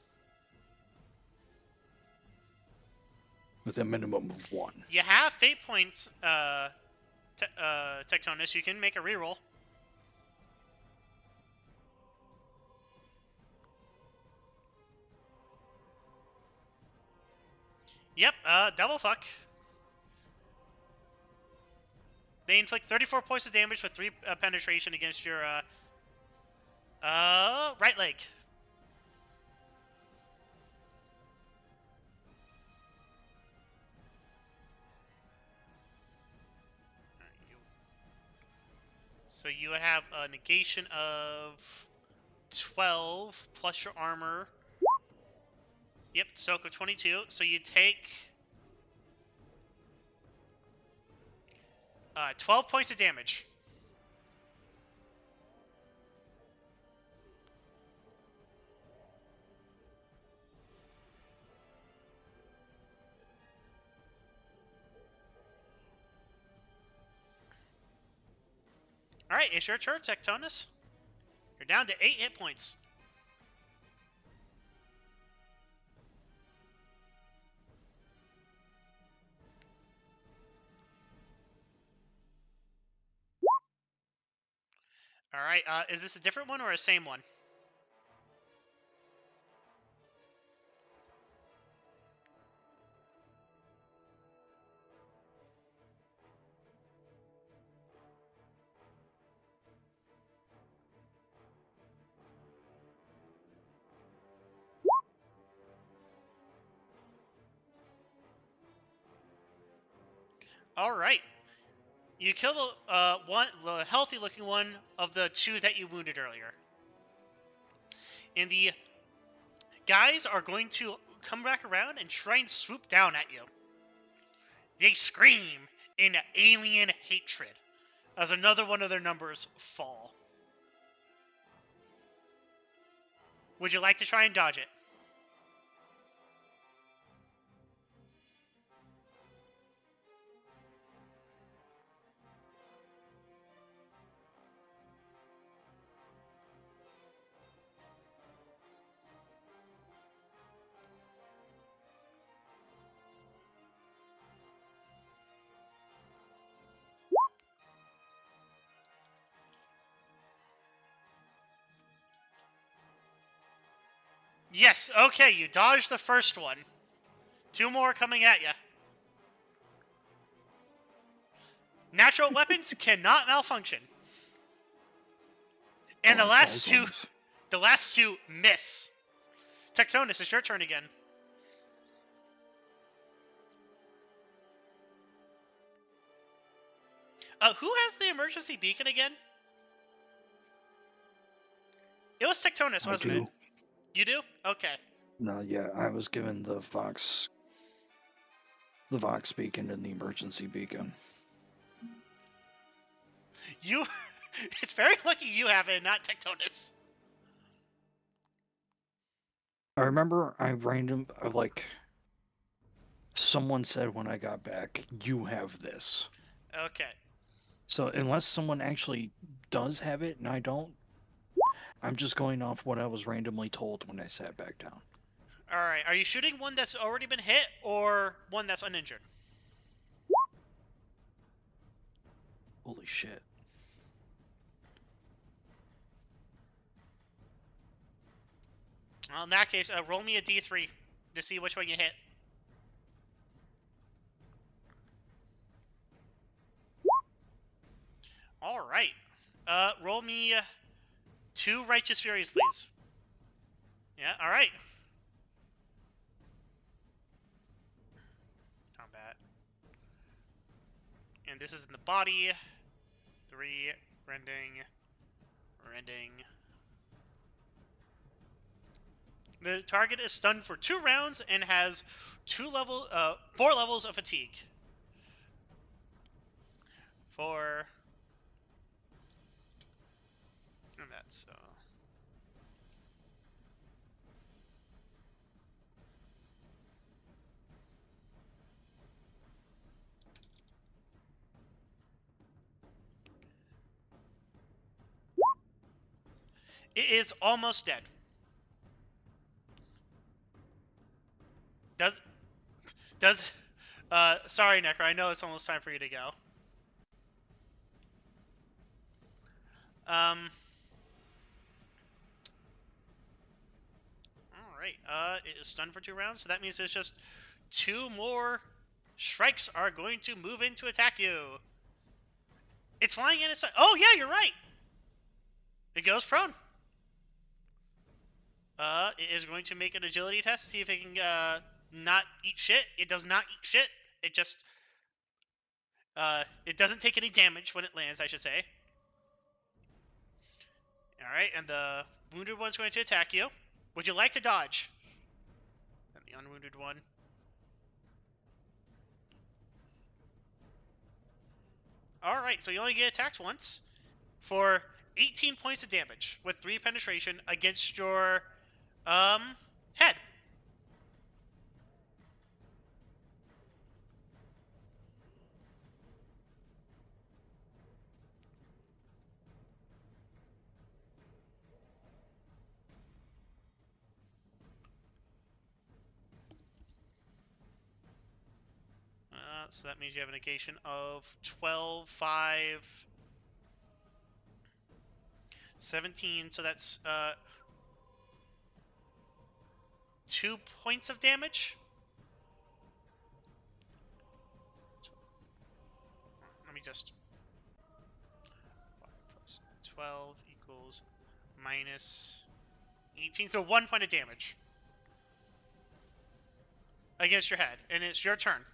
With a minimum of 1. You have fate points, Tectonus. You can make a reroll. Yep, double fuck. They inflict 34 points of damage with 3 penetration against your, right leg. So you would have a negation of 12 plus your armor. Yep, soak of 22. So you take 12 points of damage. Alright, it's your turn, Tectonus. You're down to 8 hit points. Alright, is this a different one or a same one? Alright. You kill the healthy-looking one of the 2 that you wounded earlier. And the guys are going to come back around and try and swoop down at you. They scream in alien hatred as another one of their numbers fall. Would you like to try and dodge it? Yes, okay, you dodged the first one. 2 more coming at you. Natural weapons cannot malfunction. And the last two miss. Tectonus, it's your turn again. Who has the emergency beacon again? It was Tectonus, wasn't it? You do? Okay. No, yeah, I was given the Vox The Vox beacon and the emergency beacon. You... It's very lucky you have it, not Tectonus. I remember someone said when I got back, you have this. Okay. So unless someone actually does have it and I don't, I'm just going off what I was randomly told when I sat back down. Alright, are you shooting one that's already been hit, or one that's uninjured? Holy shit. Well, in that case, roll me a d3 to see which one you hit. Alright. Roll me 2 Righteous Furies, please. Yeah, alright. Combat. And this is in the body. 3, rending. The target is stunned for 2 rounds and has 4 levels of fatigue. 4. And that's It is almost dead. Sorry, Necro, I know it's almost time for you to go. Alright, it is stunned for 2 rounds, so that means there's just 2 more strikes are going to move in to attack you. It's flying in its side. Oh, yeah, you're right! It goes prone. It is going to make an agility test to see if it can, not eat shit. It does not eat shit. It just, it doesn't take any damage when it lands, I should say. Alright, and the wounded one's going to attack you. Would you like to dodge? And the unwounded one. Alright, so you only get attacked once for 18 points of damage with 3 penetration against your, head. So that means you have a negation of 12, 5, 17. So that's 2 points of damage. Let me just... 5 plus 12 equals minus 18. So 1 point of damage against your head. And it's your turn.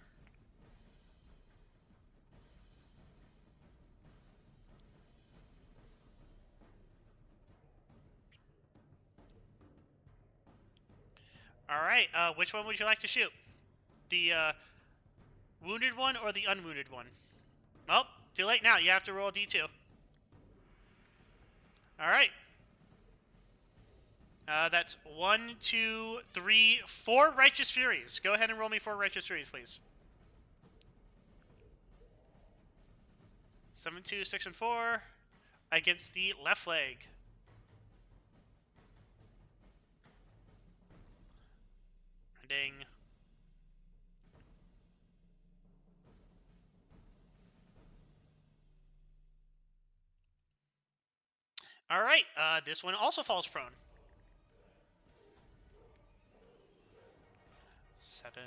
Alright, which one would you like to shoot? The wounded one or the unwounded one? Well, too late now. You have to roll a d2. Alright. That's 1, 2, 3, 4 Righteous Furies. Go ahead and roll me 4 Righteous Furies, please. 7, 2, 6, and 4 against the left leg. Ding. Alright, this one also falls prone. 7.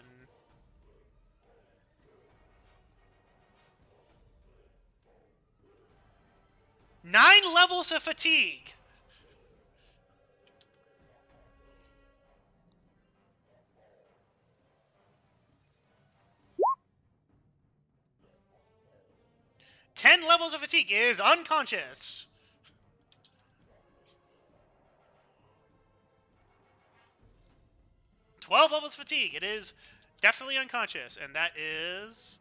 Nine levels of fatigue. Ten levels of fatigue is unconscious. 12 levels of fatigue. It is definitely unconscious, and that is...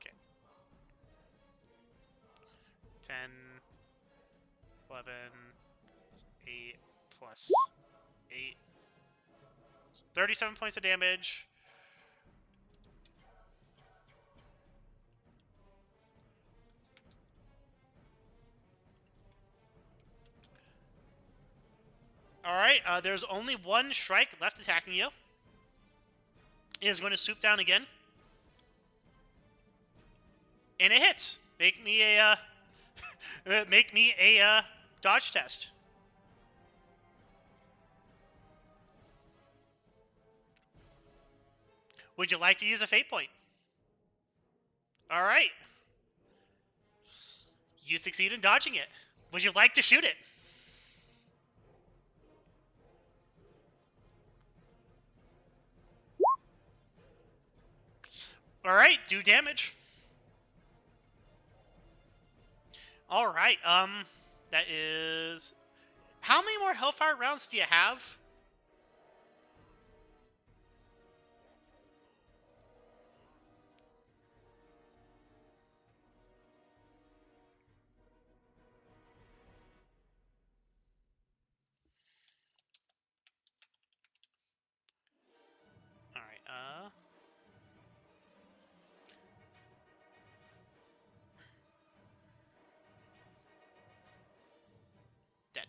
Okay. 10, 11, 8 plus 8. 37 points of damage. Alright, there's only one Shrike left attacking you. It is going to swoop down again. And it hits. Make me a dodge test. Would you like to use a fate point? Alright. You succeed in dodging it. Would you like to shoot it? Alright, do damage. Alright, that is... How many more Hellfire rounds do you have? Alright, dead.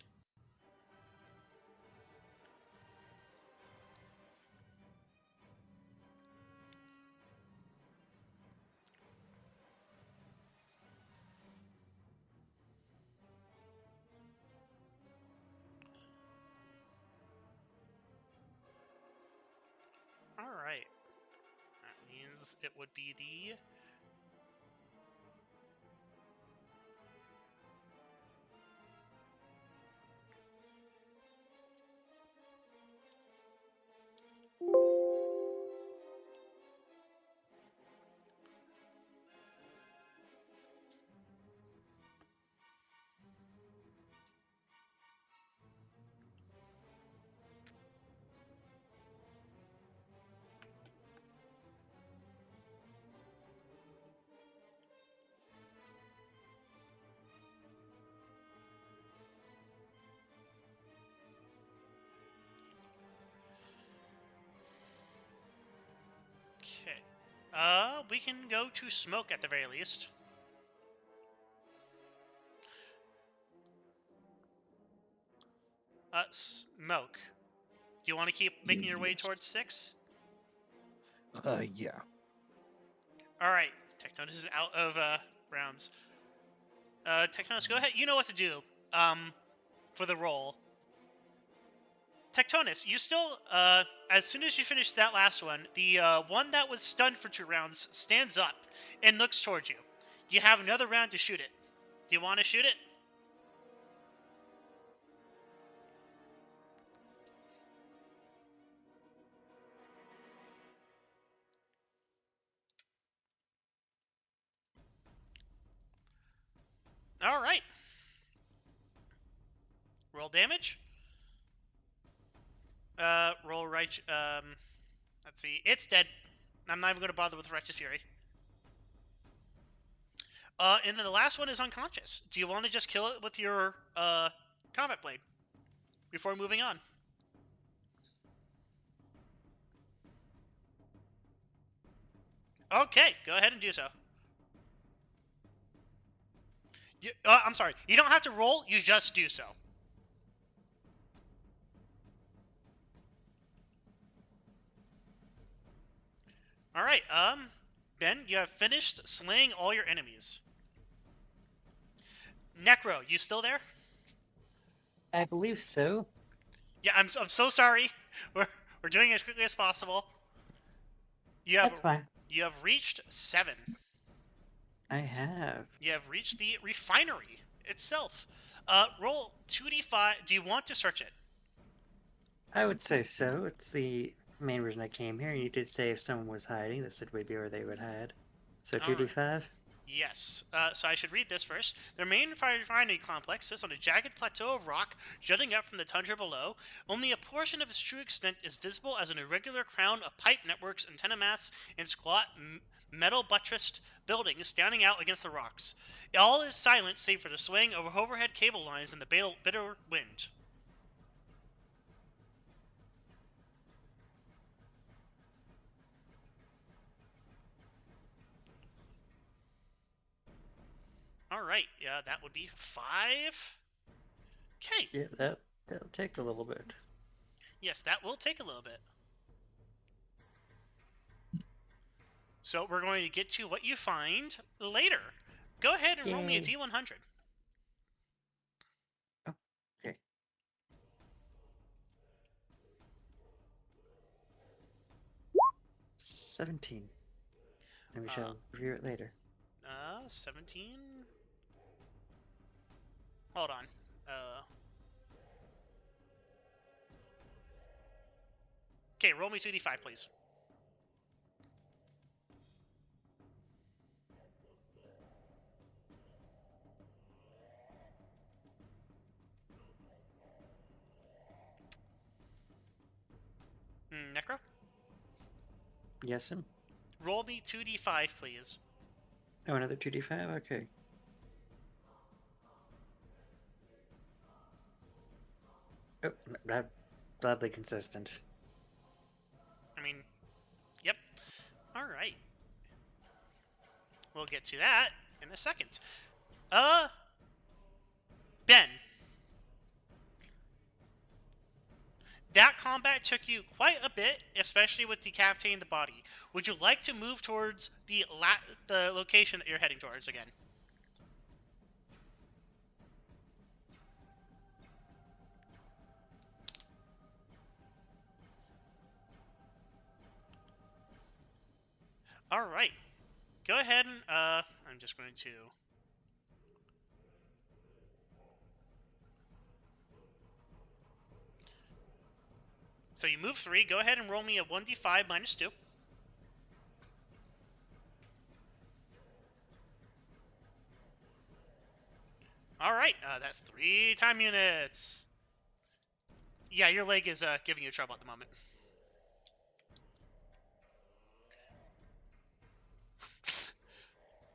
Alright. That means it would be the... Okay. We can go to smoke at the very least. Smoke. Do you want to keep making your way Yes. towards 6? Yeah. Alright. Tectonus is out of, rounds. Tectonus, go ahead. You know what to do, for the roll. Tectonus, you still, as soon as you finish that last one, the, one that was stunned for 2 rounds stands up and looks towards you. You have another round to shoot it. Do you want to shoot it? Alright. Roll damage. Roll right, let's see. It's dead. I'm not even going to bother with Righteous Fury. And then the last one is unconscious. Do you want to just kill it with your, combat blade before moving on? Okay, go ahead and do so. I'm sorry. You don't have to roll, you just do so. Alright, Ben, you have finished slaying all your enemies. Necro, you still there? I believe so. Yeah, I'm so sorry. We're doing it as quickly as possible. That's fine. You have reached 7. I have. You have reached the refinery itself. Roll 2d5. Do you want to search it? I would say so. It's the main reason I came here. You did say if someone was hiding, this would be where they would hide. So All right. 2d5? Yes. So I should read this first. Their main refinery complex sits on a jagged plateau of rock jutting up from the tundra below. Only a portion of its true extent is visible as an irregular crown of pipe networks, antenna masts, and squat metal buttressed buildings standing out against the rocks. All is silent save for the swaying of overhead cable lines and the bitter wind. All right. Yeah, that would be 5. Okay. Yeah, that'll take a little bit. Yes, that will take a little bit. So we're going to get to what you find later. Go ahead and roll me a Yay. D100. Okay. 17. And we shall review it later. 17. Hold on. Okay, roll me 2d5, please. Necro? Yes, sir. Roll me 2d5, please. Oh, another 2d5? Okay. Oh, oddly consistent. I mean, yep. All right. We'll get to that in a second. Ben. That combat took you quite a bit, especially with decapitating the body. Would you like to move towards the location that you're heading towards again? All right. Go ahead and I'm just going to. So you move 3. Go ahead and roll me a 1d5 minus 2. All right. That's 3 time units. Yeah, your leg is giving you trouble at the moment.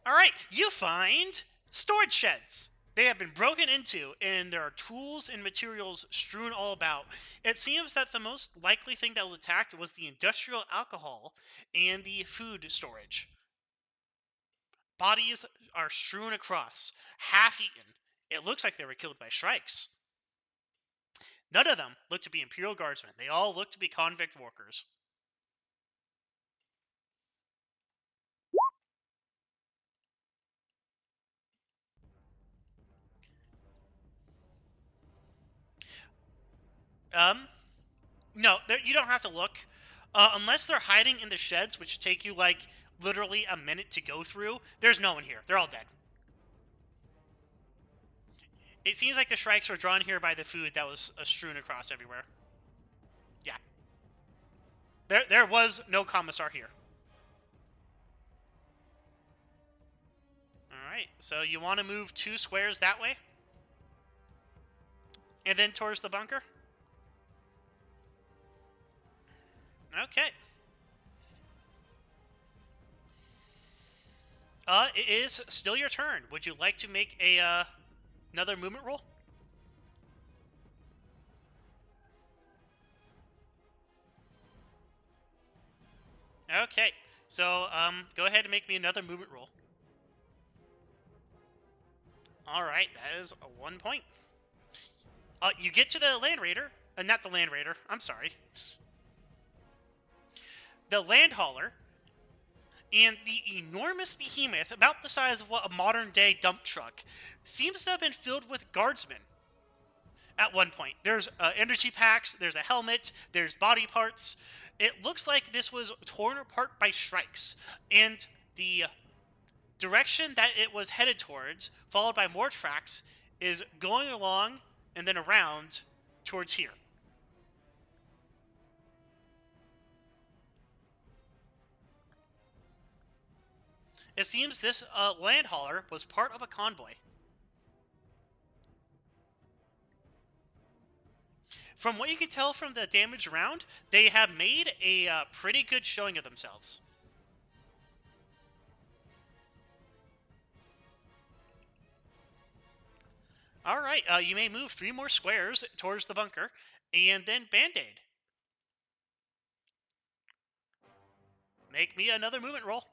All right. You find storage sheds. They have been broken into, and there are tools and materials strewn all about. It seems that the most likely thing that was attacked was the industrial alcohol and the food storage. Bodies are strewn across, half eaten. It looks like they were killed by strikes. None of them look to be Imperial Guardsmen. They all look to be convict workers. No, you don't have to look. Unless they're hiding in the sheds, which take you, like, literally a minute to go through, there's no one here. They're all dead. It seems like the strikes were drawn here by the food that was strewn across everywhere. Yeah. There was no commissar here. Alright, so you want to move 2 squares that way? And then towards the bunker? Okay. It is still your turn. Would you like to make a another movement roll? Okay. So go ahead and make me another movement roll. All right, that is a 1 point. You get to the Land Raider, not the Land Raider. I'm sorry. The Land Hauler. And the enormous behemoth, about the size of what a modern-day dump truck, seems to have been filled with guardsmen at one point. There's energy packs, there's a helmet, there's body parts. It looks like this was torn apart by strikes, and the direction that it was headed towards, followed by more tracks, is going along and then around towards here. it seems this land hauler was part of a convoy. From what you can tell from the damage around, they have made a pretty good showing of themselves. Alright, you may move 3 more squares towards the bunker, and then Band-Aid. Make me another movement roll.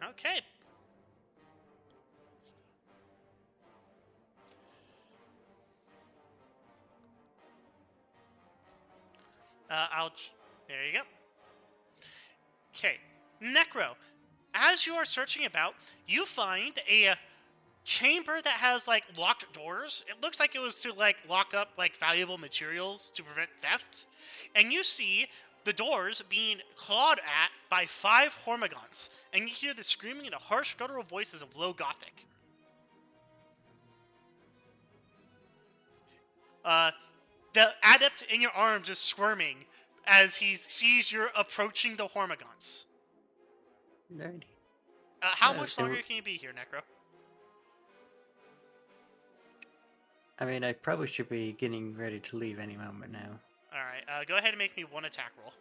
Okay. There you go. Okay. Necro. As you are searching about, you find a chamber that has, like, locked doors. It looks like it was to, like, lock up, like, valuable materials to prevent theft. And you see the doors being clawed at by 5 Hormagaunts. And you hear the screaming and the harsh guttural voices of Low Gothic. The adept in your arms is squirming as he sees you're approaching the Hormagaunts. Alrighty. How much longer can you be here, Necro? I mean, I probably should be getting ready to leave any moment now. Alright, go ahead and make me 1 attack roll.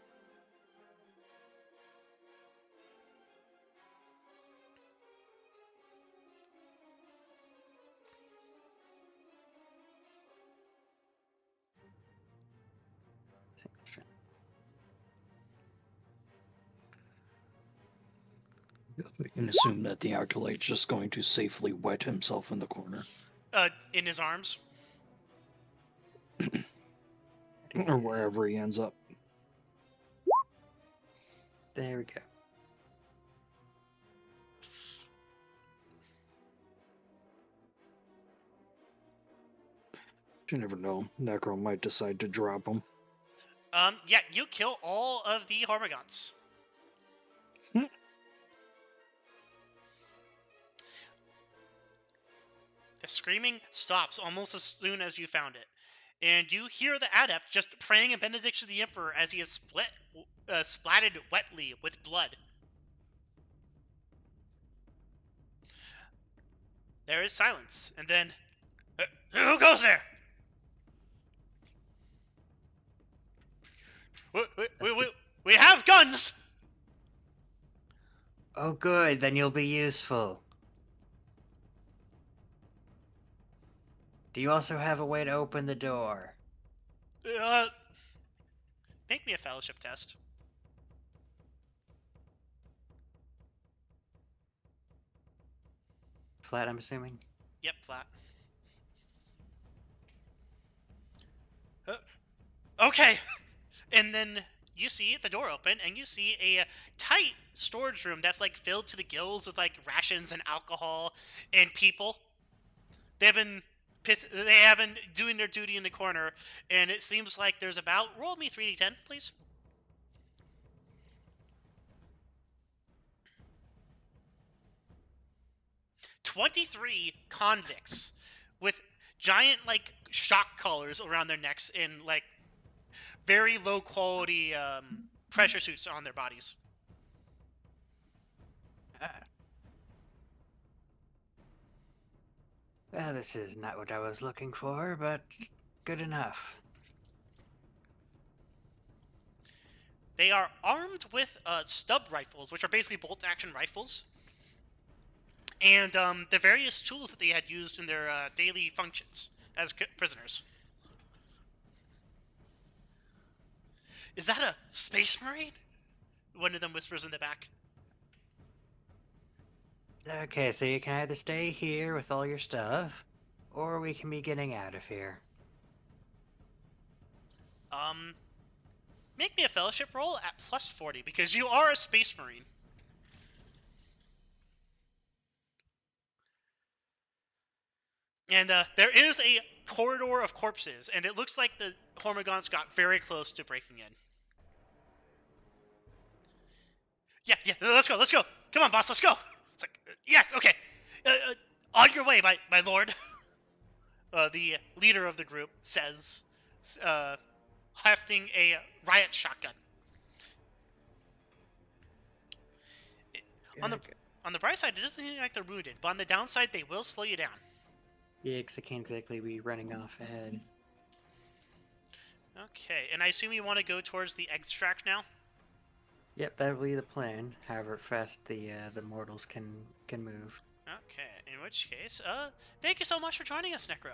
We can assume that the Acolyte's just going to safely wet himself in the corner. In his arms. Or wherever he ends up. There we go. You never know. Necro might decide to drop him. Yeah, you kill all of the Hormagaunts. The screaming stops almost as soon as you found it. And you hear the adept just praying a benediction to the Emperor as he is splatted wetly with blood. There is silence, and then... who goes there? We have guns! Oh, good. Then you'll be useful. Do you also have a way to open the door? Make me a fellowship test. Flat, I'm assuming? Yep, flat. Okay! And then you see the door open, and you see a tight storage room that's, like, filled to the gills with, like, rations and alcohol and people. They have been doing their duty in the corner, and it seems like there's about... roll me 3d10, please. "23 convicts with giant, like, shock collars around their necks and, like, very low quality pressure suits on their bodies." Well, this is not what I was looking for, but good enough. They are armed with stub rifles, which are basically bolt-action rifles, and the various tools that they had used in their daily functions as prisoners. "Is that a space marine?" one of them whispers in the back. Okay, so you can either stay here with all your stuff, or we can be getting out of here. Make me a fellowship roll at plus 40, because you are a space marine. And there is a corridor of corpses, and it looks like the Hormagaunts got very close to breaking in. Yeah, let's go. Come on, boss, let's go. It's like, yes, okay. On your way, my lord. The leader of the group says, hefting a riot shotgun. On the Good. on the bright side, it doesn't seem like they're wounded, but on the downside, they will slow you down. Yeah, because I can't exactly be running off ahead. Okay, and I assume you want to go towards the extract now? Yep, that'll be the plan. However fast the mortals can move. Okay, in which case, thank you so much for joining us, Necro.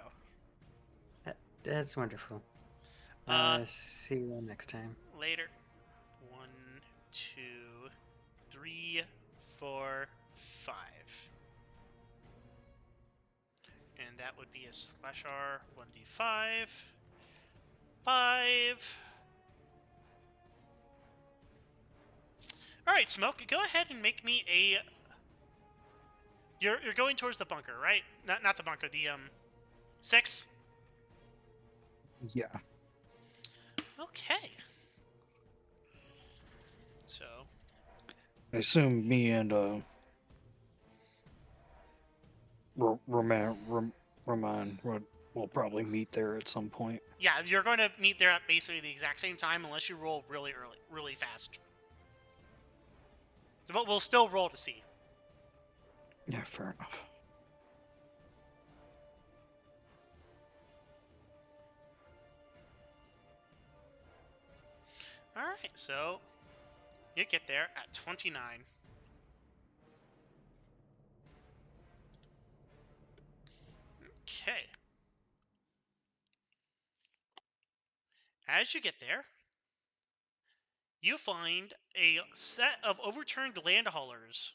That's wonderful. Uh, See you all next time. later. 1, 2, 3, 4, 5. And that would be a /R 1d5. 5. Alright, Smoke, go ahead and make me a... You're going towards the bunker, right? Not the bunker, the 6? Yeah. Okay. So, I assume me and Roman will probably meet there at some point. yeah, you're going to meet there at basically the exact same time unless you roll really early, really fast. So, but we'll still roll to see. Yeah, fair enough. Alright, so you get there at 29. Okay. As you get there, you find a set of overturned land haulers.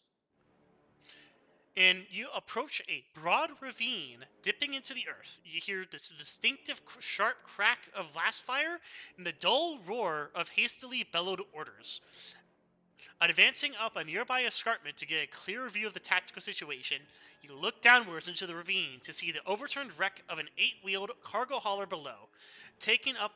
And you approach a broad ravine dipping into the earth. You hear this distinctive sharp crack of blast fire and the dull roar of hastily bellowed orders. Advancing up a nearby escarpment to get a clearer view of the tactical situation, you look downwards into the ravine to see the overturned wreck of an 8-wheeled cargo hauler below, taking up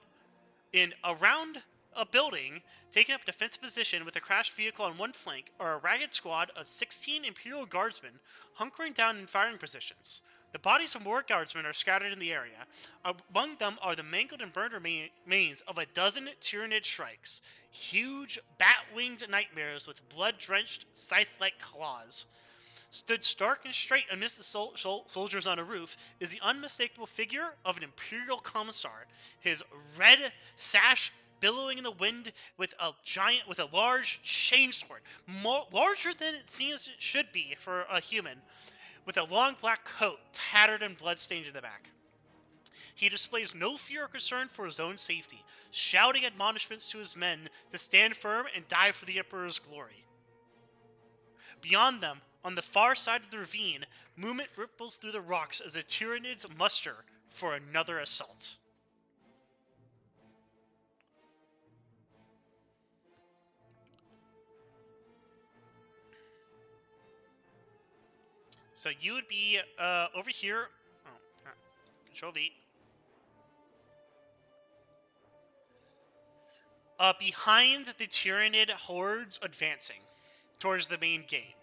in around a building, taking up defensive position with a crashed vehicle on one flank, are a ragged squad of 16 Imperial Guardsmen hunkering down in firing positions. The bodies of more guardsmen are scattered in the area. Among them are the mangled and burned remains of a dozen Tyranid Shrikes, huge, bat-winged nightmares with blood-drenched, scythe-like claws. Stood stark and straight amidst the soldiers on a roof is the unmistakable figure of an Imperial Commissar, his red sash billowing in the wind with a large chainsword, larger than it seems it should be for a human, with a long black coat tattered and bloodstained in the back. He displays no fear or concern for his own safety, shouting admonishments to his men to stand firm and die for the Emperor's glory. Beyond them, on the far side of the ravine, movement ripples through the rocks as the Tyranids muster for another assault. So you would be over here. Oh, Control V. Behind the Tyranid hordes advancing towards the main gate.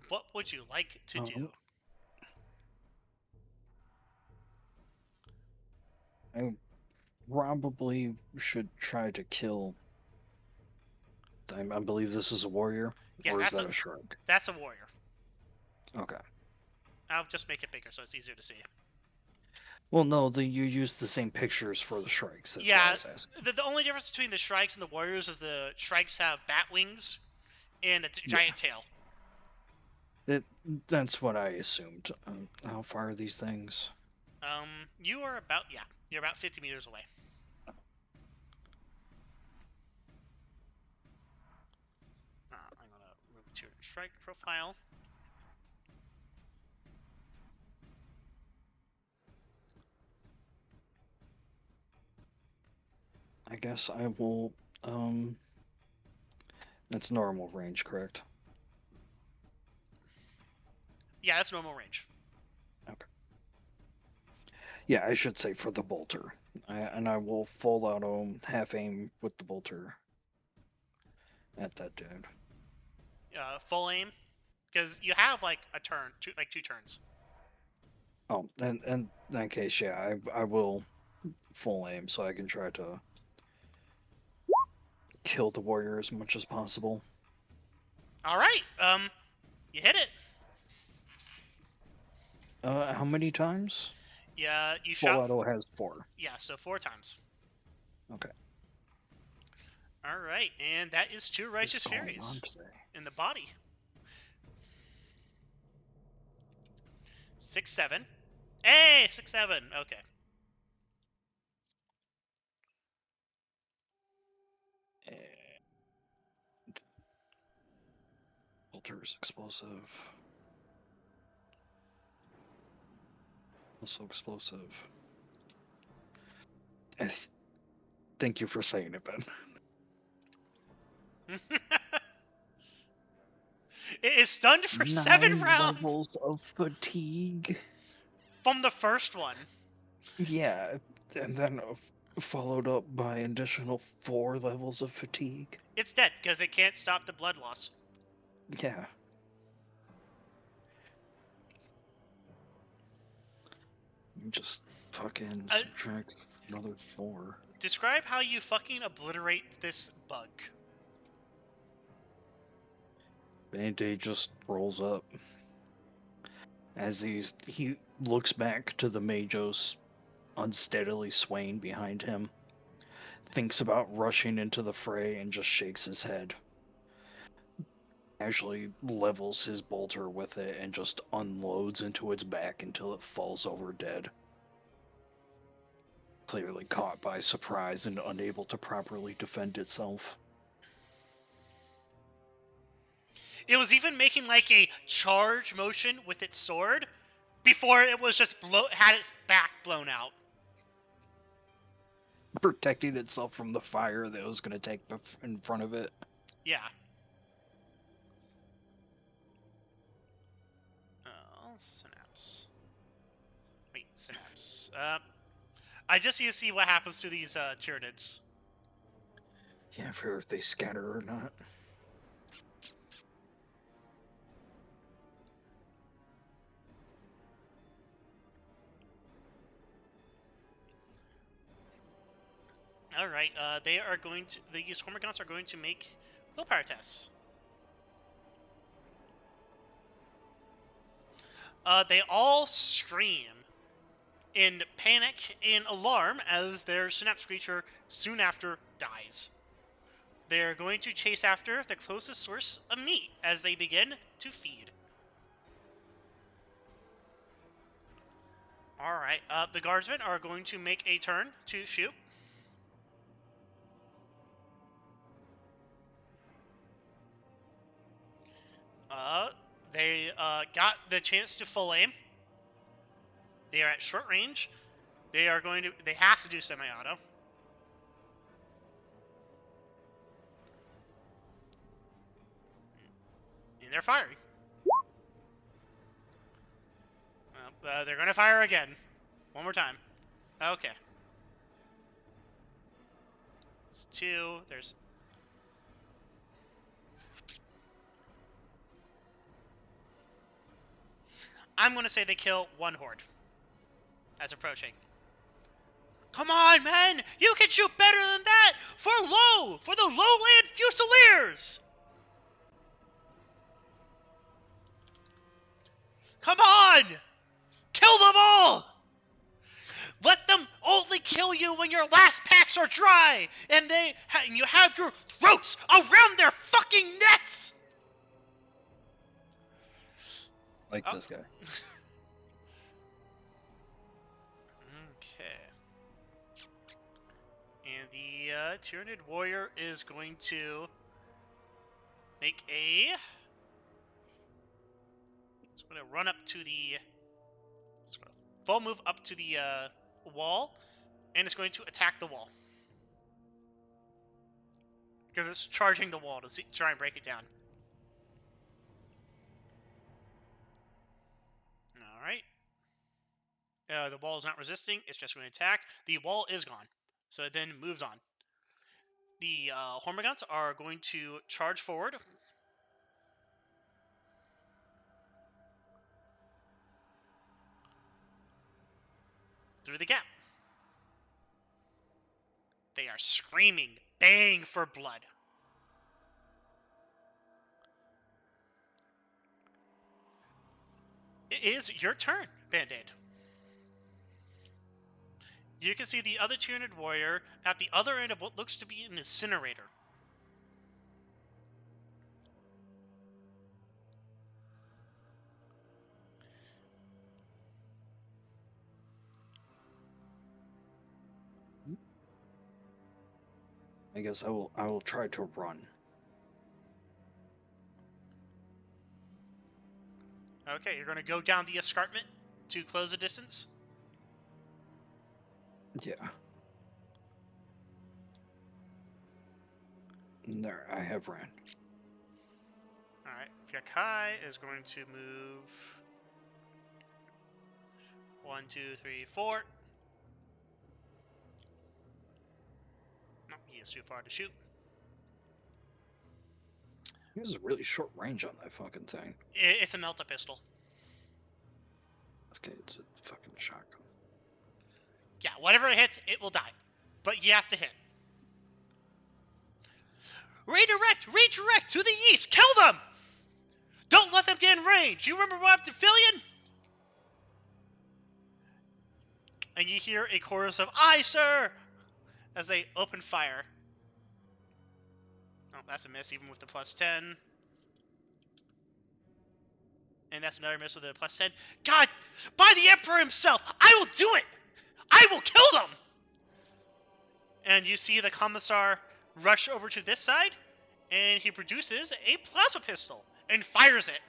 What would you like to do? I probably should try to kill. I believe this is a warrior, Yeah, or is that a shrike? That's a warrior. Okay. I'll just make it bigger so it's easier to see. Well, no, you use the same pictures for the shrikes. That's Yeah, what I was asking. the only difference between the Shrikes and the Warriors is the Shrikes have bat wings and a giant tail. That's what I assumed. How far are these things? You're about 50 meters away. I'm gonna move to your Shrike profile. guess I will. That's normal range, correct? Yeah, that's normal range. Okay. Yeah, I should say for the bolter. And I will full auto half aim with the bolter at that dude. Full aim, because you have like a turn, two turns. Oh, and in that case, yeah, I will full aim so I can try to kill the warrior as much as possible. All right. You hit it. How many times? Yeah, you Full shot. auto has 4. Yeah, so 4 times. Okay. All right, and that is 2 What's righteous going furies on today? in the body. 6-7. Hey, 6-7. Okay. And bolter's explosive. Also explosive. Thank you for saying it, Ben. It is stunned for 7 9 rounds levels of fatigue. from the first one. Yeah, and then followed up by additional 4 levels of fatigue. It's dead because it can't stop the blood loss. Yeah. Just fucking subtract another 4. Describe how you fucking obliterate this bug. Band-Aid just rolls up. As he looks back to the Majos unsteadily swaying behind him, thinks about rushing into the fray and just shakes his head. Actually levels his bolter with it and just unloads into its back until it falls over dead. Clearly caught by surprise and unable to properly defend itself. It was even making like a charge motion with its sword before it was just had its back blown out. Protecting itself from the fire that was going to take in front of it. Yeah. Oh, synapse. Wait, synapse. I just need to see what happens to these Tyranids. Yeah, for if they scatter or not. All right. They are going to. These Hormigons are going to make willpower tests. They all scream in panic and alarm as their synapse creature soon after dies. They're going to chase after the closest source of meat as they begin to feed. Alright, the guardsmen are going to make a turn to shoot. They got the chance to full aim. They are at short range. They have to do semi-auto. And they're firing. They're going to fire again. One more time. Okay. It's 2. There's... I'm going to say they kill 1 horde. As approaching. Come on, man! You can shoot better than that! For the lowland Fusiliers! Come on! Kill them all! Let them only kill you when your last packs are dry, and you have your throats around their fucking necks! Like this guy. Okay. And the Tyranid Warrior is going to make a... It's going to run up to the... Full move up to the wall, and it's going to attack the wall. because it's charging the wall to try and break it down. All right. The wall is not resisting. It's just going to attack. The wall is gone. So it then moves on. The Hormagaunts are going to charge forward. Through the gap. They are screaming, baying for blood. It is your turn, Band-Aid. You can see the other Tyranid warrior at the other end of what looks to be an incinerator. I guess I will try to run. Okay, you're going to go down the escarpment to close the distance. Yeah. There, I have ran. Alright, Vyakai is going to move 1, 2, 3, 4. No, he is too far to shoot. He has a really short range on that fucking thing. It's a melta pistol. Okay, it's a fucking shotgun. Yeah, whatever it hits, it will die. But he has to hit. Redirect to the east. Kill them. Don't let them get in range. You remember what happened to Filion? And you hear a chorus of "Aye, sir!" as they open fire. Oh, that's a miss, even with the +10. And that's another miss with a +10. God, by the Emperor himself, I will do it! I will kill them! And you see the Commissar rush over to this side, and he produces a plasma pistol and fires it.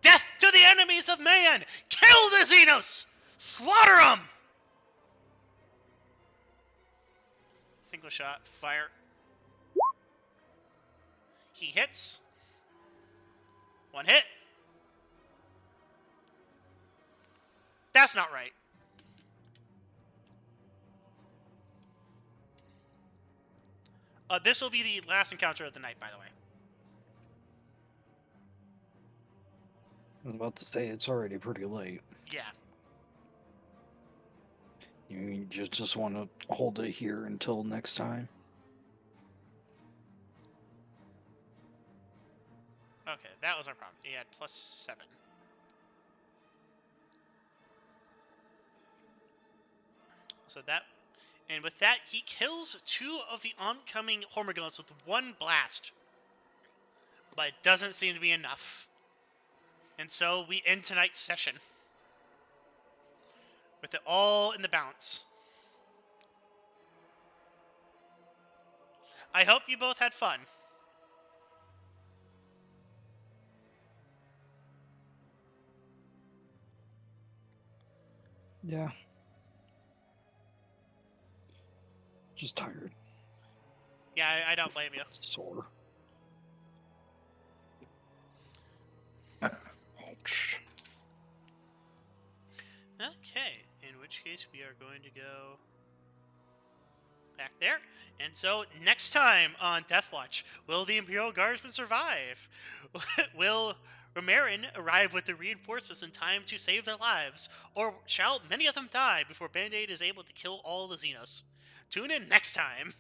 Death to the enemies of man! Kill the Xenos! Slaughter them! Single shot, fire. He hits. One hit. That's not right. This will be the last encounter of the night, by the way. I was about to say, it's already pretty late. Yeah. You just want to hold it here until next time? Okay, that was our problem. He had +7. So that, and with that, he kills 2 of the oncoming Hormagaunts with 1 blast. But it doesn't seem to be enough. And so we end tonight's session. With it all in the balance. I hope you both had fun. Yeah. Just tired. Yeah, I don't blame you. Sore. Ouch. Okay, in which case we are going to go back there. And so next time on Deathwatch, will the Imperial Guardsmen survive? Will Romarin arrive with the reinforcements in time to save their lives? Or shall many of them die before Band-Aid is able to kill all the Xenos? Tune in next time!